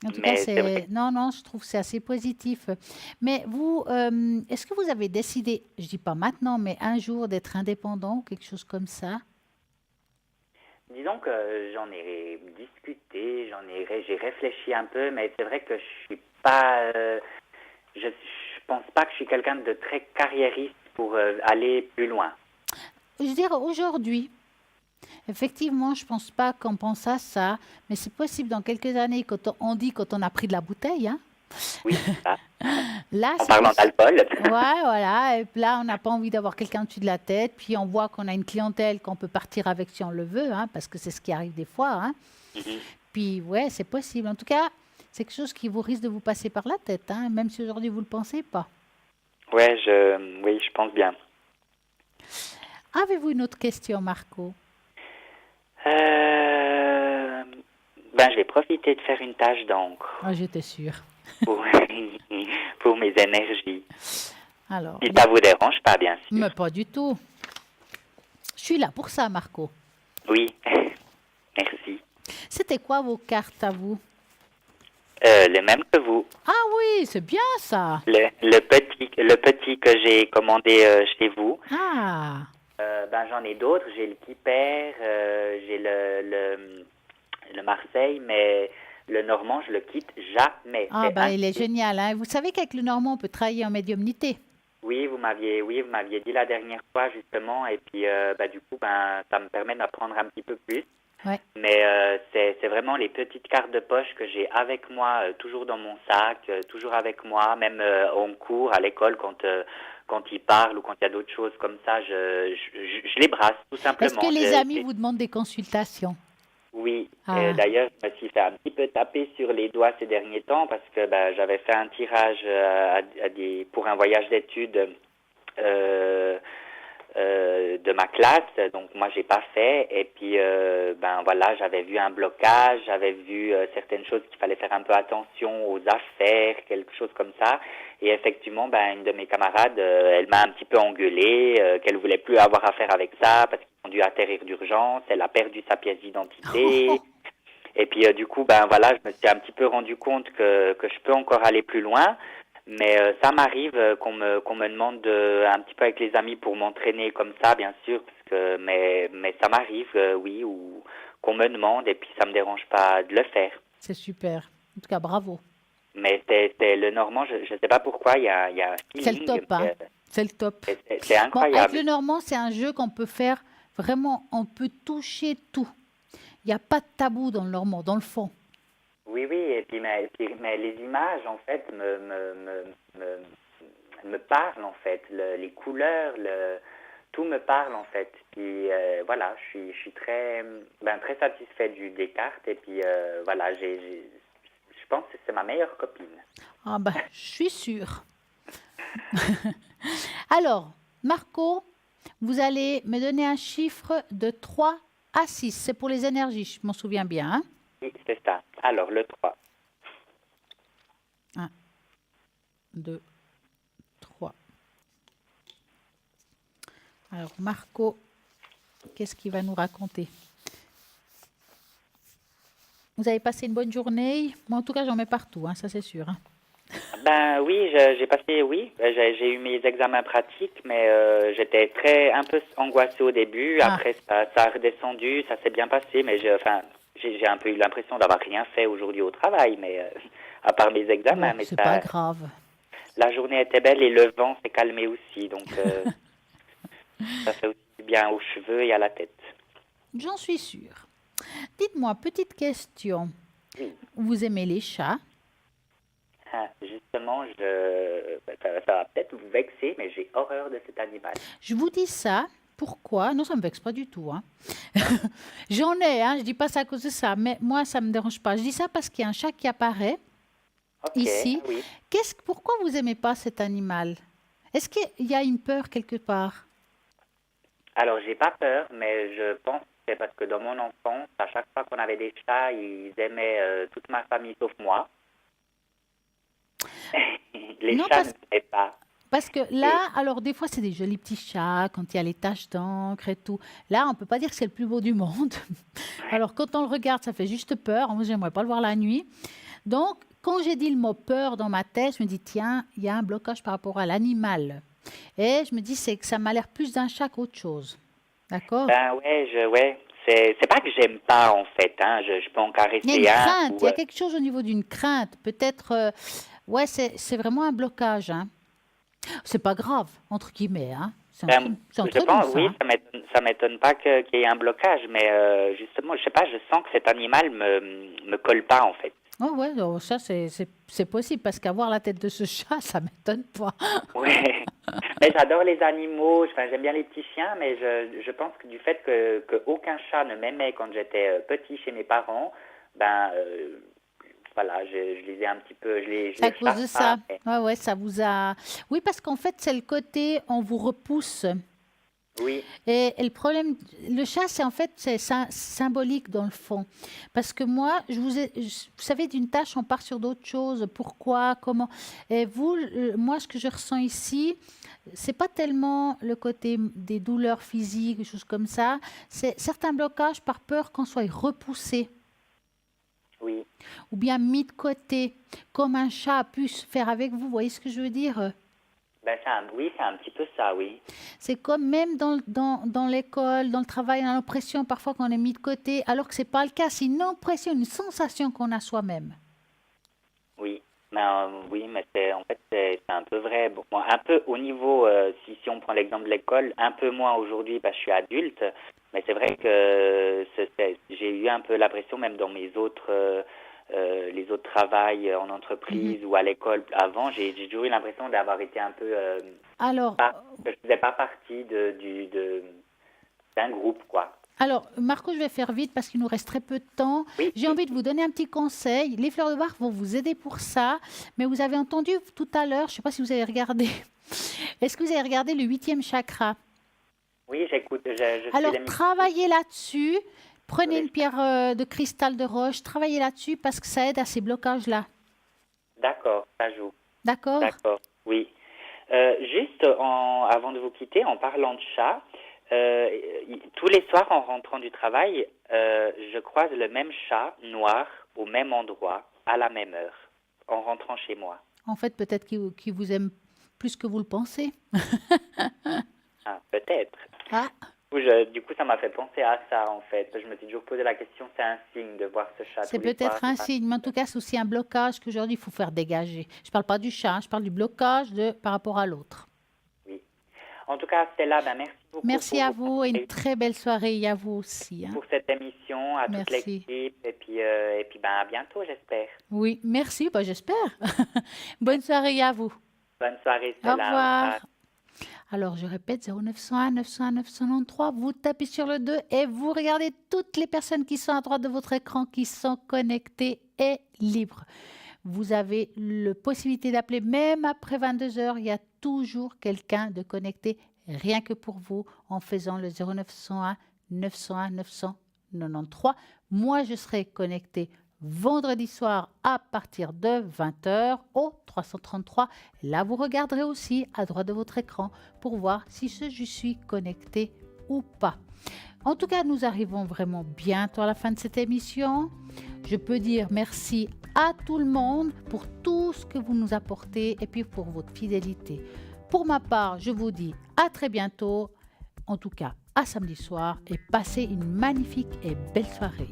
En tout Mais cas, c'est vrai. non, je trouve que c'est assez positif. Mais vous, est-ce que vous avez décidé, je dis pas maintenant, mais un jour d'être indépendant ou quelque chose comme ça? Disons que j'en ai discuté, j'ai réfléchi un peu, mais c'est vrai que je suis pas, je pense pas que je suis quelqu'un de très carriériste pour aller plus loin. Je veux dire, aujourd'hui, effectivement, je pense pas qu'on pense à ça, mais c'est possible dans quelques années, quand on dit quand on a pris de la bouteille, hein. Oui, c'est ça. Là, En parlant d'alcool. Ouais, voilà. Et puis là, on n'a pas envie d'avoir quelqu'un au-dessus de la tête. Puis on voit qu'on a une clientèle qu'on peut partir avec si on le veut, hein, parce que c'est ce qui arrive des fois. Hein. Puis ouais, c'est possible. En tout cas, c'est quelque chose qui vous risque de vous passer par la tête, hein, même si aujourd'hui vous ne le pensez pas. Ouais, je pense bien. Avez-vous une autre question, Marco? Je vais profiter de faire une tache d'encre. Ah, j'étais sûre. Pour mes énergies. Alors, si ça vous dérange pas, bien sûr. Mais pas du tout. Je suis là pour ça, Marco. Oui, merci. C'était quoi vos cartes à vous? Les mêmes que vous. Ah oui, c'est bien ça. Le petit que j'ai commandé chez vous. Ah. J'en ai d'autres. J'ai le Kipper, j'ai le Marseille, mais le Normand, je le quitte jamais. Ah il est génial. Hein. Vous savez qu'avec le Normand, on peut travailler en médiumnité. Oui, vous m'aviez dit la dernière fois justement, et puis du coup, ça me permet d'apprendre un petit peu plus. Ouais. Mais c'est vraiment les petites cartes de poche que j'ai avec moi, toujours dans mon sac, toujours avec moi, même en cours, à l'école, quand ils parlent ou quand il y a d'autres choses comme ça, je les brasse tout simplement. Est-ce que les amis vous demandent des consultations? Oui, d'ailleurs, je me suis fait un petit peu taper sur les doigts ces derniers temps parce que j'avais fait un tirage pour un voyage d'études de ma classe, donc moi j'ai pas fait, et puis j'avais vu un blocage, j'avais vu certaines choses qu'il fallait faire un peu attention aux affaires, quelque chose comme ça, et effectivement une de mes camarades, elle m'a un petit peu engueulé, qu'elle voulait plus avoir affaire avec ça parce qu'ils ont dû atterrir d'urgence, elle a perdu sa pièce d'identité. Et puis du coup je me suis un petit peu rendu compte que je peux encore aller plus loin. Mais ça m'arrive qu'on me demande un petit peu avec les amis pour m'entraîner comme ça, bien sûr, mais ça m'arrive, oui, ou qu'on me demande, et puis ça me dérange pas de le faire. C'est super. En tout cas, bravo. Mais c'est le Normand, je sais pas pourquoi, il y a un feeling. C'est le top, hein. C'est le top. C'est incroyable. Avec le Normand, c'est un jeu qu'on peut faire vraiment, on peut toucher tout. Il n'y a pas de tabou dans le Normand, dans le fond. Oui, et puis mais les images en fait me parlent en fait, les couleurs, tout me parle en fait. Puis je suis très satisfait des cartes, et puis je pense que c'est ma meilleure copine. Ah je suis sûre. Alors, Marco, vous allez me donner un chiffre de 3 à 6. C'est pour les énergies, je m'en souviens bien, hein? Oui, c'est ça. Alors, le 3. 1, 2, 3. Alors, Marco, qu'est-ce qu'il va nous raconter? Vous avez passé une bonne journée? Moi, en tout cas, j'en mets partout, hein, ça c'est sûr. Hein. Oui, j'ai eu mes examens pratiques, mais j'étais un peu angoissée au début. Après, ça a redescendu, ça s'est bien passé, mais j'ai un peu eu l'impression d'avoir rien fait aujourd'hui au travail, mais à part mes examens. Mais c'est pas grave. La journée était belle et le vent s'est calmé aussi, donc ça fait aussi bien aux cheveux et à la tête. J'en suis sûre. Dites-moi, petite question. Oui. Vous aimez les chats? Justement, ça va peut-être vous vexer, mais j'ai horreur de cet animal. Je vous dis ça. Pourquoi? Non, ça me vexe pas du tout. Hein. J'en ai, hein, je dis pas ça à cause de ça, mais moi, ça me dérange pas. Je dis ça parce qu'il y a un chat qui apparaît ici. Oui. Pourquoi vous aimez pas cet animal? Est-ce qu'il y a une peur quelque part? Alors, j'ai pas peur, mais je pense c'est parce que dans mon enfance, à chaque fois qu'on avait des chats, ils aimaient toute ma famille sauf moi. Les Non, chats ne m'aimaient pas. parce que là, alors des fois, c'est des jolis petits chats, quand il y a les taches d'encre et tout. Là, on ne peut pas dire que c'est le plus beau du monde. Alors, quand on le regarde, ça fait juste peur. Moi, j'aimerais pas le voir la nuit. Donc, quand j'ai dit le mot peur dans ma tête, je me dis, tiens, il y a un blocage par rapport à l'animal. Et je me dis, c'est que ça m'a l'air plus d'un chat qu'autre chose. D'accord? Ben ouais. C'est pas que j'aime pas en fait, hein. Je peux en caresser Il y a une un. crainte, il y a quelque chose au niveau d'une crainte. Peut-être, ouais, c'est vraiment un blocage. Hein. C'est pas grave, entre guillemets. Hein. C'est un Je truc pense, ça. oui, Hein. ça m'étonne pas qu'il y ait un blocage, mais justement, je sais pas, je sens que cet animal me colle pas en fait. Oh ouais, non, ça c'est possible parce qu'avoir la tête de ce chat, ça m'étonne pas. Ouais. Mais j'adore les animaux, enfin, j'aime bien les petits chiens, mais je pense que du fait que aucun chat ne m'aimait quand j'étais petit chez mes parents, ben voilà, je les ai un petit peu, C'est à cause de ça. Ouais, ça vous a. Oui, parce qu'en fait, c'est le côté on vous repousse. Oui. Et le problème, le chat, c'est en fait c'est symbolique dans le fond. Parce que moi, vous savez, d'une tâche, on part sur d'autres choses. Pourquoi, comment. Et vous, moi, ce que je ressens ici, c'est pas tellement le côté des douleurs physiques, des choses comme ça. C'est certains blocages par peur qu'on soit repoussé. Oui. Ou bien mis de côté, comme un chat a pu se faire avec vous. Vous voyez ce que je veux dire? Ben, oui, c'est un petit peu ça, oui. C'est comme même dans l'école, dans le travail, on a l'impression parfois qu'on est mis de côté, alors que ce n'est pas le cas. C'est une impression, une sensation qu'on a soi-même. Oui, mais en fait, c'est un peu vrai. Bon, un peu au niveau, si on prend l'exemple de l'école, un peu moins aujourd'hui parce que je suis adulte, mais c'est vrai que j'ai eu un peu l'impression, même dans mes autres... les autres travails en entreprise ou à l'école avant, j'ai toujours eu l'impression d'avoir été un peu... Alors, que je faisais pas partie d'un groupe, quoi. Alors, Marco, je vais faire vite parce qu'il nous reste très peu de temps. Oui. J'ai envie de vous donner un petit conseil. Les fleurs de Bach vont vous aider pour ça, mais vous avez entendu tout à l'heure, je ne sais pas si vous avez regardé, est-ce que vous avez regardé le 8e chakra? Oui, j'écoute. Alors, travaillez là-dessus. Prenez une pierre de cristal de roche, travaillez là-dessus parce que ça aide à ces blocages-là. D'accord, ça joue. D'accord? D'accord, oui. Juste avant de vous quitter, en parlant de chat, tous les soirs en rentrant du travail, je croise le même chat noir au même endroit, à la même heure, en rentrant chez moi. En fait, peut-être qu'il vous aime plus que vous le pensez. Ah, peut-être. Ah. Du coup, ça m'a fait penser à ça, en fait. Je me suis toujours posé la question, c'est un signe de voir ce chat. C'est peut-être un signe, mais en tout cas, c'est aussi un blocage qu'aujourd'hui, il faut faire dégager. Je ne parle pas du chat, je parle du blocage par rapport à l'autre. Oui. En tout cas, Stella, merci beaucoup. Merci à vous et une très belle soirée et à vous aussi. Hein. Pour cette émission, à toute l'équipe et puis à bientôt, j'espère. Oui, merci, j'espère. Bonne soirée à vous. Bonne soirée, Stella. Au revoir. Alors, je répète, 0901 901 993, vous tapez sur le 2 et vous regardez toutes les personnes qui sont à droite de votre écran, qui sont connectées et libres. Vous avez la possibilité d'appeler même après 22 heures. Il y a toujours quelqu'un de connecté, rien que pour vous, en faisant le 0901 901 993. Moi, je serai connectée vendredi soir à partir de 20h au 333. Là, vous regarderez aussi à droite de votre écran pour voir si je suis connecté ou pas. En tout cas, nous arrivons vraiment bientôt à la fin de cette émission. Je peux dire merci à tout le monde pour tout ce que vous nous apportez et puis pour votre fidélité. Pour ma part, je vous dis à très bientôt, en tout cas à samedi soir, et passez une magnifique et belle soirée.